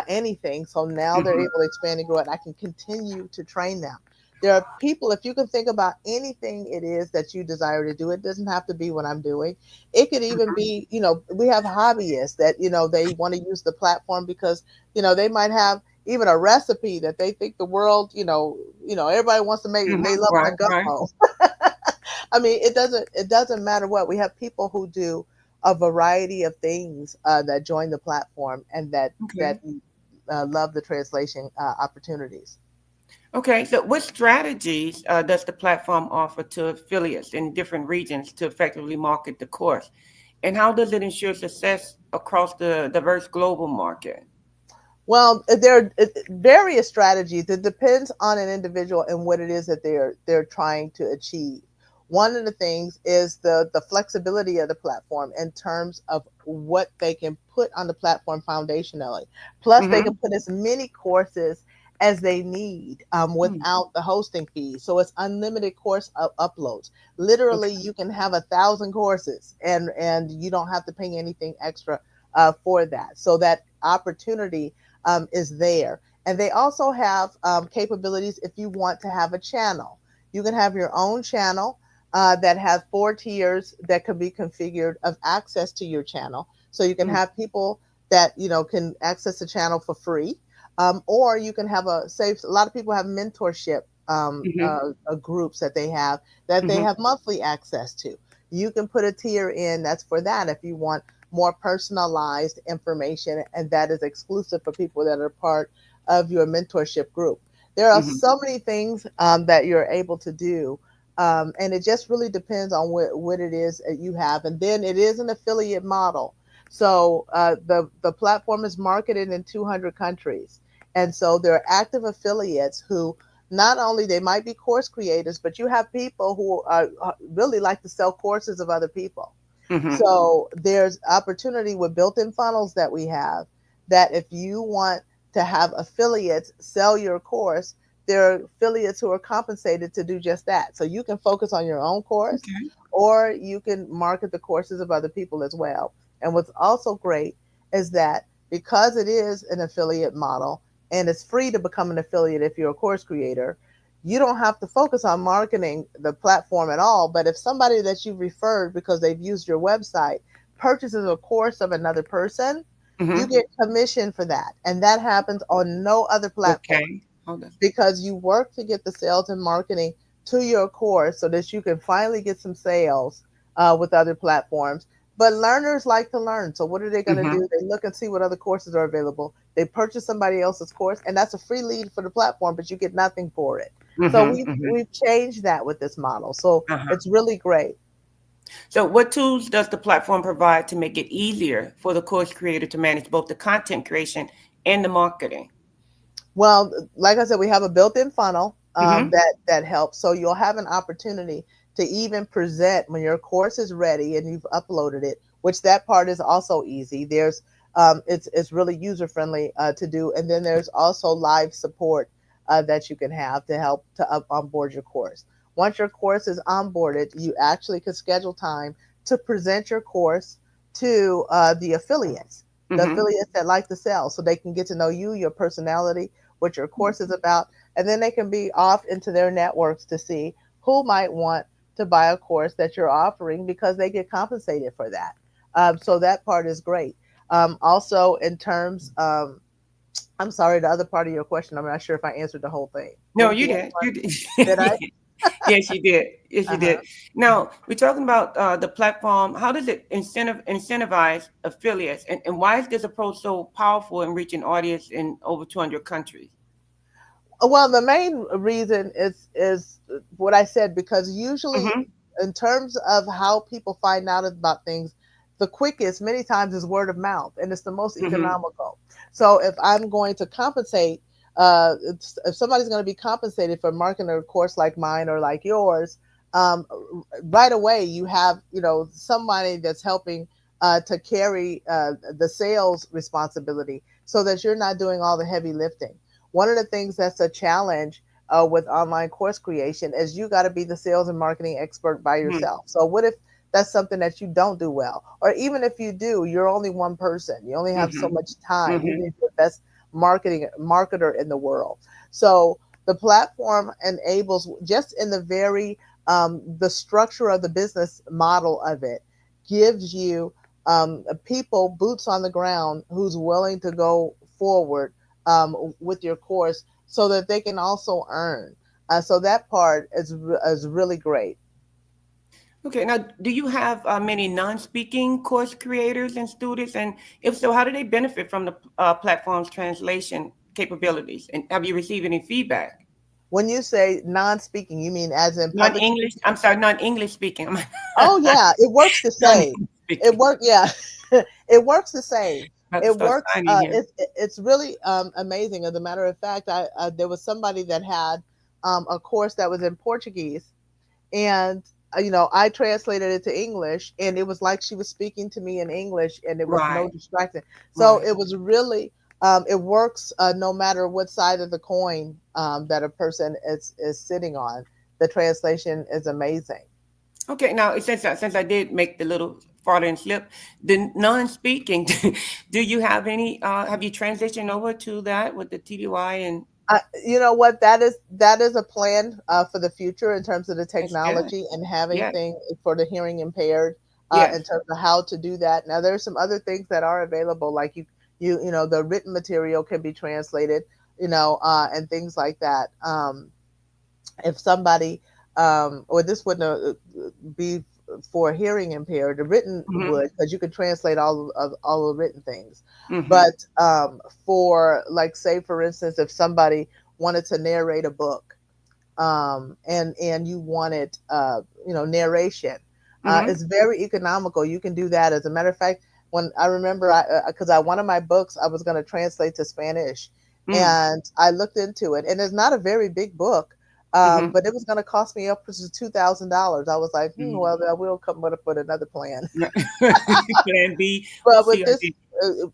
anything. So now they're able to expand and grow, and I can continue to train them. There are people, if you can think about anything it is that you desire to do, it doesn't have to be what I'm doing. It could even be, we have hobbyists that, they want to use the platform because, they might have even a recipe that they think the world, everybody wants to make, they love my gumbo. I mean, it doesn't matter what. We have people who do a variety of things that join the platform and that love the translation opportunities. Okay, so what strategies does the platform offer to affiliates in different regions to effectively market the course? And how does it ensure success across the diverse global market? Well, there are various strategies. It depends on an individual and what it is that they're trying to achieve. One of the things is the flexibility of the platform in terms of what they can put on the platform foundationally. Plus, they can put as many courses as they need without the hosting fees. So it's unlimited course uploads. Literally, you can have 1,000 courses and you don't have to pay anything extra for that. So that opportunity is there. And they also have capabilities if you want to have a channel. You can have your own channel that has 4 tiers that can be configured of access to your channel. So you can have people that, can access the channel for free. Or you can have a lot of people have mentorship groups that they have monthly access to. You can put a tier in that's for that if you want more personalized information, and that is exclusive for people that are part of your mentorship group. There are so many things that you're able to do. And it just really depends on what it is that you have. And then it is an affiliate model. So the platform is marketed in 200 countries. And so there are active affiliates who not only they might be course creators, but you have people who really like to sell courses of other people. So there's opportunity with built-in funnels that we have that if you want to have affiliates sell your course, there are affiliates who are compensated to do just that. So you can focus on your own course or you can market the courses of other people as well. And what's also great is that because it is an affiliate model and it's free to become an affiliate if you're a course creator, you don't have to focus on marketing the platform at all. But if somebody that you referred because they've used your website purchases a course of another person, you get commission for that. And that happens on no other platform. because you work to get the sales and marketing to your course so that you can finally get some sales with other platforms. But learners like to learn. So what are they going to do? They look and see what other courses are available. They purchase somebody else's course, and that's a free lead for the platform, but you get nothing for it. So we've changed that with this model. So it's really great. So what tools does the platform provide to make it easier for the course creator to manage both the content creation and the marketing? Well, like I said, we have a built-in funnel that helps. So you'll have an opportunity to even present when your course is ready and you've uploaded it, which that part is also easy. There's it's really user-friendly to do. And then there's also live support that you can have to help to onboard your course. Once your course is onboarded, you actually can schedule time to present your course to the affiliates. The affiliates that like to sell, so they can get to know you, your personality, what your course is about, and then they can be off into their networks to see who might want to buy a course that you're offering because they get compensated for that. So that part is great. Also, in terms of, I'm sorry, the other part of your question, I'm not sure if I answered the whole thing. No, you did. You did. Did I? Yes, you did. Yes, you did. Now, we're talking about the platform. How does it incentivize affiliates? And why is this approach so powerful in reaching audience in over 200 countries? Well, the main reason is what I said, because usually in terms of how people find out about things, the quickest many times is word of mouth, and it's the most economical. So if I'm going to compensate, if somebody's going to be compensated for marketing a course like mine or like yours, right away you have somebody that's helping to carry the sales responsibility, so that you're not doing all the heavy lifting. One of the things that's a challenge with online course creation is you got to be the sales and marketing expert by yourself. So what if that's something that you don't do well? Or even if you do, you're only one person. You only have so much time, even if you're the best marketer in the world. So the platform enables, just in the very, the structure of the business model of it, gives you people, boots on the ground, who's willing to go forward with your course so that they can also earn. So that part is really great. Okay, now, do you have many non-speaking course creators and students? And if so, how do they benefit from the platform's translation capabilities? And have you received any feedback? When you say non-speaking, you mean as in public non-English? I'm sorry, non-English speaking. Oh yeah, it works the same. It works, yeah. It works the same. It works. It's really amazing. As a matter of fact, there was somebody that had a course that was in Portuguese, and I translated it to English, and it was like she was speaking to me in English, and there was no distraction. So it was really, it works no matter what side of the coin that a person is sitting on. The translation is amazing. Okay, now since I did make the little Freudian slip, the non-speaking, do you have any? Have you transitioned over to that with the TDY and? You know what? That is a plan for the future in terms of the technology and having things for the hearing impaired in terms of how to do that. Now, there's some other things that are available, like the written material can be translated, and things like that. If somebody, or this wouldn't be for hearing impaired, the written would, because you can translate all the written things. But for, like, say for instance, if somebody wanted to narrate a book, and you wanted narration, it's very economical. You can do that. As a matter of fact, when I remember, because one of my books I was going to translate to Spanish, and I looked into it, and it's not a very big book. But it was going to cost me up to $2,000. I was like, well, we'll come up with another plan. Plan B. But with this,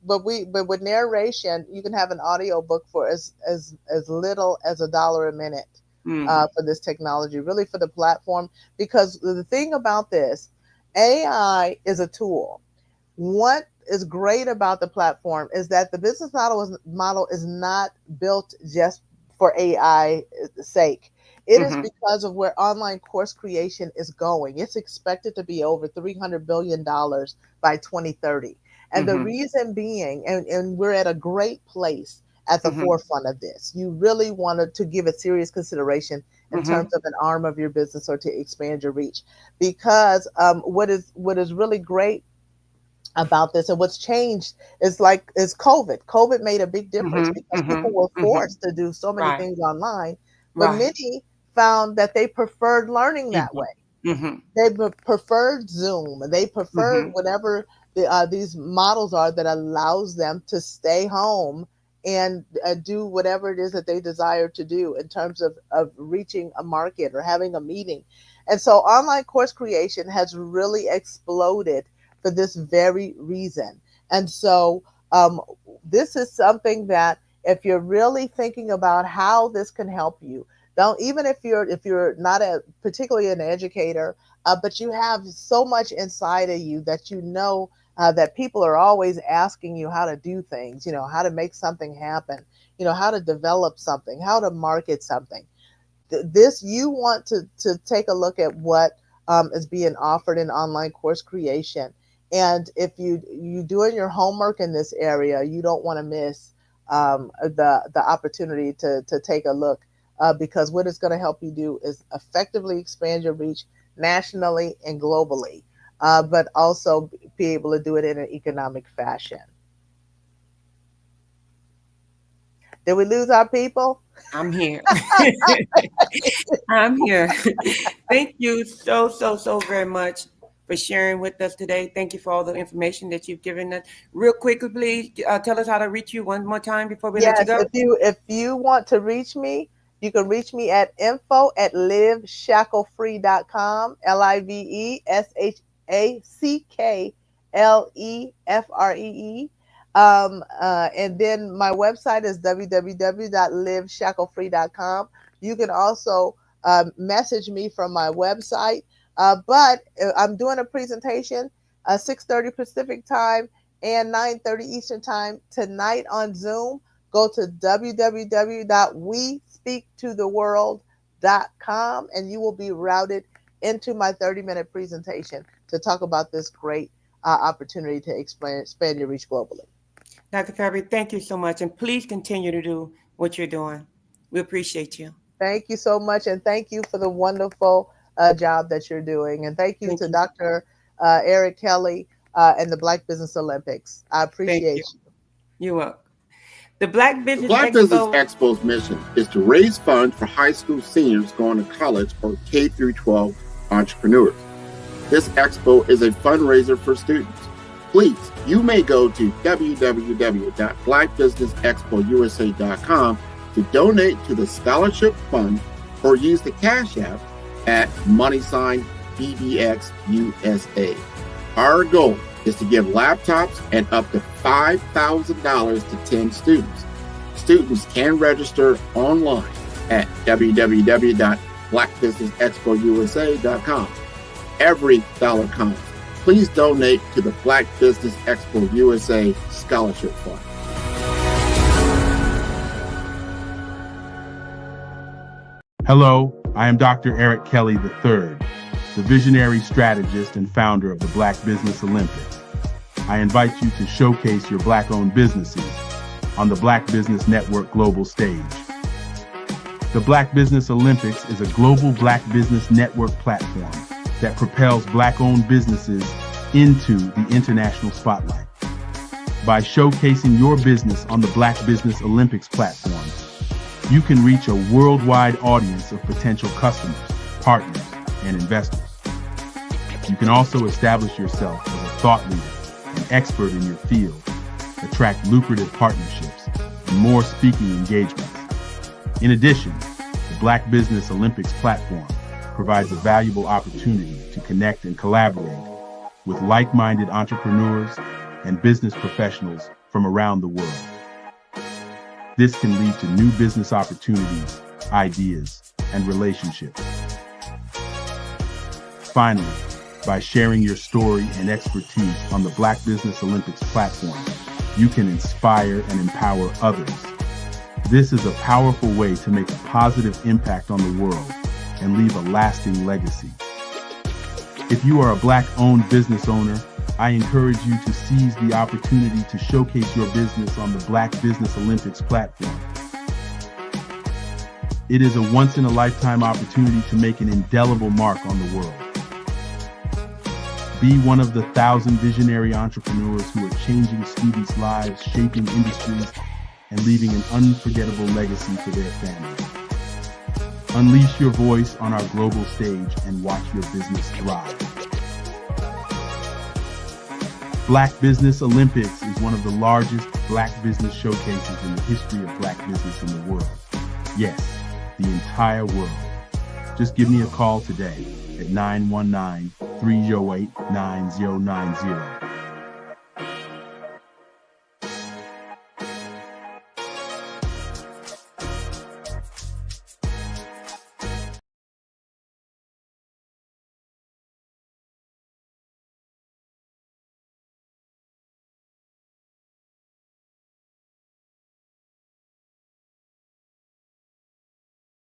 but with narration, you can have an audio book for as little as $1 a minute for this technology, really, for the platform. Because the thing about this, AI is a tool. What is great about the platform is that the business model is not built just for AI's sake. It is because of where online course creation is going. It's expected to be over $300 billion by 2030. And the reason being, and we're at a great place at the forefront of this. You really wanted to give it serious consideration in terms of an arm of your business or to expand your reach. Because what is really great about this and what's changed is COVID. COVID made a big difference because people were forced to do so many things online, but many found that they preferred learning that way. They preferred Zoom. They preferred whatever these models are that allows them to stay home and do whatever it is that they desire to do in terms of reaching a market or having a meeting. And so online course creation has really exploded for this very reason. And so this is something that if you're really thinking about how this can help you, don't, even if you're not particularly an educator, but you have so much inside of you that you know that people are always asking you how to do things, how to make something happen, how to develop something, how to market something. This, you want to take a look at what is being offered in online course creation. And if you doing your homework in this area, you don't want to miss the opportunity to take a look. Because what it's going to help you do is effectively expand your reach nationally and globally, but also be able to do it in an economic fashion. Did we lose our people? I'm here. I'm here. Thank you so very much for sharing with us today. Thank you for all the information that you've given us. Real quickly, please tell us how to reach you one more time before we let you go. If you want to reach me, you can reach me at info@liveshacklefree.com, LIVESHACKLEFREE. And then my website is www.liveshacklefree.com. You can also message me from my website. But I'm doing a presentation 6:30 Pacific time and 9:30 Eastern time tonight on Zoom. Go to www.wespeaktotheworld.com and you will be routed into my 30-minute presentation to talk about this great opportunity to expand your reach globally. Dr. Kirby, thank you so much. And please continue to do what you're doing. We appreciate you. Thank you so much. And thank you for the wonderful job that you're doing. And thank you to Dr. Eric Kelly and the Black Business Olympics. I appreciate you. You're welcome. The Black Business Business Expo's mission is to raise funds for high school seniors going to college or K through 12 entrepreneurs. This expo is a fundraiser for students. Please, you may go to www.blackbusinessexpousa.com to donate to the scholarship fund or use the Cash App at $BBXUSA. Our goal is to give laptops and up to $5,000 to 10 students. Students can register online at www.blackbusinessexpousa.com. Every dollar counts. Please donate to the Black Business Expo USA Scholarship Fund. Hello, I am Dr. Eric Kelly III, the visionary strategist and founder of the Black Business Olympics. I invite you to showcase your Black-owned businesses on the Black Business Network global stage. The Black Business Olympics is a global Black Business Network platform that propels Black-owned businesses into the international spotlight. By showcasing your business on the Black Business Olympics platform, you can reach a worldwide audience of potential customers, partners, and investors. You can also establish yourself as a thought leader, an expert in your field, attract lucrative partnerships, and more speaking engagements. In addition, the Black Business Olympics platform provides a valuable opportunity to connect and collaborate with like-minded entrepreneurs and business professionals from around the world. This can lead to new business opportunities, ideas, and relationships. Finally, by sharing your story and expertise on the Black Business Olympics platform, you can inspire and empower others. This is a powerful way to make a positive impact on the world and leave a lasting legacy. If you are a Black-owned business owner I encourage you to seize the opportunity to showcase your business on the Black Business Olympics platform. It is a once-in-a-lifetime opportunity to make an indelible mark on the world. Be one of the 1,000 visionary entrepreneurs who are changing students' lives, shaping industries, and leaving an unforgettable legacy for their families. Unleash your voice on our global stage and watch your business thrive. Black Business Olympics is one of the largest Black business showcases in the history of Black business in the world. Yes, the entire world. Just give me a call today at 919-308-9090.